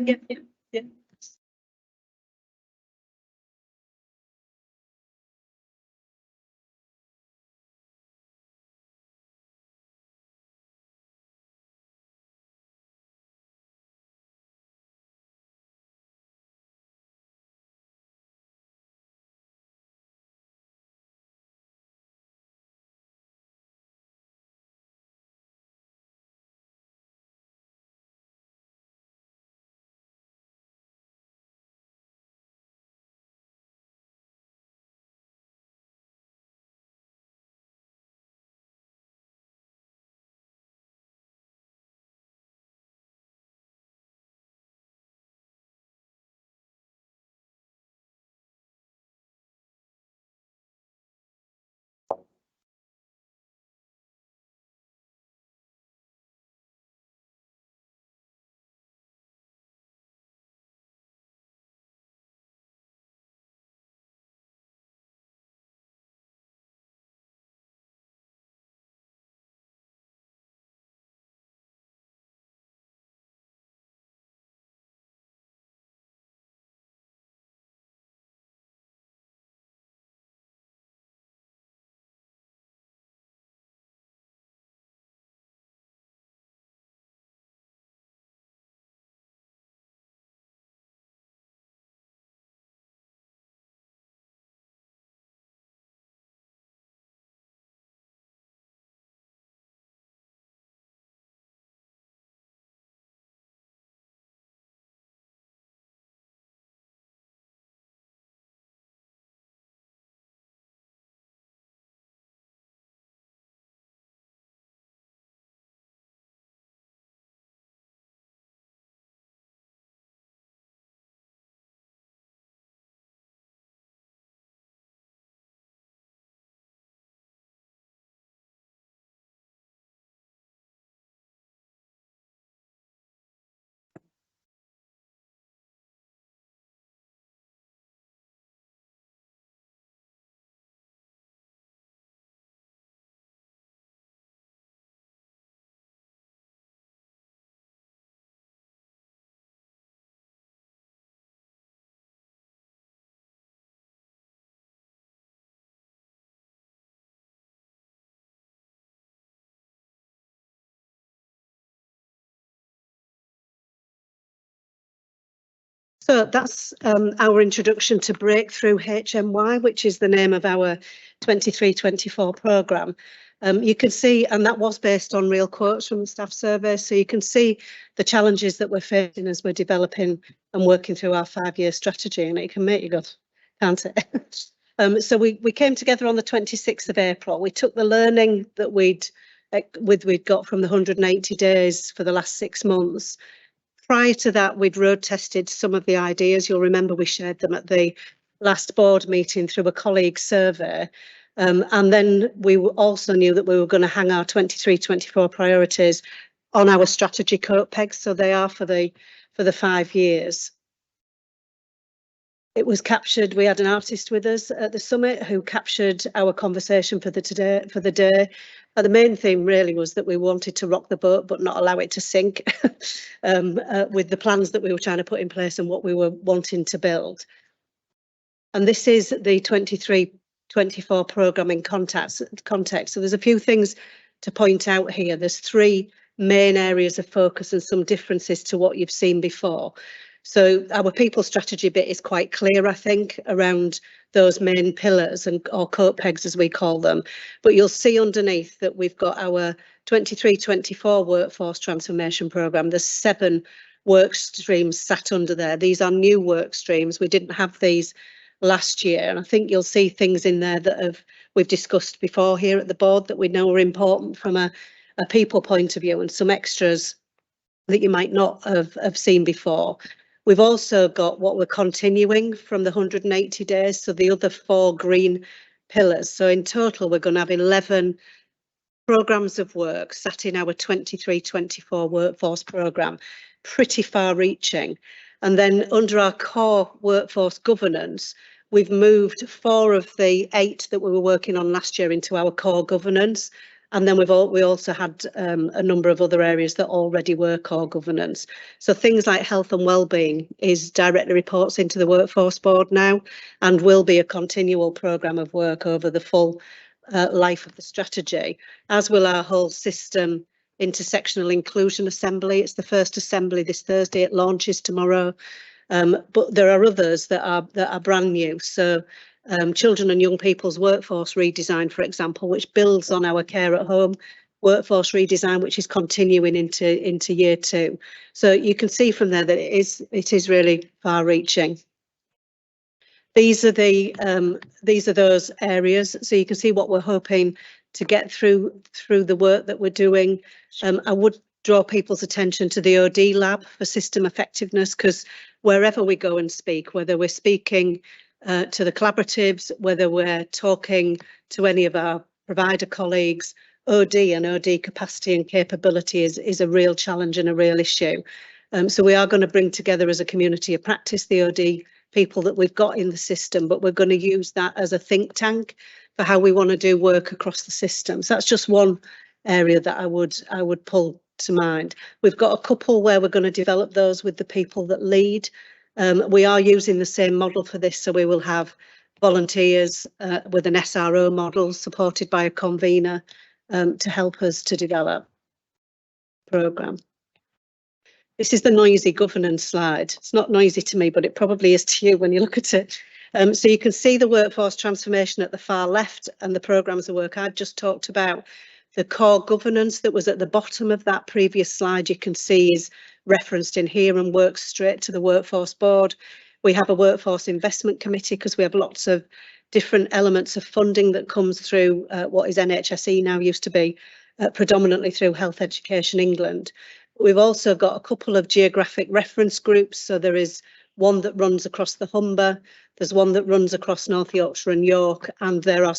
So that's our introduction to Breakthrough HMY, which is the name of our 23-24 programme. You can see, and that was based on real quotes from the staff survey, so you can see the challenges that we're facing as we're developing and working through our 5-year strategy, and it can make you go, can't it? So we came together on the 26th of April. We took the learning that we'd got from the 180 days for the last 6 months. Prior to that, we'd road tested some of the ideas. You'll remember we shared them at the last board meeting through a colleague survey. And then we also knew that we were going to hang our 23-24 priorities on our strategy coat pegs. So they are for the 5 years. It was captured. We had an artist with us at the summit who captured our conversation for the day. The main theme really was that we wanted to rock the boat but not allow it to sink with the plans that we were trying to put in place and what we were wanting to build. And this is the 23-24 programme in context. So there's a few things to point out here. There's 3 main areas of focus and some differences to what you've seen before. So our people strategy bit is quite clear, I think, around those main pillars or coat pegs as we call them. But you'll see underneath that we've got our 23-24 workforce transformation programme. There's 7 work streams sat under there. These are new work streams. We didn't have these last year, and I think you'll see things in there that we've discussed before here at the board that we know are important from a people point of view, and some extras that you might not have seen before. We've also got what we're continuing from the 180 days, so the other 4 green pillars. So in total, we're going to have 11 programmes of work sat in our 23-24 workforce programme, pretty far reaching. And then under our core workforce governance, we've moved 4 of the 8 that we were working on last year into our core governance. And then we also had a number of other areas that already were core governance. So things like health and wellbeing is directly reports into the workforce board now and will be a continual programme of work over the full life of the strategy, as will our whole system intersectional inclusion assembly. It's the first assembly this Thursday. It launches tomorrow. But there are others that are brand new. So children and young people's workforce redesign, for example, which builds on our care at home workforce redesign, which is continuing into year 2. So you can see from there that it is really far reaching. These are those areas. So you can see what we're hoping to get through the work that we're doing. I would draw people's attention to the OD lab for system effectiveness, because wherever we go and speak, whether we're speaking to the collaboratives, whether we're talking to any of our provider colleagues, OD and OD capacity and capability is a real challenge and a real issue. So we are going to bring together as a community of practice the OD people that we've got in the system, but we're going to use that as a think tank for how we want to do work across the system. So that's just one area that I would pull to mind. We've got a couple where we're going to develop those with the people that lead. We are using the same model for this, so we will have volunteers with an SRO model supported by a convener to help us to develop the programme. This is the noisy governance slide. It's not noisy to me, but it probably is to you when you look at it. So you can see the workforce transformation at the far left and the programmes of work I've just talked about. The core governance that was at the bottom of that previous slide, you can see is referenced in here and works straight to the workforce board. We have a workforce investment committee because we have lots of different elements of funding that comes through what is NHSE now, used to be predominantly through Health Education England. We've also got a couple of geographic reference groups. So there is one that runs across the Humber, there's one that runs across North Yorkshire and York, and there are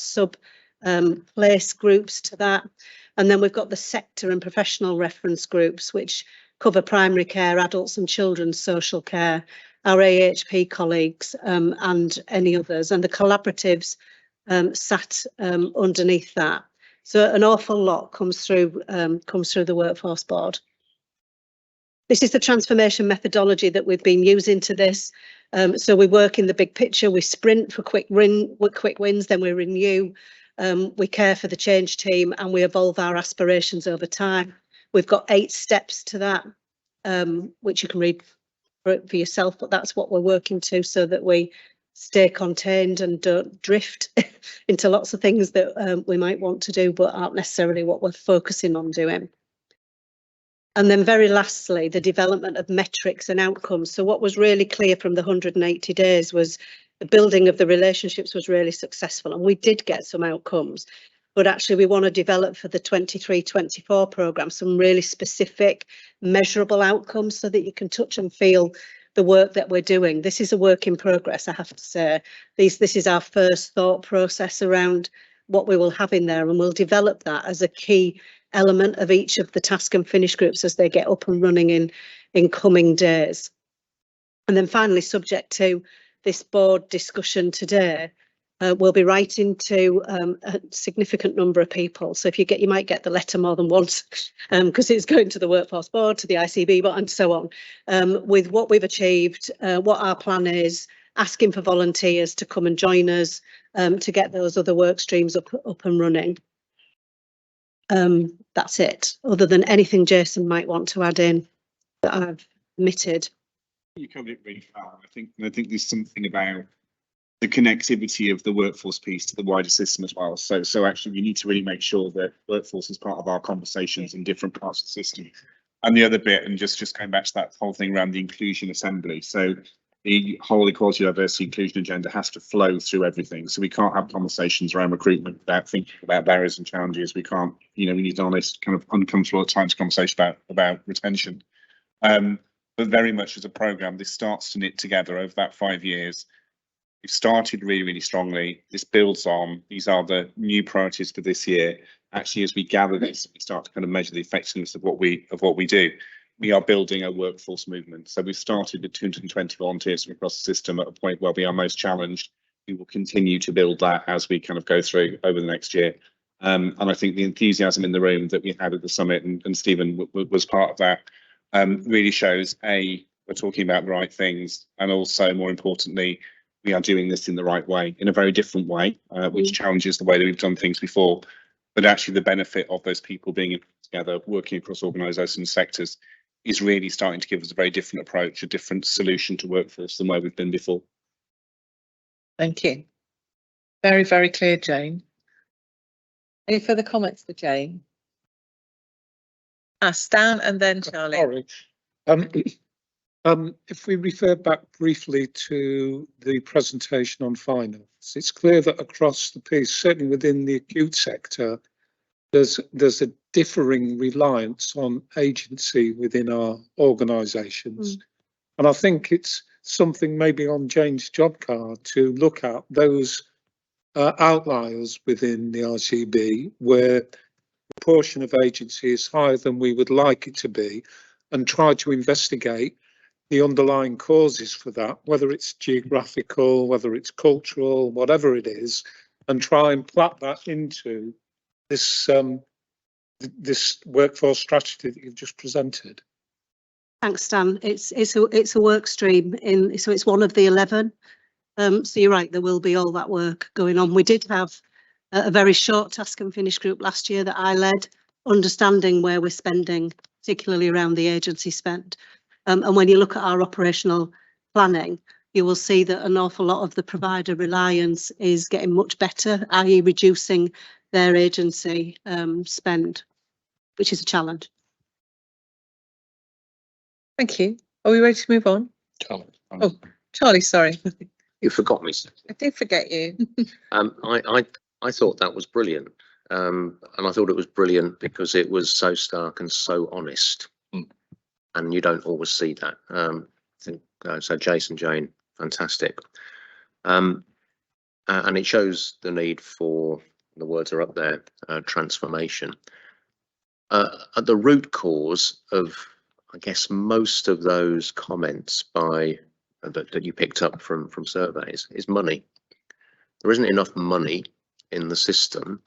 place groups to that. And then we've got the sector and professional reference groups, which cover primary care, adults and children's social care, our AHP colleagues and any others, and the collaboratives sat underneath that. So an awful lot comes through the workforce board. This is the transformation methodology that we've been using to this. So we work in the big picture, we sprint for quick wins, then we renew. We care for the change team and we evolve our aspirations over time. We've got 8 steps to that, which you can read for yourself, but that's what we're working to, so that we stay contained and don't drift into lots of things that we might want to do but aren't necessarily what we're focusing on doing. And then very lastly, the development of metrics and outcomes. So what was really clear from the 180 days was the building of the relationships was really successful, and we did get some outcomes. But actually we want to develop for the 23-24 programme some really specific measurable outcomes so that you can touch and feel the work that we're doing. This is a work in progress, I have to say. This is our first thought process around what we will have in there, and we'll develop that as a key element of each of the task and finish groups as they get up and running in coming days. And then finally, subject to this board discussion today, we'll be writing to a significant number of people. So if you might get the letter more than once, because it's going to the Workforce Board, to the ICB, and so on, with what we've achieved, what our plan is, asking for volunteers to come and join us to get those other work streams up and running. That's it, other than anything Jason might want to add in that I've omitted. You covered it really well. I think there's something about the connectivity of the workforce piece to the wider system as well. So actually we need to really make sure that workforce is part of our conversations in different parts of the system. And the other bit, and just going back to that whole thing around the inclusion assembly. So the whole equality, diversity, inclusion agenda has to flow through everything. So we can't have conversations around recruitment without thinking about barriers and challenges. We can't, we need an honest, kind of uncomfortable at times conversation about retention. But very much as a programme, this starts to knit together over that 5 years. We've started really, really strongly. This builds on. These are the new priorities for this year. Actually, as we gather this, we start to kind of measure the effectiveness of what we do. We are building a workforce movement. So we've started with 220 volunteers from across the system at a point where we are most challenged. We will continue to build that as we kind of go through over the next year. And I think the enthusiasm in the room that we had at the summit, and Stephen was part of that, really shows we're talking about the right things, and also more importantly, we are doing this in the right way, in a very different way, which challenges the way that we've done things before. But actually the benefit of those people being together, working across organisations and sectors, is really starting to give us a very different approach, a different solution to workforce than where we've been before. Thank you. Very, very clear, Jane. Any further comments for Jane? Stan and then Charlie. Sorry. If we refer back briefly to the presentation on finance, it's clear that across the piece, certainly within the acute sector, there's a differing reliance on agency within our organisations. And I think it's something maybe on Jane's job card to look at those outliers within the ICB where the portion of agency is higher than we would like it to be, and try to investigate the underlying causes for that, whether it's geographical, whether it's cultural, whatever it is, and try and plot that into this this workforce strategy that you've just presented. Thanks, Stan. It's a work stream so it's one of the 11. So you're right, there will be all that work going on. We did have a very short task and finish group last year that I led, understanding where we're spending, particularly around the agency spend. And when you look at our operational planning, you will see that an awful lot of the provider reliance is getting much better, i.e. reducing their agency spend, which is a challenge. Thank you. Are we ready to move on? Charlie. Oh, Charlie, sorry. You forgot me. I did forget you. I thought that was brilliant. And I thought it was brilliant because it was so stark and so honest. And you don't always see that. I think so. Jason, Jane, fantastic. And it shows the need for, the words are up there, transformation. At the root cause of, I guess, most of those comments that you picked up from surveys is money. There isn't enough money in the system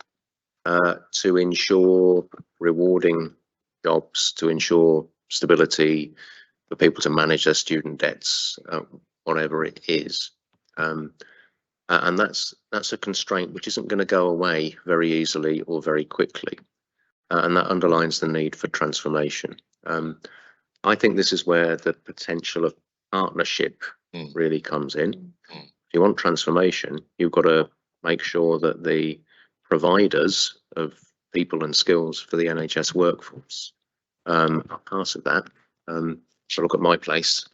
to ensure rewarding jobs, to ensure stability, for people to manage their student debts, whatever it is. And that's a constraint which isn't going to go away very easily or very quickly. And that underlines the need for transformation. I think this is where the potential of partnership really comes in. If you want transformation, you've got to make sure that the providers of people and skills for the NHS workforce are part of that. So look at my place.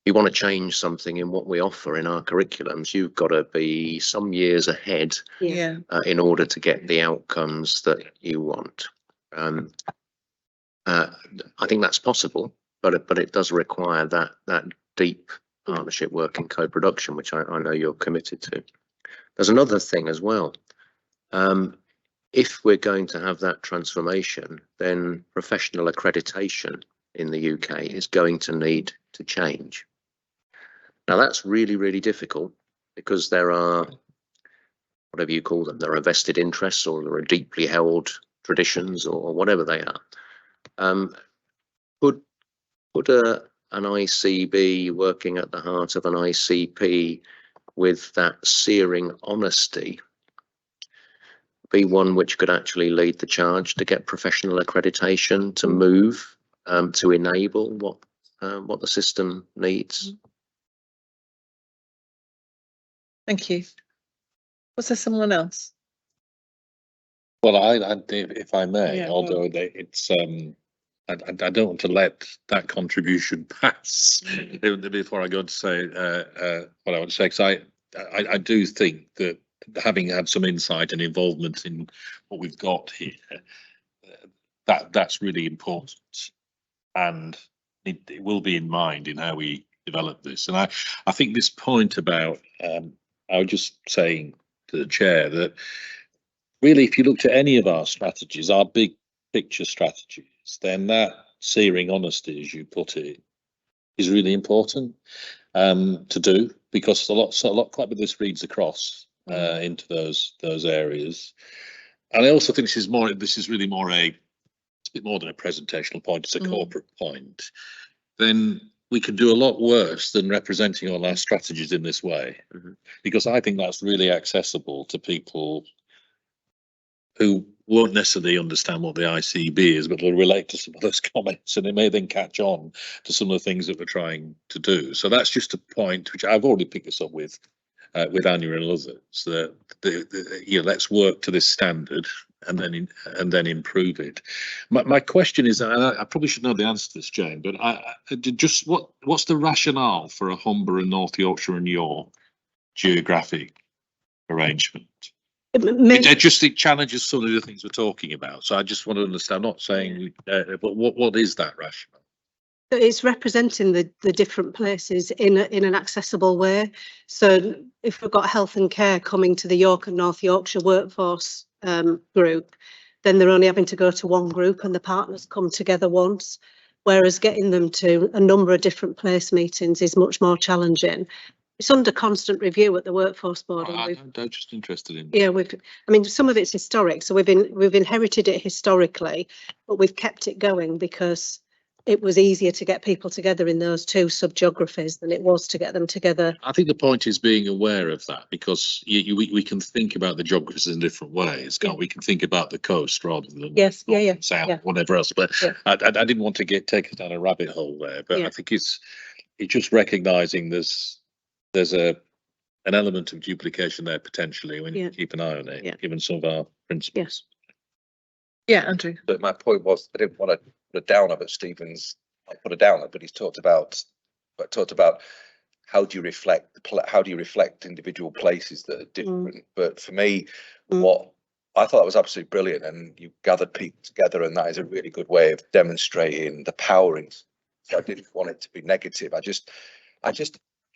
You want to change something in what we offer in our curriculums, you've got to be some years ahead in order to get the outcomes that you want. I think that's possible, but it does require that deep partnership work in co-production, which I know you're committed to. There's another thing as well. If we're going to have that transformation, then professional accreditation in the UK is going to need to change. Now that's really, really difficult because there are, whatever you call them, there are vested interests or there are deeply held traditions or whatever they are. Could an ICB working at the heart of an ICP with that searing honesty be one which could actually lead the charge to get professional accreditation to move to enable what the system needs? Thank you. Was there someone else? Well, if I may, although it's I don't want to let that contribution pass before I go to say what I want to say, because I do think that having had some insight and involvement in what we've got here, that's really important, and it will be in mind in how we develop this. And I think this point about I was just saying to the chair that really, if you looked at any of our strategies, our big picture strategies, then that searing honesty, as you put it, is really important to do, because a lot quite a bit of this reads across into those areas. And I also think this is really more it's a bit more than a presentational point, it's a corporate point. Then we can do a lot worse than representing all our strategies in this way, because I think that's really accessible to people who won't necessarily understand what the ICB is, but will relate to some of those comments, and they may then catch on to some of the things that we're trying to do. So that's just a point which I've already picked this up with Anya and others, that let's work to this standard and then improve it. My question is, and I probably should know the answer to this, Jane, but just what's the rationale for a Humber and North Yorkshire and York geographic arrangement? It challenges some of the things we're talking about. So I just want to understand, I'm not saying, but what is that rationale? It's representing the different places in an accessible way. So if we've got health and care coming to the York and North Yorkshire workforce group, then they're only having to go to one group and the partners come together once, whereas getting them to a number of different place meetings is much more challenging. It's under constant review at the Workforce Board. I'm just interested in. Yeah, I mean, some of it's historic, so we've inherited it historically, but we've kept it going because it was easier to get people together in those two sub-geographies than it was to get them together. I think the point is being aware of that, because we can think about the geographies in different ways, can't we? We can think about the coast rather than south, whatever else. But I didn't want to take us down a rabbit hole there. But I think it's just recognising there's an element of duplication there potentially. We need to keep an eye on it, given some of our principles. Andrew. But my point was, I didn't want to put a downer, but Stephen's not put a downer, but he's talked about how do you reflect individual places that are different. But for me, what I thought was absolutely brilliant, and you gathered people together, and that is a really good way of demonstrating the powering. So I didn't want it to be negative. I just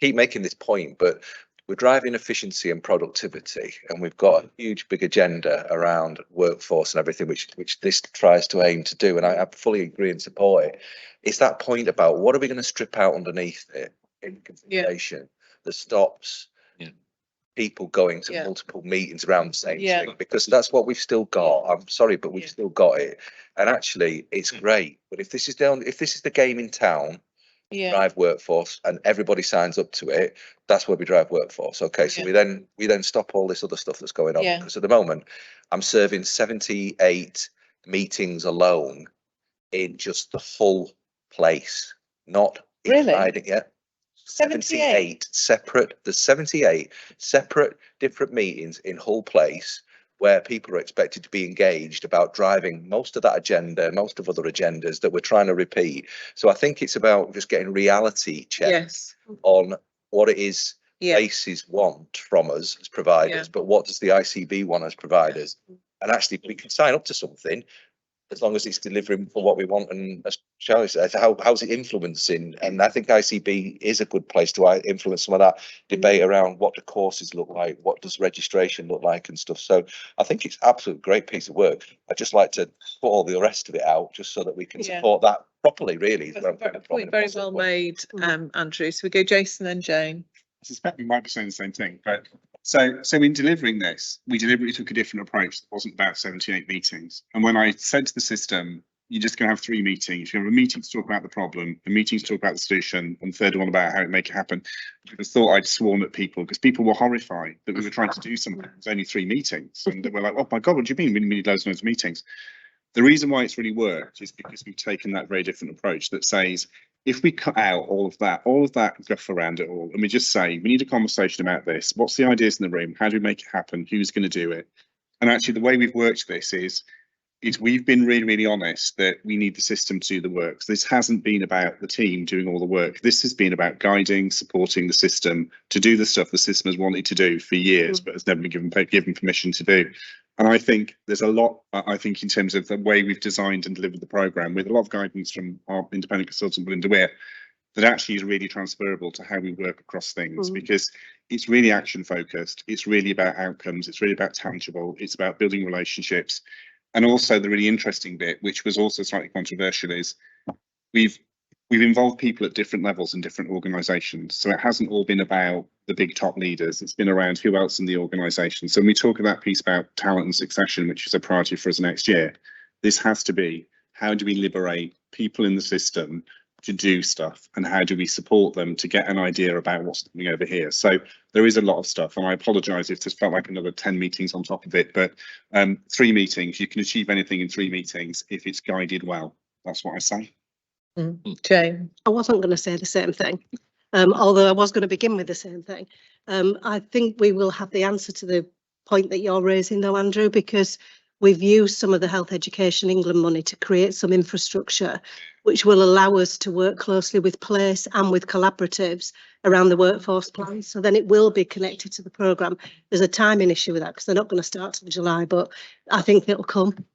keep making this point, but we're driving efficiency and productivity, and we've got a huge big agenda around workforce and everything, which this tries to aim to do, and I fully agree and support it. It's that point about what are we going to strip out underneath it in consideration that stops people going to multiple meetings around the same thing, because that's what we've still got. I'm sorry, but we've still got it, and actually it's great. But if this is the game in town, drive workforce, and everybody signs up to it, that's where we drive workforce. Okay, so we then stop all this other stuff that's going on, because at the moment I'm serving 78 meetings alone in just the Hull place, not inside it yet. 78 separate, there's 78 separate different meetings in Hull Place where people are expected to be engaged about driving most of that agenda, most of other agendas that we're trying to repeat. So I think it's about just getting reality checks on what it is places want from us as providers, but what does the ICB want as providers? And actually we can sign up to something as long as it's delivering for what we want, and as Charlie said, how's it influencing? And I think ICB is a good place to influence some of that debate around what do courses look like, what does registration look like and stuff. So I think it's absolutely great piece of work. I'd just like to put all the rest of it out just so that we can support that properly, really. Point very well made, Andrew. So we go Jason and Jane. I suspect we might be saying the same thing, but so in delivering this, we deliberately took a different approach that wasn't about 78 meetings. And when I said to the system, you're just going to have 3 meetings. You have a meeting to talk about the problem, a meeting to talk about the solution, and the third one about how to make it happen. I thought I'd swarm at people because people were horrified that we were trying to do something. It was only 3 meetings, and they were like, "Oh my God, what do you mean? We need loads and loads of meetings." The reason why it's really worked is because we've taken that very different approach that says, if we cut out all of that guff around it all, and we just say, we need a conversation about this. What's the ideas in the room? How do we make it happen? Who's going to do it? And actually, the way we've worked this is we've been really, really honest that we need the system to do the work. So this hasn't been about the team doing all the work. This has been about guiding, supporting the system to do the stuff the system has wanted to do for years, but has never been given permission to do. And I think there's a lot, I think, in terms of the way we've designed and delivered the programme, with a lot of guidance from our independent consultant, Belinda Weir, that actually is really transferable to how we work across things, because it's really action focused. It's really about outcomes. It's really about tangible. It's about building relationships. And also the really interesting bit, which was also slightly controversial, is we've involved people at different levels in different organisations. So it hasn't all been about the big top leaders. It's been around who else in the organisation. So when we talk about piece about talent and succession, which is a priority for us next year, this has to be, how do we liberate people in the system to do stuff, and how do we support them to get an idea about what's happening over here? So there is a lot of stuff, and I apologise if this felt like another 10 meetings on top of it, but 3 meetings, you can achieve anything in 3 meetings if it's guided well. That's what I say. Jane. I wasn't going to say the same thing, although I was going to begin with the same thing. I think we will have the answer to the point that you're raising though, Andrew, because we've used some of the Health Education England money to create some infrastructure which will allow us to work closely with Place and with collaboratives around the workforce plan. So then it will be connected to the programme. There's a timing issue with that because they're not going to start till July, but I think it'll come.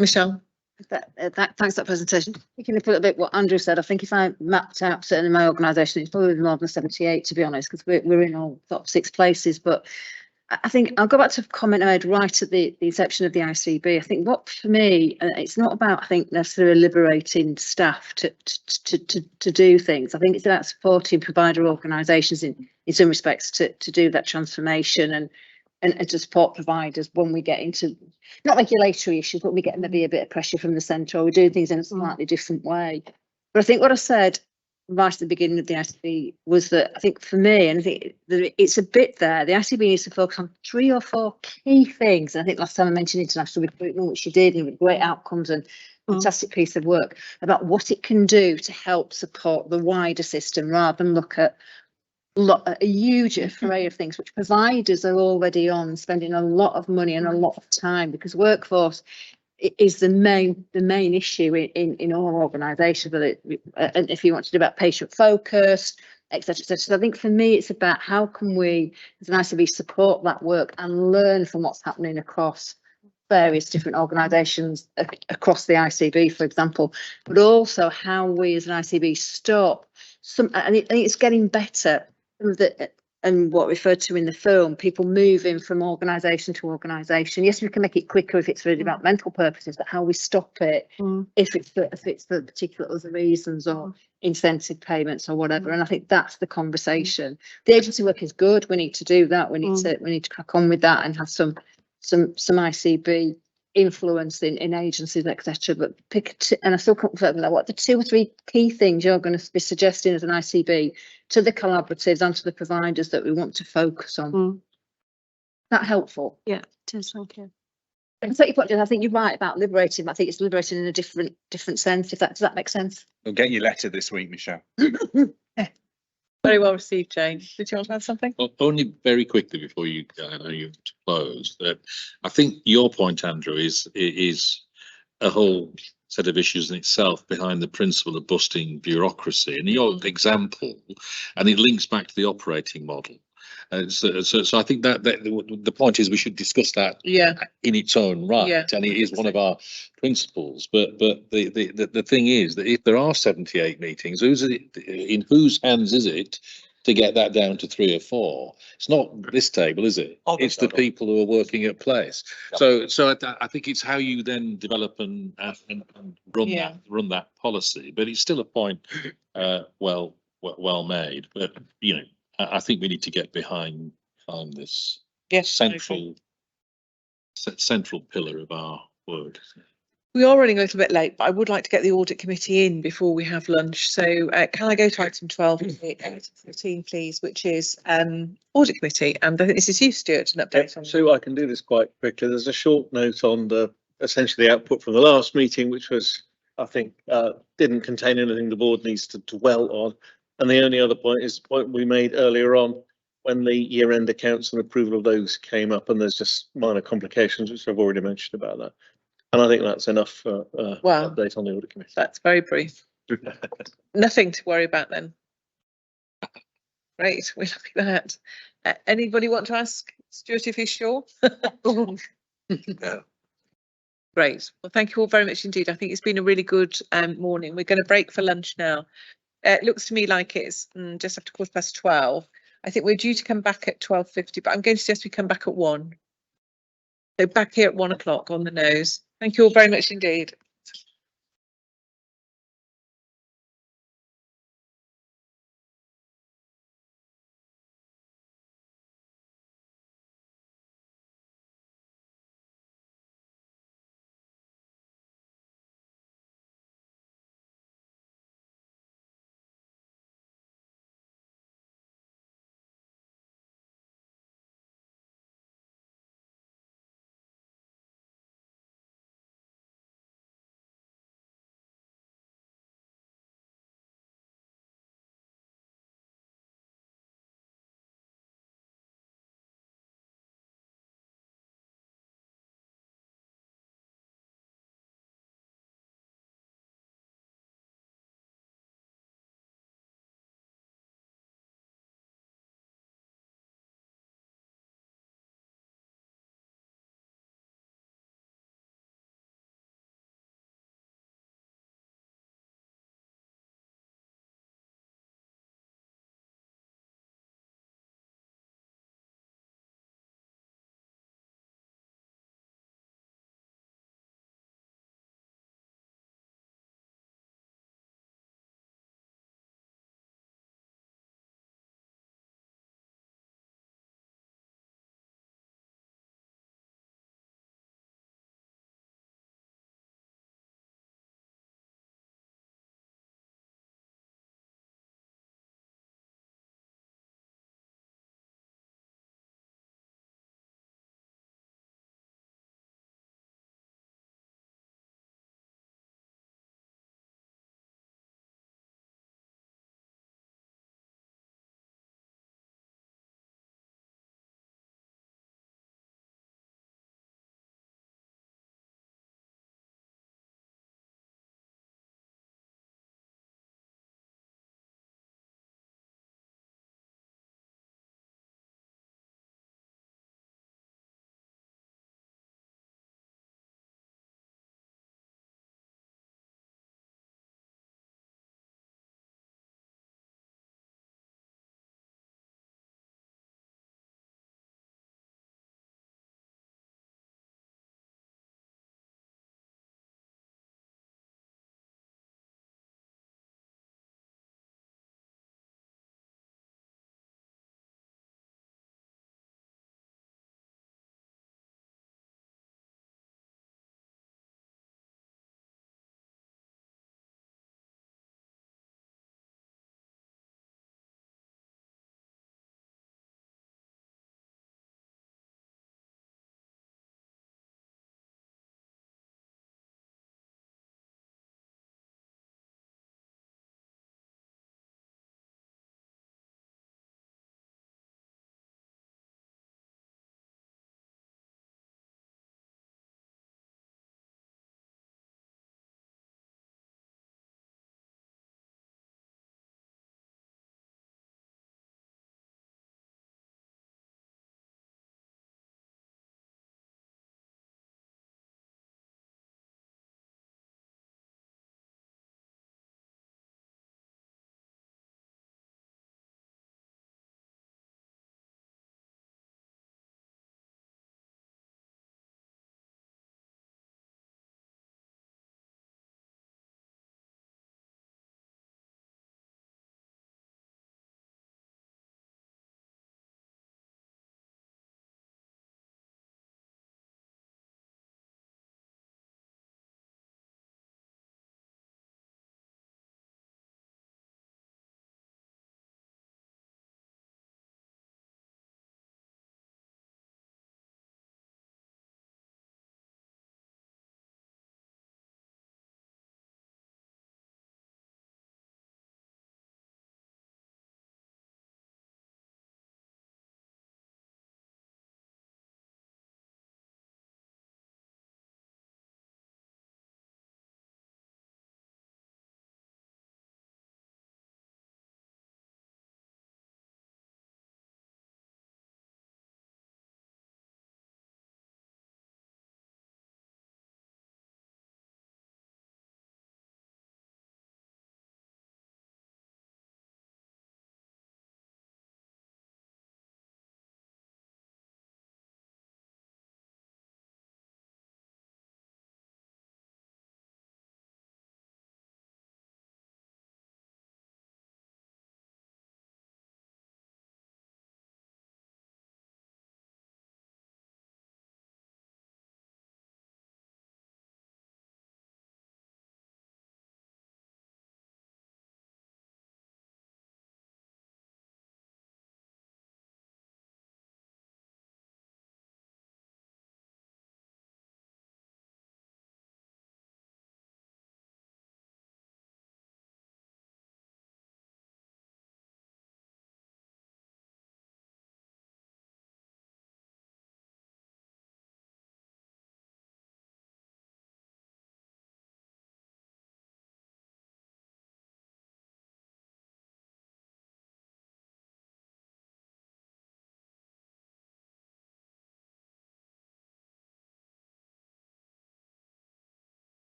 Michelle. Thanks for that presentation. Picking up a little bit what Andrew said, I think if I mapped out certainly my organisation, it's probably more than 78 to be honest, because we're in all top 6 places. But I think I'll go back to a comment I made right at the inception of the ICB. I think what for me, it's not about, I think, necessarily liberating staff to do things. I think it's about supporting provider organisations in some respects to do that transformation and to support providers when we get into not regulatory issues, but we get maybe a bit of pressure from the centre, or we're doing things in a slightly different way. But I think what I said right at the beginning of the ICB was that I think for me, and I think that it's a bit there, the ICB needs to focus on 3 or 4 key things. And I think last time I mentioned international recruitment, which you did, and with great outcomes and fantastic piece of work about what it can do to help support the wider system rather than look at a huge array of things which providers are already on, spending a lot of money and a lot of time, because workforce is the main issue in all organisations. And if you want to do about patient focus, etc., etc. So I think for me, it's about how can we, as an ICB, support that work and learn from what's happening across various different organisations across the ICB, for example, but also how we as an ICB stop some, and it's getting better. And what referred to in the film, people moving from organisation to organisation. Yes, we can make it quicker if it's for developmental purposes, but how we stop it if it's for particular other reasons or incentive payments or whatever. And I think that's the conversation. The agency work is good. We need to do that. We need to crack on with that and have some ICB influence in agencies, etc. But and I still can't confirm that. What the 2 or 3 key things you're going to be suggesting as an ICB to the collaboratives and to the providers that we want to focus on? That helpful? Yeah, it is. Thank you. I take your point, and I think you're right about liberating, but I think it's liberating in a different sense, if that, does that make sense? We'll get your letter this week, Michelle. Very well received, Jane. Did you want to add something? Well, only very quickly before you, I know you have to close, that I think your point, Andrew, is a whole set of issues in itself behind the principle of busting bureaucracy. And your example, and it links back to the operating model. So I think that the point is we should discuss that in its own right, and it is one of our principles. But the thing is that if there are 78 meetings, in whose hands is it to get that down to 3 or 4? It's not this table, is it? It's the people who are working at place. So I think it's how you then develop and run that policy. But it's still a point well made. But you know, I think we need to get behind this central pillar of our work. We are running a little bit late, but I would like to get the audit committee in before we have lunch. So can I go to item 12, 14, please, which is audit committee? And I think this is you, Stuart, an update on. So I can do this quite quickly. There's a short note on the essentially the output from the last meeting, which was, I think, didn't contain anything the board needs to dwell on. And the only other point is the point we made earlier on when the year-end accounts and approval of those came up, and there's just minor complications, which I've already mentioned about that. And I think that's enough for update on the audit committee. That's very brief. Nothing to worry about then. Great, we look at that. Anybody want to ask Stuart if he's sure? No. Great. Well, thank you all very much indeed. I think it's been a really good morning. We're going to break for lunch now. It looks to me like it's just after 12:15. I think we're due to come back at 12:50, but I'm going to suggest we come back at 1. So back here at 1 o'clock on the nose. Thank you all very much indeed.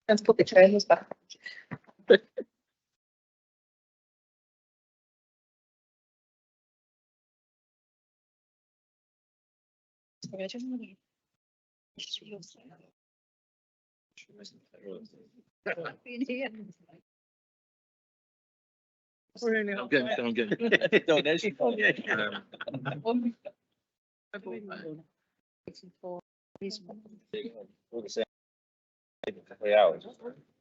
Let's put the trainers back. I'm getting.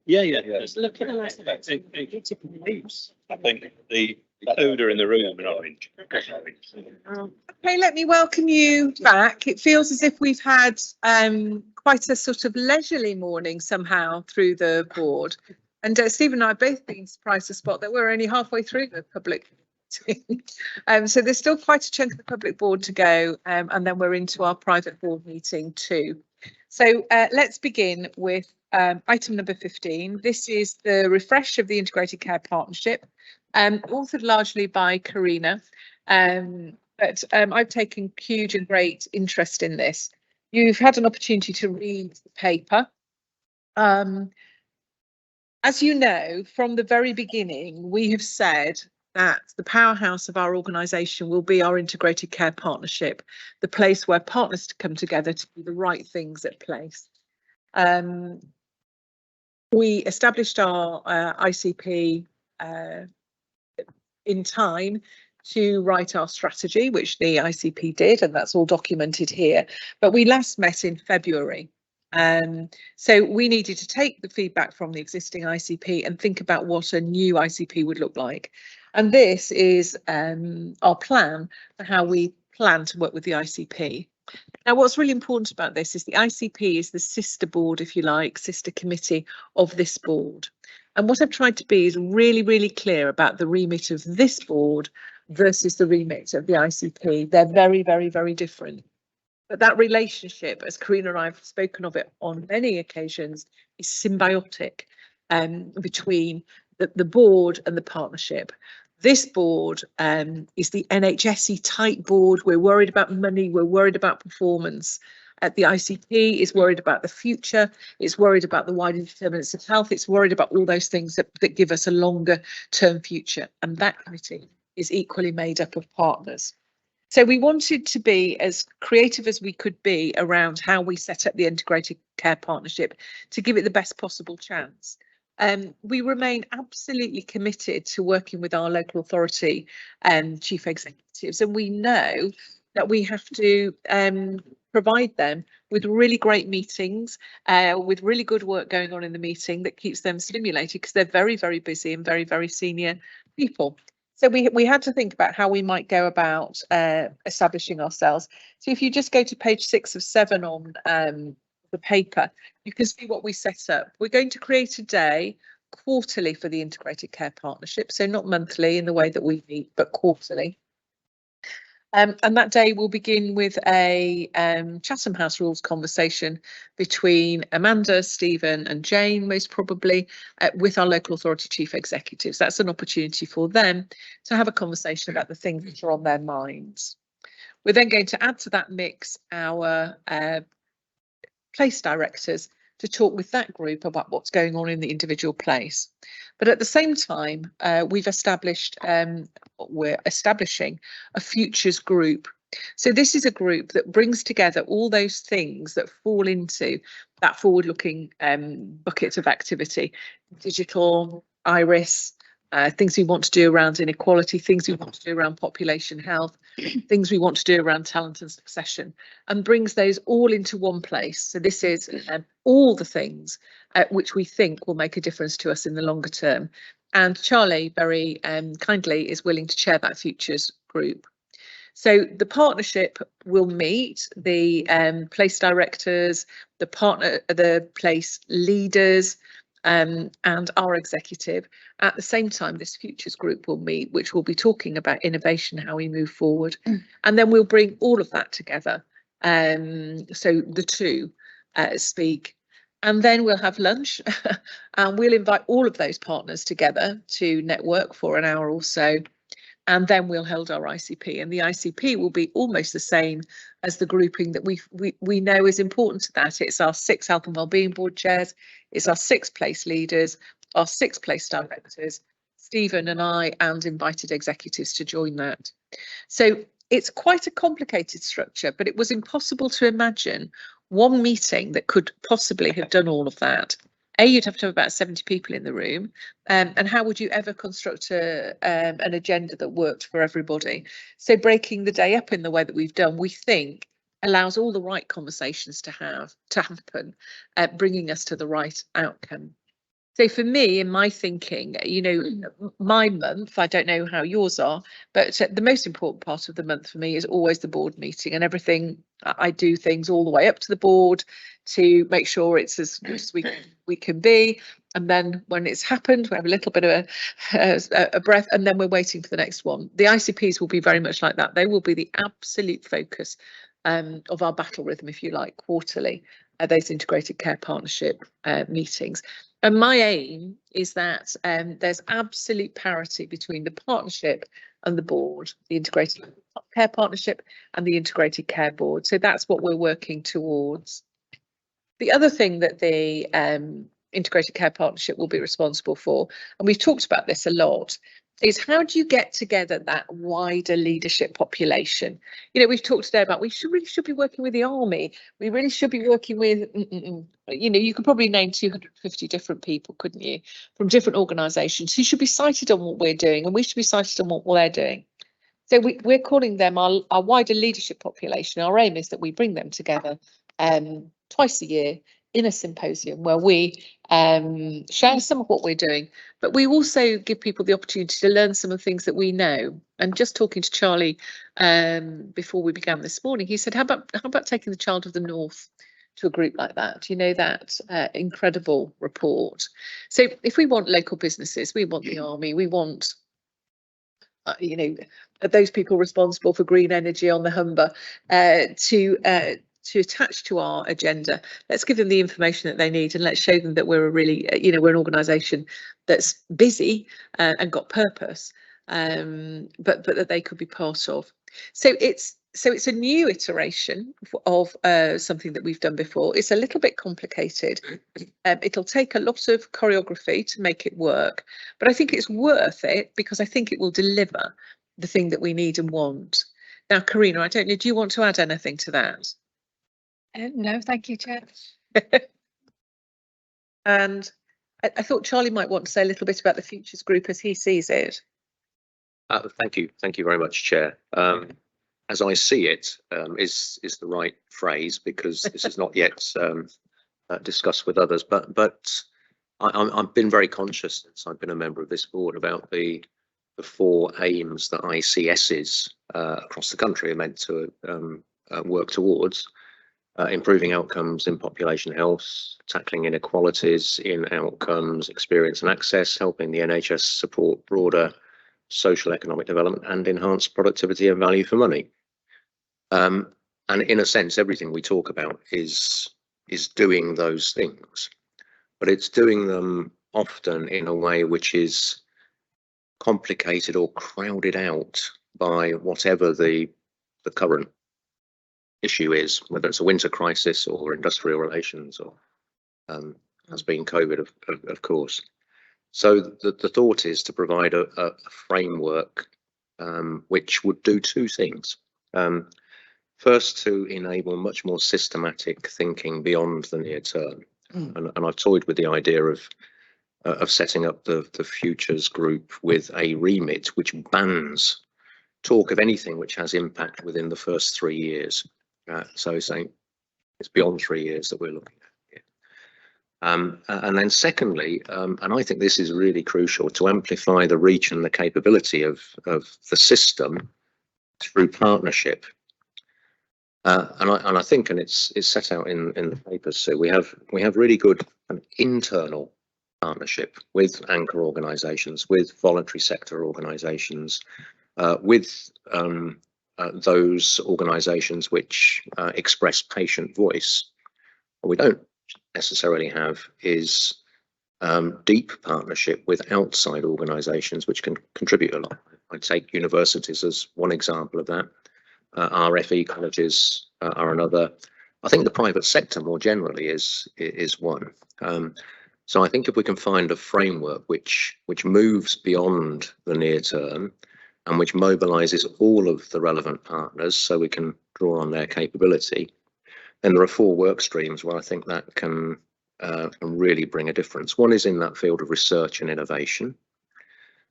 Yeah. Just looking at heaps. I think the odour in the room and orange. Okay, let me welcome you back. It feels as if we've had quite a sort of leisurely morning somehow through the board. And Stephen and I have both been surprised to spot that we're only halfway through the public meeting. So there's still quite a chunk of the public board to go, and then we're into our private board meeting too. So let's begin with item number 15. This is the refresh of the Integrated Care Partnership, authored largely by Karina. But I've taken huge and great interest in this. You've had an opportunity to read the paper. As you know, from the very beginning, we have said that the powerhouse of our organisation will be our Integrated Care Partnership, the place where partners come together to do the right things at place. We established our ICP in time to write our strategy, which the ICP did, and that's all documented here. But we last met in February. So we needed to take the feedback from the existing ICP and think about what a new ICP would look like. And this is our plan for how we plan to work with the ICP. Now, what's really important about this is the ICP is the sister board, if you like, sister committee of this board. And what I've tried to be is really, really clear about the remit of this board versus the remit of the ICP. They're very, very, very different. But that relationship, as Karina and I have spoken of it on many occasions, is symbiotic between the board and the partnership. This board is the NHS type board. We're worried about money, we're worried about performance. The ICP is worried about the future, it's worried about the wider determinants of health, it's worried about all those things that give us a longer term future. And that committee is equally made up of partners. So we wanted to be as creative as we could be around how we set up the Integrated Care Partnership to give it the best possible chance. We remain absolutely committed to working with our local authority chief executives, and we know that we have to provide them with really great meetings, with really good work going on in the meeting that keeps them stimulated, because they're very, very busy and very, very senior people. So we had to think about how we might go about establishing ourselves. So if you just go to page 6 of 7 on the paper, you can see what we set up. We're going to create a day quarterly for the Integrated Care Partnership, so not monthly in the way that we meet, but quarterly. And that day will begin with a Chatham House rules conversation between Amanda, Stephen and Jane, most probably, with our local authority chief executives. That's an opportunity for them to have a conversation about the things that are on their minds. We're then going to add to that mix our place directors to talk with that group about what's going on in the individual place. But at the same time, we're establishing a futures group. So this is a group that brings together all those things that fall into that forward-looking bucket of activity: digital, iris, things we want to do around inequality, things we want to do around population health, things we want to do around talent and succession, and brings those all into one place. So this is all the things which we think will make a difference to us in the longer term. And Charlie very kindly is willing to chair that futures group. So the partnership will meet the place directors, the place leaders, and our executive. At the same time, this futures group will meet, which will be talking about innovation, how we move forward. And then we'll bring all of that together. So the two speak. And then we'll have lunch and we'll invite all of those partners together to network for an hour or so. and then we'll hold our ICP, and the ICP will be almost the same as the grouping that we know is important to that. It's our 6 health and wellbeing board chairs, it's our 6 place leaders, our 6 place directors, Stephen and I, and invited executives to join that. So it's quite a complicated structure, but it was impossible to imagine one meeting that could possibly have done all of that. You'd have to have about 70 people in the room, and how would you ever construct an agenda that worked for everybody? So breaking the day up in the way that we've done, we think allows all the right conversations to happen, bringing us to the right outcome. So for me, in my thinking, you know, my month, I don't know how yours are, but the most important part of the month for me is always the board meeting, and everything. I do things all the way up to the board to make sure it's as good as we can be. And then when it's happened, we have a little bit of a breath, and then we're waiting for the next one. The ICPs will be very much like that. They will be the absolute focus of our battle rhythm, if you like, quarterly, those integrated care partnership meetings. And my aim is that there's absolute parity between the partnership and the board, the integrated care partnership and the integrated care board. So that's what we're working towards. The other thing that the integrated care partnership will be responsible for, and we've talked about this a lot, is how do you get together that wider leadership population? You know, we've talked today about we really should be working with the army. We really should be working with, you know, you could probably name 250 different people, couldn't you, from different organisations who should be cited on what we're doing, and we should be cited on what they're doing. So we're calling them our wider leadership population. Our aim is that we bring them together twice a year in a symposium where we share some of what we're doing, but we also give people the opportunity to learn some of the things that we know. And just talking to Charlie before we began this morning, he said, how about taking the Child of the North to a group like that? You know, that incredible report. So if we want local businesses, we want the army, we want you know, those people responsible for green energy on the Humber to attach to our agenda. Let's give them the information that they need, and let's show them that we're a really, you know, we're an organisation that's busy and got purpose, but that they could be part of. So it's a new iteration of something that we've done before. It's a little bit complicated. It'll take a lot of choreography to make it work, but I think it's worth it because I think it will deliver the thing that we need and want. Now, Karina, I don't know, do you want to add anything to that? No, thank you, Chair. And I thought Charlie might want to say a little bit about the Futures Group as he sees it. Thank you very much, Chair. As I see it, is the right phrase, because this is not yet discussed with others. But I've been very conscious since I've been a member of this board about the 4 aims that ICSs across the country are meant to work towards. Improving outcomes in population health, tackling inequalities in outcomes, experience and access, helping the NHS support broader social economic development, and enhance productivity and value for money. And in a sense, everything we talk about is doing those things, but it's doing them often in a way which is complicated or crowded out by whatever the current issue is, whether it's a winter crisis or industrial relations or has been COVID, of course. So the thought is to provide a framework which would do 2 things. First, to enable much more systematic thinking beyond the near term. And I've toyed with the idea of setting up the Futures Group with a remit which bans talk of anything which has impact within the first 3 years. So saying it's beyond 3 years that we're looking at here. And then secondly, and I think this is really crucial, to amplify the reach and the capability of the system through partnership. And I think, and it's set out in the papers, so we have really good internal partnership with anchor organisations, with voluntary sector organisations, with those organisations which express patient voice. What we don't necessarily have is deep partnership with outside organisations which can contribute a lot. I'd take universities as one example of that. RFE colleges are another. I think the private sector more generally is one. So I think if we can find a framework which moves beyond the near term and which mobilises all of the relevant partners so we can draw on their capability, then there are 4 work streams where I think that can really bring a difference. One is in that field of research and innovation.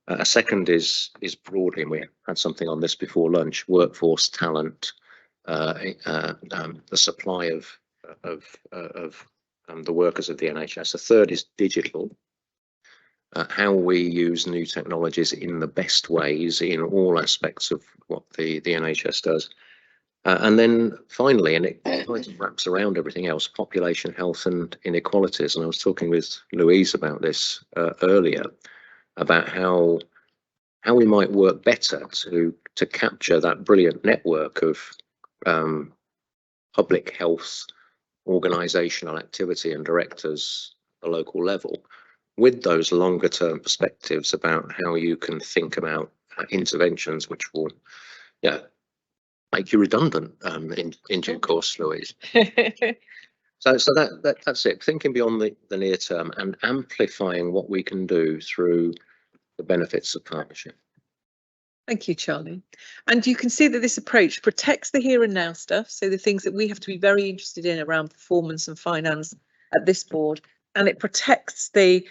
A second is broadly, and we had something on this before lunch, workforce talent, the supply of the workers of the NHS. A third is digital, how we use new technologies in the best ways in all aspects of what the NHS does. And then finally, and it kind of wraps around everything else, population health and inequalities. And I was talking with Louise about this earlier, about how we might work better to capture that brilliant network of public health organisational activity and directors at the local level, with those longer term perspectives about how you can think about interventions which will, make you redundant in due course, Louise. So that's it. Thinking beyond the near term and amplifying what we can do through the benefits of partnership. Thank you, Charlie. And you can see that this approach protects the here and now stuff, so the things that we have to be very interested in around performance and finance at this board, and it protects the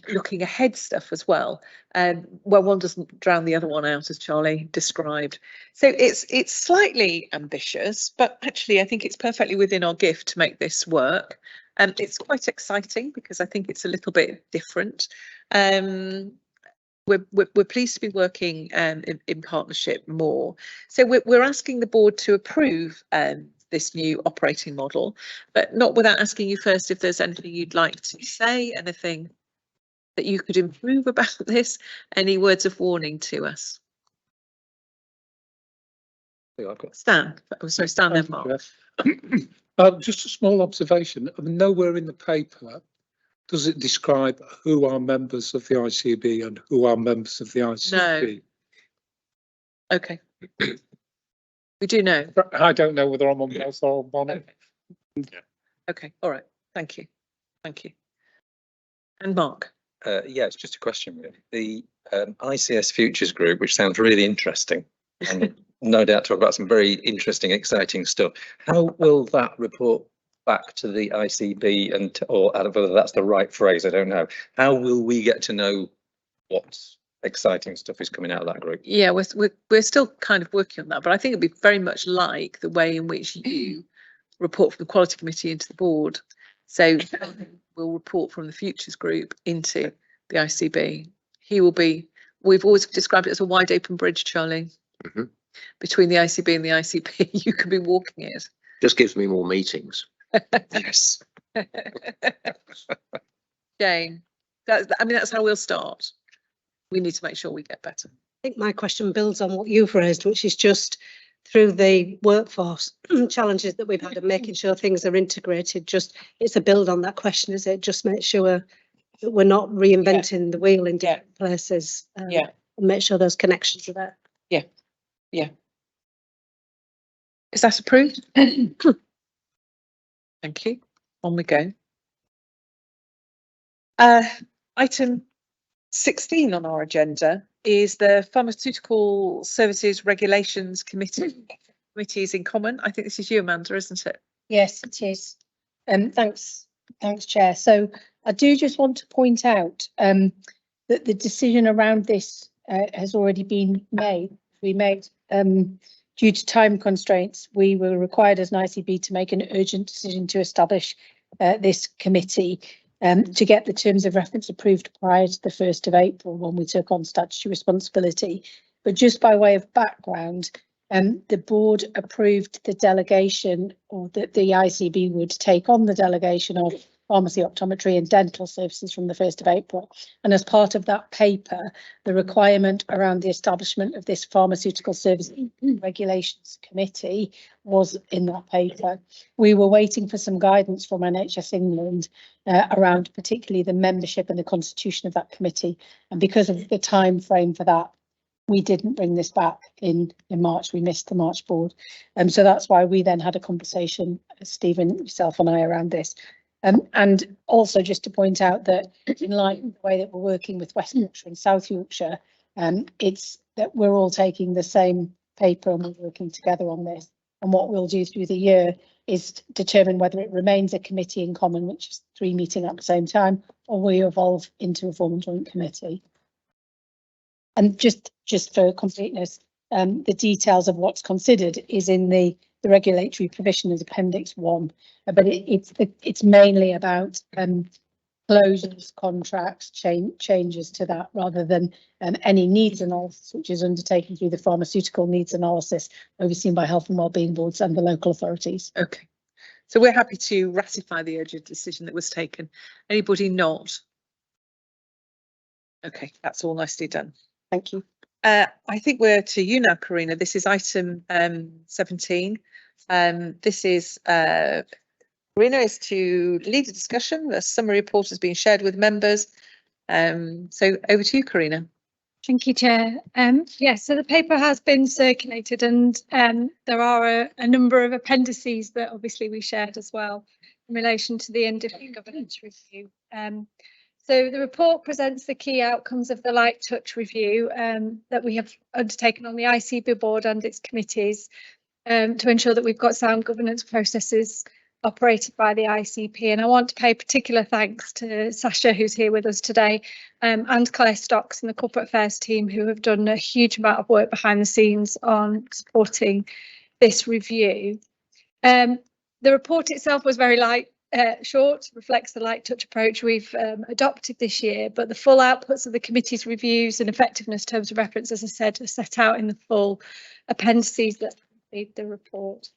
looking ahead stuff as well. Well, one doesn't drown the other one out, as Charlie described. So it's slightly ambitious, but actually I think it's perfectly within our gift to make this work. It's quite exciting because I think it's a little bit different. We're pleased to be working in partnership more. So we're asking the board to approve this new operating model, but not without asking you first if there's anything you'd like to say, anything that you could improve about this, any words of warning to us. Stan, oh, sorry, Stan then Mark. Just a small observation. I mean, nowhere in the paper does it describe who are members of the ICB and who are members of the ICB. No. Okay. We do know. I don't know whether I'm on both or on it. Okay. All right. Thank you. Thank you. And Mark. Yeah, it's just a question really. The ICS Futures Group, which sounds really interesting, and no doubt talk about some very interesting, exciting stuff. How will that report back to the ICB and or whether that's the right phrase, I don't know. How will we get to know what exciting stuff is coming out of that group? Yeah, we're still kind of working on that, but I think it'd be very much like the way in which you report from the Quality Committee into the board. So we'll report from the Futures Group into the ICB. He will be, we've always described it as a wide open bridge, Charlie. Mm-hmm. Between the ICB and the ICP, you could be walking it. Just gives me more meetings. Yes. Jane, that's how we'll start. We need to make sure we get better. I think my question builds on what you've raised, which is just through the workforce challenges that we've had and making sure things are integrated. Just it's a build on that question, is it? Just make sure that we're not reinventing the wheel in different places. And make sure those connections are there. Yeah. Is that approved? Thank you. On we go. Item 16 on our agenda is the Pharmaceutical Services Regulations Committees in common. I think this is you, Amanda, isn't it? Yes, it is. Thanks, Chair. So I do just want to point out that the decision around this has already been made. Due to time constraints, we were required as an ICB to make an urgent decision to establish this committee to get the terms of reference approved prior to the 1st of April when we took on statutory responsibility. But just by way of background, the board approved the delegation, or that the ICB would take on the delegation of pharmacy, optometry and dental services from the 1st of April. And as part of that paper, the requirement around the establishment of this Pharmaceutical Service Regulations Committee was in that paper. We were waiting for some guidance from NHS England around particularly the membership and the constitution of that committee. And because of the time frame for that, we didn't bring this back in March. We missed the March board. So that's why we then had a conversation, Stephen, yourself and I, around this. And also just to point out that in line with the way that we're working with West Yorkshire and South Yorkshire, it's that we're all taking the same paper and we're working together on this. And what we'll do through the year is determine whether it remains a committee in common, which is 3 meeting at the same time, or we evolve into a formal joint committee. And just for completeness, the details of what's considered is in the regulatory provision as Appendix 1, but it's mainly about closures, contracts, changes to that, rather than any needs analysis, which is undertaken through the pharmaceutical needs analysis overseen by health and wellbeing boards and the local authorities. Okay, so we're happy to ratify the urgent decision that was taken. Anybody not? Okay, that's all nicely done. Thank you. I think we're to you now, Karina. This is item 17. This is Karina is to lead a discussion. The summary report has been shared with members. So over to you, Karina. Thank you, Chair. Yes, so the paper has been circulated, and there are a number of appendices that obviously we shared as well in relation to the independent governance review. So the report presents the key outcomes of the light touch review that we have undertaken on the ICB board and its committees to ensure that we've got sound governance processes operated by the ICP. And I want to pay particular thanks to Sasha, who's here with us today, and Claire Stocks and the corporate affairs team, who have done a huge amount of work behind the scenes on supporting this review. The report itself was very light. Short, reflects the light touch approach we've adopted this year, but the full outputs of the committee's reviews and effectiveness terms of reference, as I said, are set out in the full appendices that feed the report.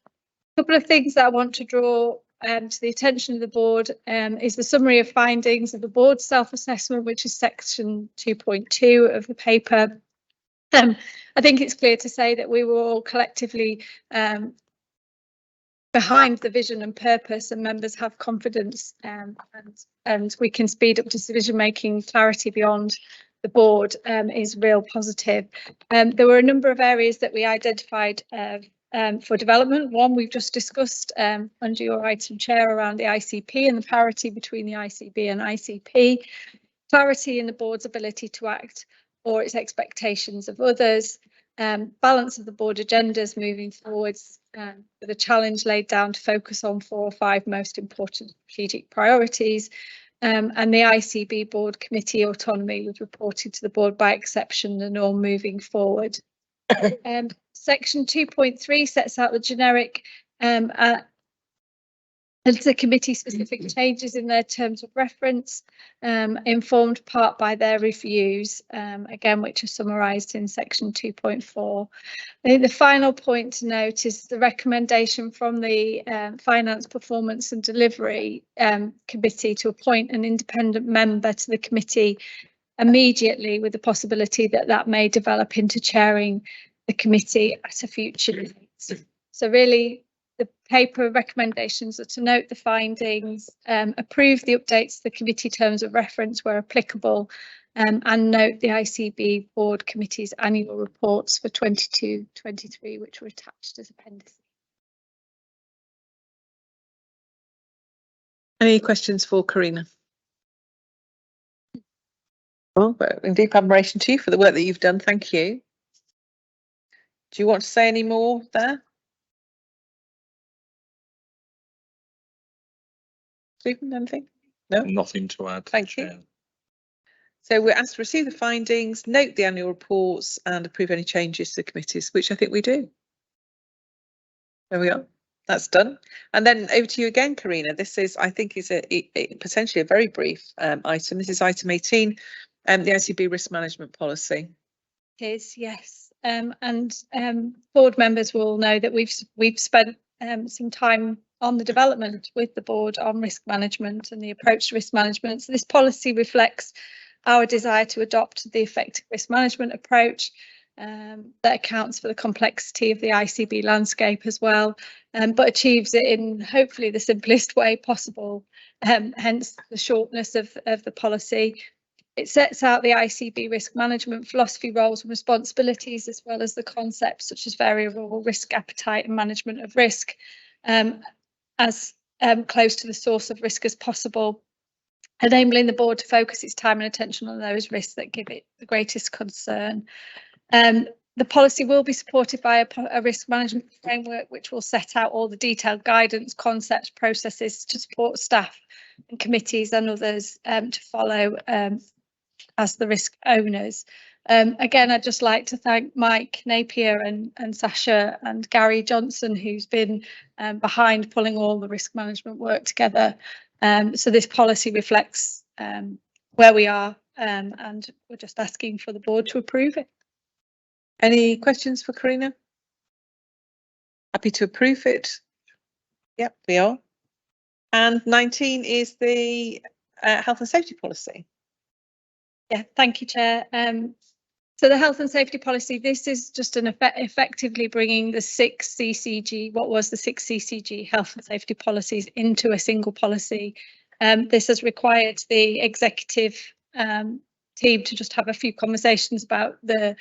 A couple of things that I want to draw to the attention of the board is the summary of findings of the board's self-assessment, which is section 2.2 of the paper. I think it's clear to say that we were all collectively behind the vision and purpose, and members have confidence and we can speed up decision making. Clarity beyond the board is real positive. There were a number of areas that we identified for development. One we've just discussed under your item, Chair, around the ICP and the parity between the ICB and ICP. Clarity in the board's ability to act or its expectations of others. Balance of the board agendas moving forwards with a challenge laid down to focus on 4 or 5 most important strategic priorities, and the ICB board committee autonomy was reported to the board by exception, the norm moving forward. Section 2.3 sets out the generic the committee specific changes in their terms of reference, informed part by their reviews, again, which are summarised in section 2.4. I think the final point to note is the recommendation from the Finance, Performance and Delivery Committee to appoint an independent member to the committee immediately, with the possibility that that may develop into chairing the committee at a future date. So really, the paper recommendations are to note the findings, approve the updates to the committee terms of reference where applicable, and note the ICB board committee's annual reports for 22-23, which were attached as appendices. Any questions for Karina? Well, in deep admiration to you for the work that you've done. Thank you. Do you want to say any more there? Stephen, anything? No? Nothing to add. Thank you. So we're asked to receive the findings, note the annual reports and approve any changes to the committees, which I think we do. There we are. That's done. And then over to you again, Karina. This is, I think, is potentially a very brief item. This is item 18, the ICB risk management policy. It is, yes. Board members will know that we've spent some time on the development with the board on risk management and the approach to risk management. So this policy reflects our desire to adopt the effective risk management approach that accounts for the complexity of the ICB landscape as well, but achieves it in hopefully the simplest way possible, hence the shortness of the policy. It sets out the ICB risk management philosophy, roles and responsibilities, as well as the concepts such as variable risk appetite and management of risk, as close to the source of risk as possible, enabling the board to focus its time and attention on those risks that give it the greatest concern. The policy will be supported by a risk management framework, which will set out all the detailed guidance, concepts, processes to support staff and committees and others to follow as the risk owners. Again, I'd just like to thank Mike Napier and Sasha and Gary Johnson, who's been behind pulling all the risk management work together. So this policy reflects where we are, and we're just asking for the board to approve it. Any questions for Karina? Happy to approve it. Yep, we are. And 19 is the health and safety policy. Yeah, thank you, Chair. So the health and safety policy, this is just an effectively bringing the 6 CCG, what was the 6 CCG health and safety policies into a single policy. This has required the executive team to just have a few conversations about the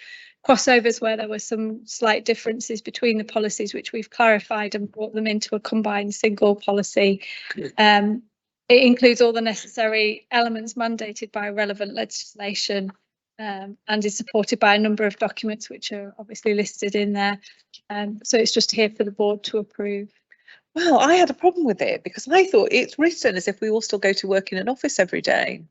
crossovers where there were some slight differences between the policies, which we've clarified and brought them into a combined single policy. It includes all the necessary elements mandated by relevant legislation, and is supported by a number of documents which are obviously listed in there. So it's just here for the board to approve. Well, I had a problem with it because I thought it's written as if we all still go to work in an office every day.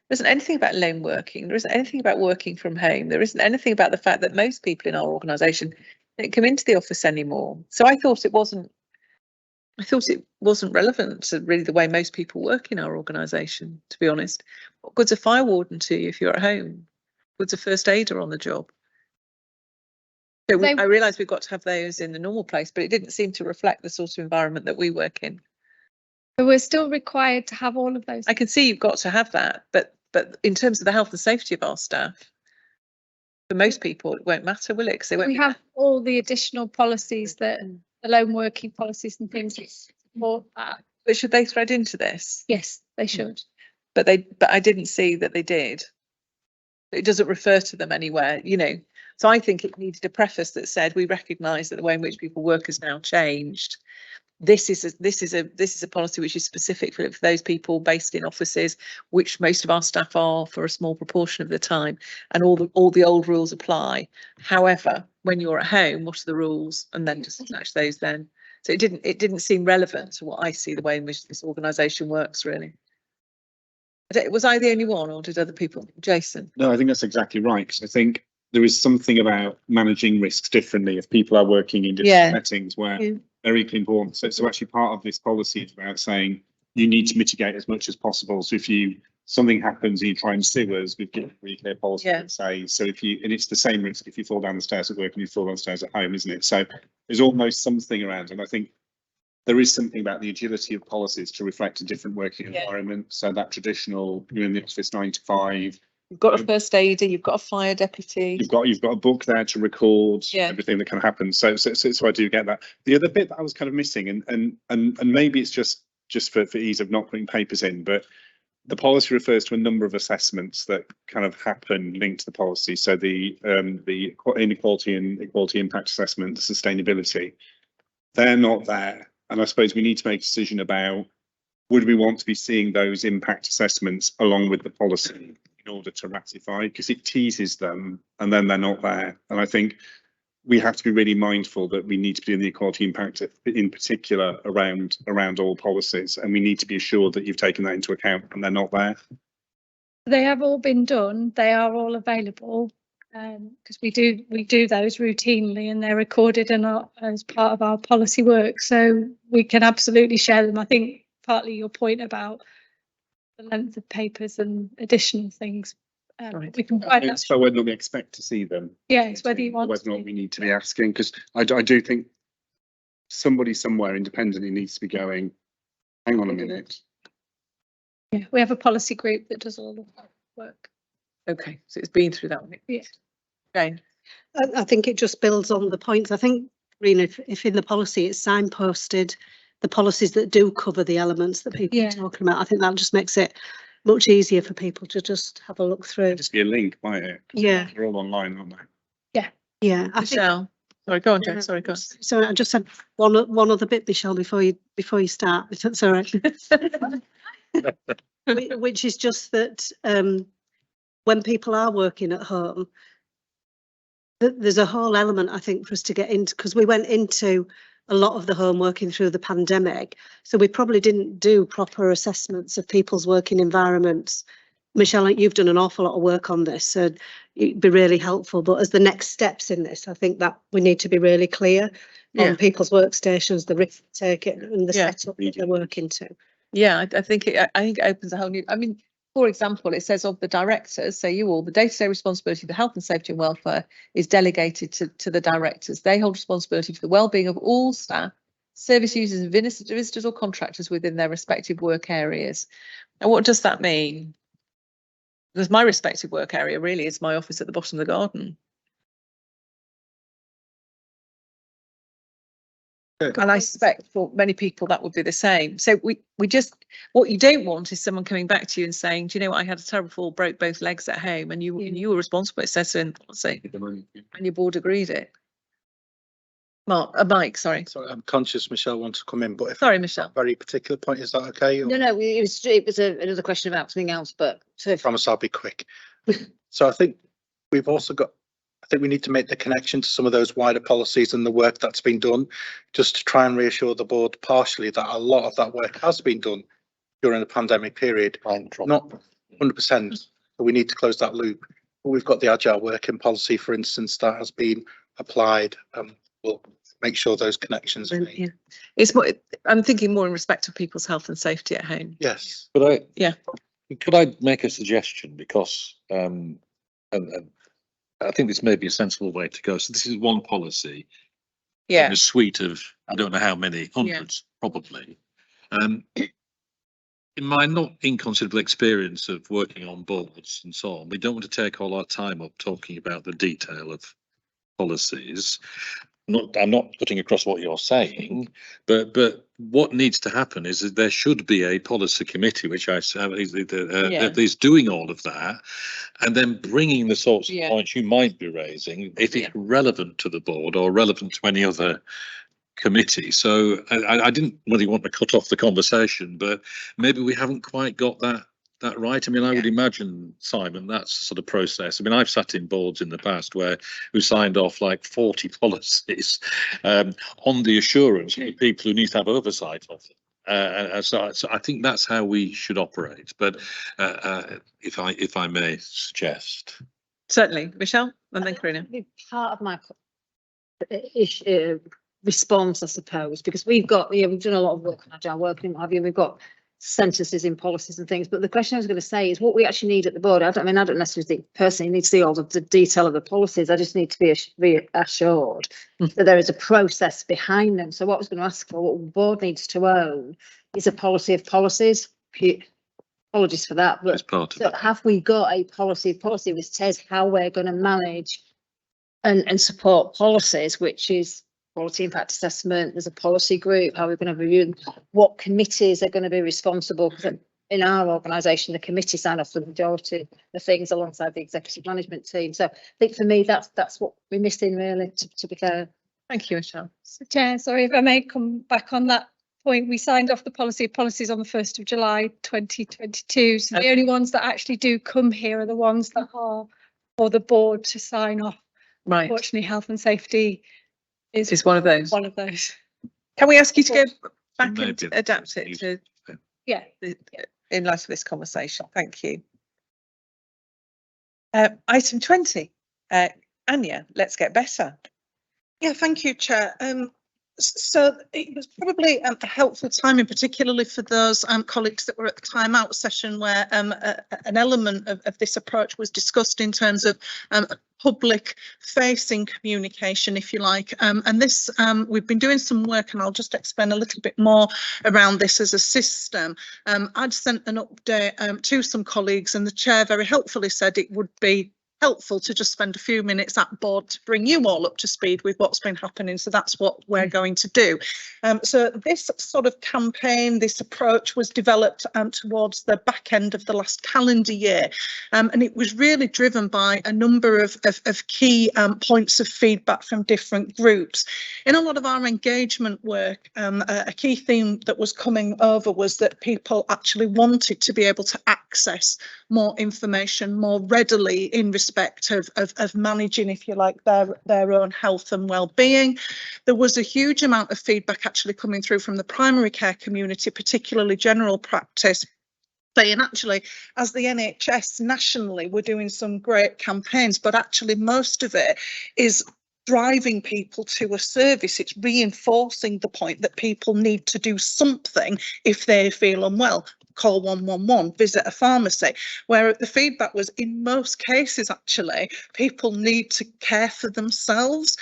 There isn't anything about lone working. There isn't anything about working from home. There isn't anything about the fact that most people in our organisation don't come into the office anymore. So I thought it wasn't relevant to really the way most people work in our organisation, to be honest. What good's a fire warden to you if you're at home? Good's a first aider on the job? So I realise we've got to have those in the normal place, but it didn't seem to reflect the sort of environment that we work in. But we're still required to have all of those. I can see you've got to have that, but in terms of the health and safety of our staff, for most people it won't matter, will it? Because they won't. We have all the additional policies that the lone working policies and things that support that. But should they thread into this? Yes, they should. But I didn't see that they did. It doesn't refer to them anywhere, you know. So I think it needed a preface that said we recognise that the way in which people work has now changed. This is a policy which is specific for those people based in offices, which most of our staff are for a small proportion of the time, and all the old rules apply. However, when you're at home, what are the rules? And then just attach those then. So it didn't seem relevant to what I see the way in which this organisation works, really. Was I the only one, or did other people? Jason? No, I think that's exactly right, because I think there is something about managing risks differently if people are working in different settings where they're equally important. So actually part of this policy is about saying you need to mitigate as much as possible. So if something happens and you try and sue us, we've given a really clear policy that say, so and it's the same risk if you fall down the stairs at work and you fall down the stairs at home, isn't it? So there's almost something around, and I think there is something about the agility of policies to reflect a different working environment. So that traditional, you're in the office 9 to 5. You've got a first aider, you've got a fire deputy. You've got a book there to record everything that can happen. So I do get that. The other bit that I was kind of missing, and maybe it's just for ease of not putting papers in, but the policy refers to a number of assessments that kind of happen linked to the policy. So the inequality and equality impact assessment, the sustainability, they're not there. And I suppose we need to make a decision about, would we want to be seeing those impact assessments along with the policy in order to ratify, because it teases them and then they're not there. And I think we have to be really mindful that we need to be doing the equality impact in particular around all policies, and we need to be assured that you've taken that into account and they're not there. They have all been done, they are all available, because we do those routinely and they're recorded and are as part of our policy work, so we can absolutely share them. I think partly your point about the length of papers and additional things, we can provide that. So whether we expect to see them, it's whether you want, whether or not we need to be asking, because I do think somebody somewhere independently needs to be going, hang on a minute. Yeah, we have a policy group that does all of that work. Okay, so it's been through that one. Yeah. Jane? I think it just builds on the points. I think, Rena, if in the policy it's signposted, the policies that do cover the elements that people are talking about, I think that just makes it much easier for people to just have a look through. Just be a link, might it? Yeah. They're all online, aren't they? Yeah, I think. Michelle, sorry, go on, Jo. Sorry, go on. So I just had one other bit, Michelle, before you start, if that's all right. Which is just that when people are working at home, there's a whole element, I think, for us to get into, because we went into a lot of the home working through the pandemic, so we probably didn't do proper assessments of people's working environments. Michelle, you've done an awful lot of work on this, so it'd be really helpful. But as the next steps in this, I think that we need to be really clear on people's workstations, the risk take it, and the setup that they're working to. Yeah, I think it opens a whole new. I mean, for example, it says of the directors, so you all, the day-to-day responsibility for health and safety and welfare is delegated to the directors. They hold responsibility for the well-being of all staff, service users, and visitors or contractors within their respective work areas. And what does that mean? Because my respective work area really is my office at the bottom of the garden. And I suspect for many people that would be the same. So we just, what you don't want is someone coming back to you and saying, do you know what, I had a terrible fall, broke both legs at home, and you were responsible. It says so in policy, and your board agreed it. Mike, sorry. Sorry, I'm conscious Michelle wants to come in, but if sorry, Michelle. Very particular point, is that okay? Or? No, it was another question about something else, but I promise I'll be quick. So I think we've also got. I think we need to make the connection to some of those wider policies and the work that's been done, just to try and reassure the board partially that a lot of that work has been done during the pandemic period. Not 100%, but we need to close that loop. But we've got the agile working policy, for instance, that has been applied. We'll make sure those connections are made. Yeah, it's more. I'm thinking more in respect of people's health and safety at home. Yes. But could I make a suggestion, because I think this may be a sensible way to go. So this is one policy. In a suite of, I don't know how many, hundreds, probably. In my not inconsiderable experience of working on boards and so on, we don't want to take all our time up talking about the detail of policies. I'm not putting across what you're saying, but what needs to happen is that there should be a policy committee, which I said is doing all of that, and then bringing the sorts of points you might be raising, if it's relevant to the board or relevant to any other committee. So I didn't really want to cut off the conversation, but maybe we haven't quite got that right. I mean, I would imagine, Simon, that's the sort of process. I mean, I've sat in boards in the past where we signed off like 40 policies on the assurance of the people who need to have oversight of them. So I think that's how we should operate. But if I may suggest, certainly, Michelle, and then Karina. Part of my response, I suppose, because we've done a lot of work on agile working, what have you. We've got sentences in policies and things, but the question I was going to say is what we actually need at the board. I don't necessarily think personally need to see all of the detail of the policies. I just need to be reassured that there is a process behind them. So what I was going to ask for, what the board needs to own, is a policy of policies. Apologies for that, but so have we got a policy which says how we're going to manage and support policies, which is quality impact assessment, there's a policy group, how we're going to review them, what committees are going to be responsible. In our organisation, the committee sign off the majority of the things alongside the executive management team. So I think for me, that's what we're missing, really, to be fair. Thank you, Michelle. So, Chair, sorry if I may come back on that point. We signed off the policies on the 1st of July 2022. So the only ones that actually do come here are the ones that are for the board to sign off. Right. Unfortunately, health and safety is one of those. Can we ask you to go back and adapt it to in light of this conversation? Thank you. Item 20, Anya, let's get better. Yeah, thank you, Chair. So it was probably a helpful timing, particularly for those colleagues that were at the time out session, where an element of this approach was discussed in terms of public facing communication, if you like. And this, we've been doing some work, and I'll just explain a little bit more around this as a system. I'd sent an update to some colleagues, and the chair very helpfully said it would be helpful to just spend a few minutes at board to bring you all up to speed with what's been happening. So that's what we're going to do. So this sort of campaign, this approach was developed towards the back end of the last calendar year. And it was really driven by a number of key points of feedback from different groups. In a lot of our engagement work, a key theme that was coming over was that people actually wanted to be able to access more information more readily in respect of managing, if you like, their own health and well-being. There was a huge amount of feedback actually coming through from the primary care community, particularly general practice, saying actually, as the NHS nationally, we're doing some great campaigns, but actually most of it is driving people to a service. It's reinforcing the point that people need to do something if they feel unwell. Call 111, visit a pharmacy, where the feedback was in most cases actually people need to care for themselves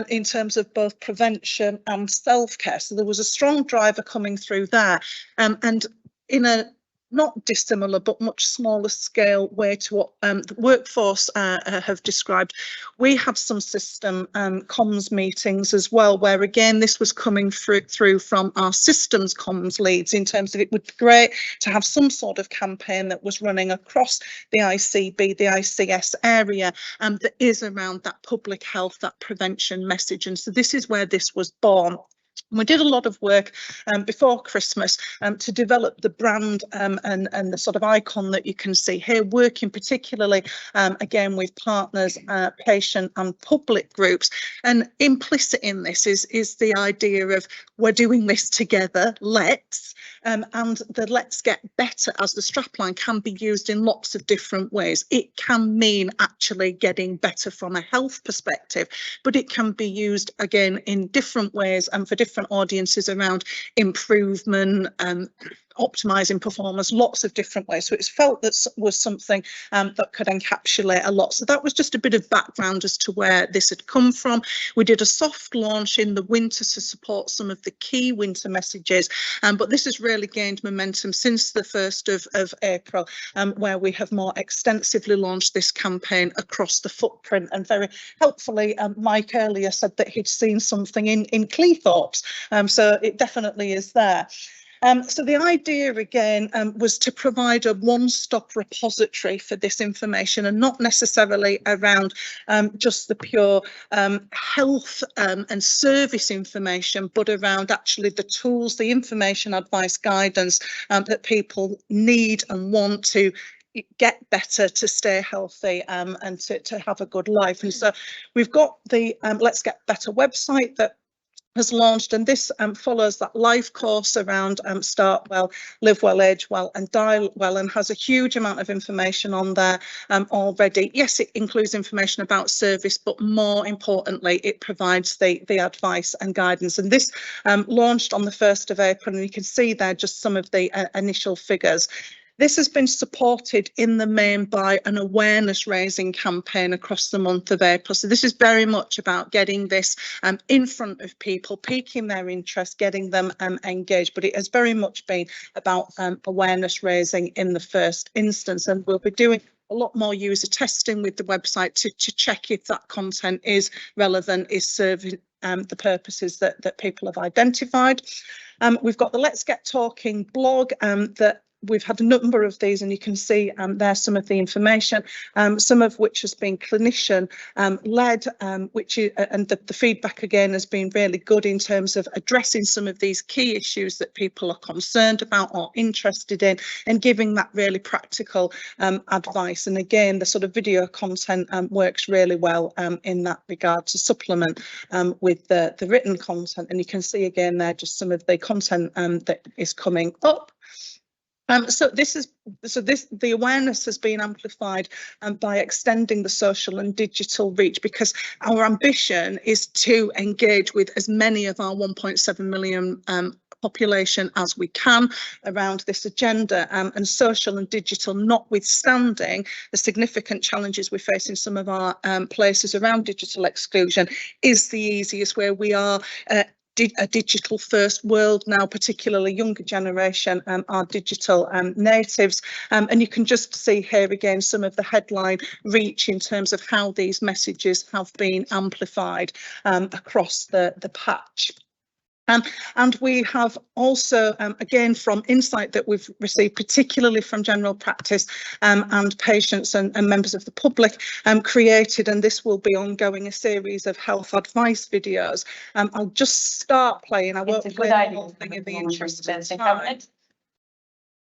in terms of both prevention and self-care. So there was a strong driver coming through there, and in a not dissimilar but much smaller scale way to what the workforce have described. We had some system comms meetings as well, where again this was coming through from our systems comms leads in terms of it would be great to have some sort of campaign that was running across the ICB, the ICS area, that is around that public health, that prevention message. And so this is where this was born. We did a lot of work before Christmas to develop the brand and the sort of icon that you can see here, working particularly again with partners, patient and public groups. And implicit in this is the idea of we're doing this together, let's, and the let's get better as the strapline can be used in lots of different ways. It can mean actually getting better from a health perspective, but it can be used again in different ways and for different audiences around improvement and optimizing performance, lots of different ways. So it's felt that was something that could encapsulate a lot. So that was just a bit of background as to where this had come from. We did a soft launch in the winter to support some of the key winter messages, but this has really gained momentum since the 1st of April, where we have more extensively launched this campaign across the footprint. And very helpfully, Mike earlier said that he'd seen something in Cleethorpes, so it definitely is there. So the idea again was to provide a one-stop repository for this information, and not necessarily around just the pure health and service information, but around actually the tools, the information, advice, guidance that people need and want to get better, to stay healthy and to have a good life. And so we've got the Let's Get Better website that has launched, and this follows that life course around start well, live well, age well and die well, and has a huge amount of information on there already. Yes, it includes information about service, but more importantly it provides the advice and guidance. And this launched on the 1st of April, and you can see there just some of the initial figures. This has been supported in the main by an awareness raising campaign across the month of April. So this is very much about getting this in front of people, piquing their interest, getting them engaged. But it has very much been about awareness raising in the first instance. And we'll be doing a lot more user testing with the website to check if that content is relevant, is serving the purposes that people have identified. We've got the Let's Get Talking blog that we've had a number of these, and you can see there's some of the information, some of which has been clinician led, which is, and the feedback again has been really good in terms of addressing some of these key issues that people are concerned about or interested in, and giving that really practical advice. And again, the sort of video content works really well in that regard to supplement with the written content. And you can see again there just some of the content that is coming up. The awareness has been amplified by extending the social and digital reach, because our ambition is to engage with as many of our 1.7 million population as we can around this agenda, and social and digital, notwithstanding the significant challenges we face in some of our places around digital exclusion, is the easiest, where we are a digital first world now, particularly younger generation are digital natives. And you can just see here again some of the headline reach in terms of how these messages have been amplified across the patch. And we have also, again, from insight that we've received, particularly from general practice and patients and members of the public, created, and this will be ongoing, a series of health advice videos. I'll just start playing. I won't play the whole thing in the interest of time.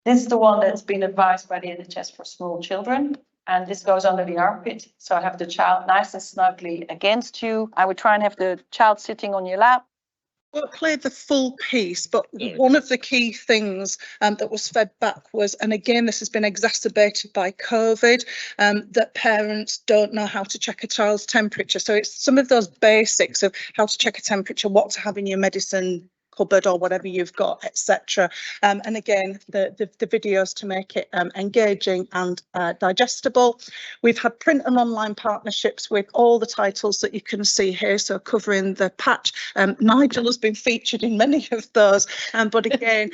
This is the one that's been advised by the NHS for small children. And this goes under the armpit. So I have the child nice and snugly against you. I would try and have the child sitting on your lap. Well, played the full piece, but one of the key things that was fed back was, and again, this has been exacerbated by COVID, that parents don't know how to check a child's temperature. So it's some of those basics of how to check a temperature, what to have in your medicine cupboard or whatever you've got, etc. And again, the videos to make it engaging and digestible. We've had print and online partnerships with all the titles that you can see here, so covering the patch. Nigel has been featured in many of those, but again,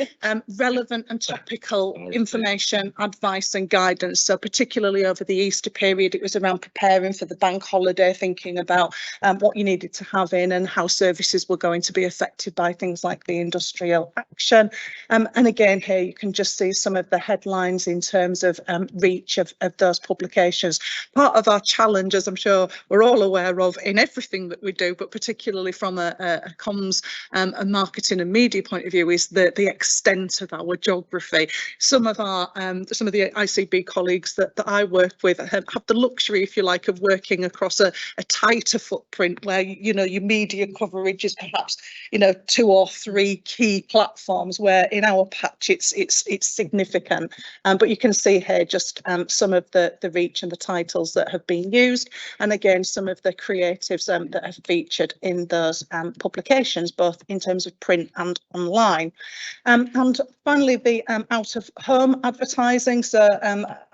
relevant and topical information, advice and guidance. So particularly over the Easter period, it was around preparing for the bank holiday, thinking about what you needed to have in and how services were going to be affected by things like the industrial action. And again, here you can just see some of the headlines in terms of reach of those publications. Part of our challenge, as I'm sure we're all aware of in everything that we do, but particularly from a comms, a marketing and media point of view, is the extent of our geography. Some of our some of the ICB colleagues that I work with have the luxury, if you like, of working across a tighter footprint where, you know, your media coverage is perhaps, you know, 2 or 3 key platforms, where in our patch it's significant. But you can see here just some of the reach and the titles that have been used, and again some of the creatives that have featured in those publications, both in terms of print and online. And finally, the out of home advertising. So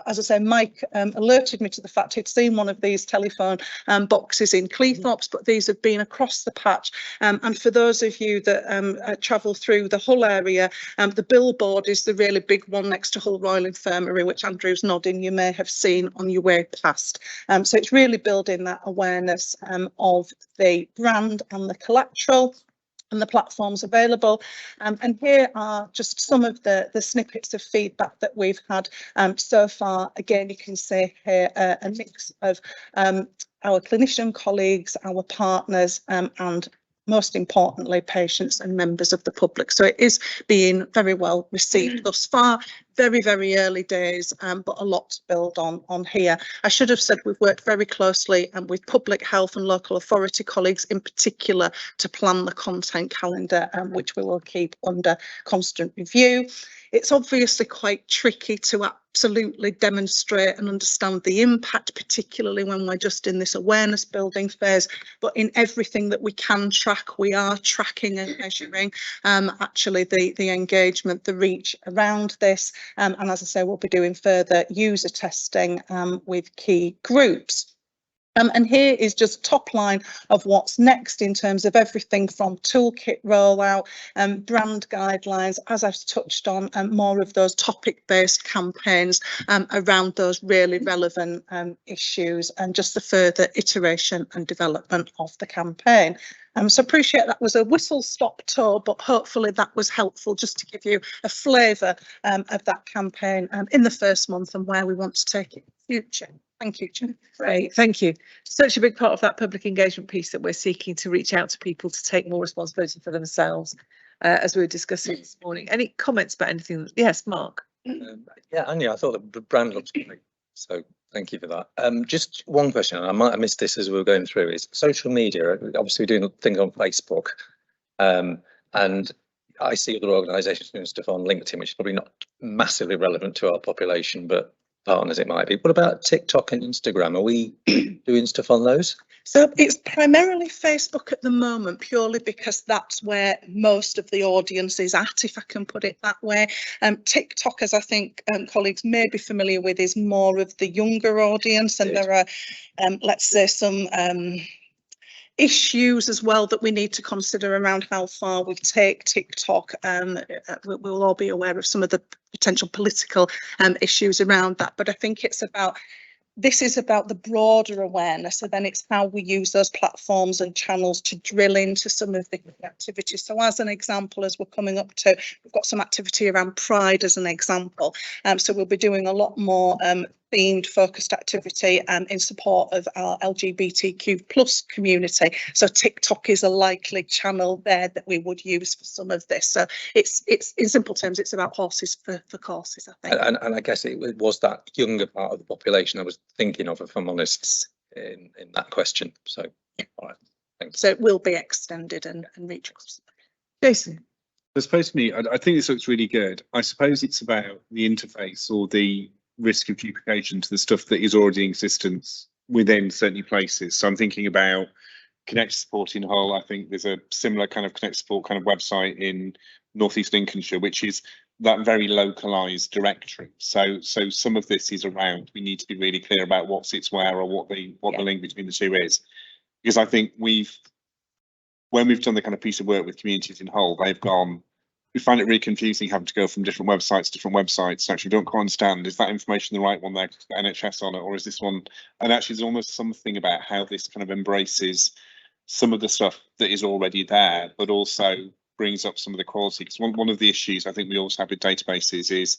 as I say, Mike alerted me to the fact he'd seen one of these telephone boxes in Cleethorpes, but these have been across the patch. And for those of you that travel through the Hull area, the billboard is the really big one next to Hull Royal Infirmary, which Andrew's nodding, you may have seen on your way past. So it's really building that awareness of the brand and the collateral and the platforms available. And here are just some of the snippets of feedback that we've had so far. Again, you can see here a mix of our clinician colleagues, our partners, and most importantly, patients and members of the public. So it is being very well received thus far. Very, very early days, but a lot to build on here. I should have said we've worked very closely with public health and local authority colleagues in particular to plan the content calendar, which we will keep under constant review. It's obviously quite tricky to absolutely demonstrate and understand the impact, particularly when we're just in this awareness building phase, but in everything that we can track, we are tracking and measuring actually the engagement, the reach around this. And as I say, we'll be doing further user testing with key groups. And here is just top line of what's next in terms of everything from toolkit rollout, brand guidelines, as I've touched on, more of those topic-based campaigns around those really relevant issues, and just the further iteration and development of the campaign. So appreciate that was a whistle-stop tour, but hopefully that was helpful just to give you a flavour of that campaign in the first month and where we want to take it in the future. Thank you, Chair. Great, thank you. Such a big part of that public engagement piece that we're seeking to reach out to people to take more responsibility for themselves, as we were discussing this morning. Any comments about anything? Yes, Mark. Yeah, Anya, I thought the brand looks great, so thank you for that. Just one question, and I might have missed this as we were going through, is social media. Obviously, we're doing things on Facebook, and I see other organisations doing stuff on LinkedIn, which is probably not massively relevant to our population, but partners it might be. What about TikTok and Instagram? Are we doing stuff on those? So it's primarily Facebook at the moment, purely because that's where most of the audience is at, if I can put it that way. TikTok, as I think colleagues may be familiar with, is more of the younger audience, and there are, let's say, some issues as well that we need to consider around how far we take TikTok. We'll all be aware of some of the potential political issues around that, but I think this is about the broader awareness, and then it's how we use those platforms and channels to drill into some of the activities. So as an example, as we're coming up to, we've got some activity around Pride as an example. So we'll be doing a lot more themed focused activity in support of our LGBTQ plus community. So TikTok is a likely channel there that we would use for some of this. So it's in simple terms, it's about horses for courses, I think. And I guess it was that younger part of the population I was thinking of, if I'm honest, in that question. So, all right, thanks. So it will be extended and reach across. Jason. I suppose for me, I think this looks really good. I suppose it's about the interface or the risk of duplication to the stuff that is already in existence within certain places. So I'm thinking about Connect Support in Hull. I think there's a similar kind of Connect Support kind of website in North East Lincolnshire, which is that very localized directory. So some of this is around, we need to be really clear about what sits where or what the link between the two is. Because I think when we've done the kind of piece of work with communities in Hull, we find it really confusing having to go from different websites to different websites. Actually, we don't quite understand, is that information the right one there, the NHS on it, or is this one? And actually, there's almost something about how this kind of embraces some of the stuff that is already there, but also brings up some of the quality. Because one of the issues I think we always have with databases is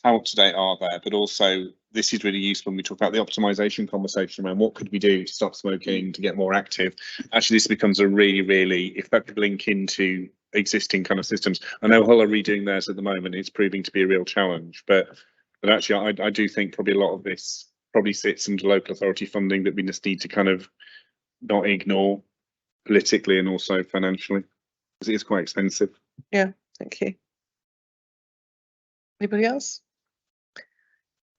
how up to date are they, but also this is really useful when we talk about the optimization conversation around what could we do to stop smoking, to get more active. Actually, this becomes a really, really effective link into existing kind of systems. I know Hull are redoing theirs at the moment. It's proving to be a real challenge, but actually I do think probably a lot of this probably sits under local authority funding that we just need to kind of not ignore politically and also financially, because it is quite expensive. Yeah, thank you. Anybody else?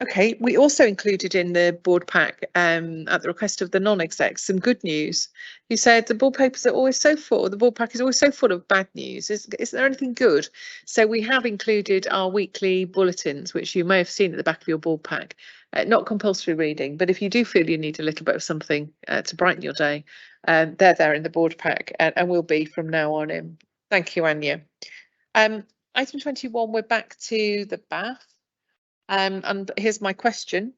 Okay, we also included in the board pack at the request of the non-execs some good news. You said the board papers are always so full, the board pack is always so full of bad news. Is there anything good? So we have included our weekly bulletins, which you may have seen at the back of your board pack. Not compulsory reading, but if you do feel you need a little bit of something to brighten your day, they're there in the board pack and will be from now on in. Thank you, Anya. Item 21, we're back to the BAF. And here's my question.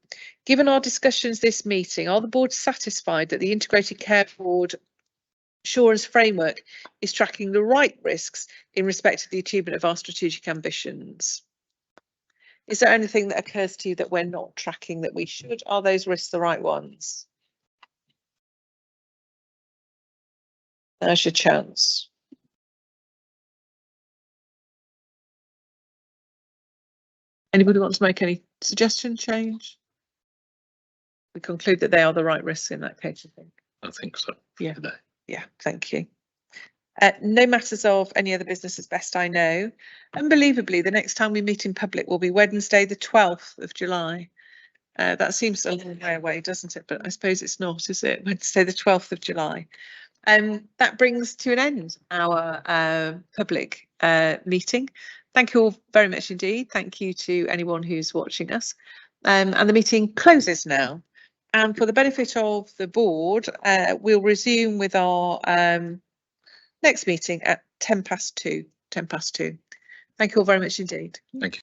Given our discussions this meeting, are the board satisfied that the Integrated Care Board assurance framework is tracking the right risks in respect to the achievement of our strategic ambitions? Is there anything that occurs to you that we're not tracking that we should? Are those risks the right ones? There's your chance. Anybody want to make any suggestion, change? We conclude that they are the right risks in that case, I think. I think so. Yeah, yeah, thank you. No matters of any other business as best I know. Unbelievably, the next time we meet in public will be Wednesday, the 12th of July. That seems a long way away, doesn't it? But I suppose it's not, is it? Wednesday, the 12th of July. That brings to an end our public meeting. Thank you all very much indeed. Thank you to anyone who's watching us. And the meeting closes now. And for the benefit of the board, we'll resume with our next meeting at 2:10. 2:10. Thank you all very much indeed. Thank you.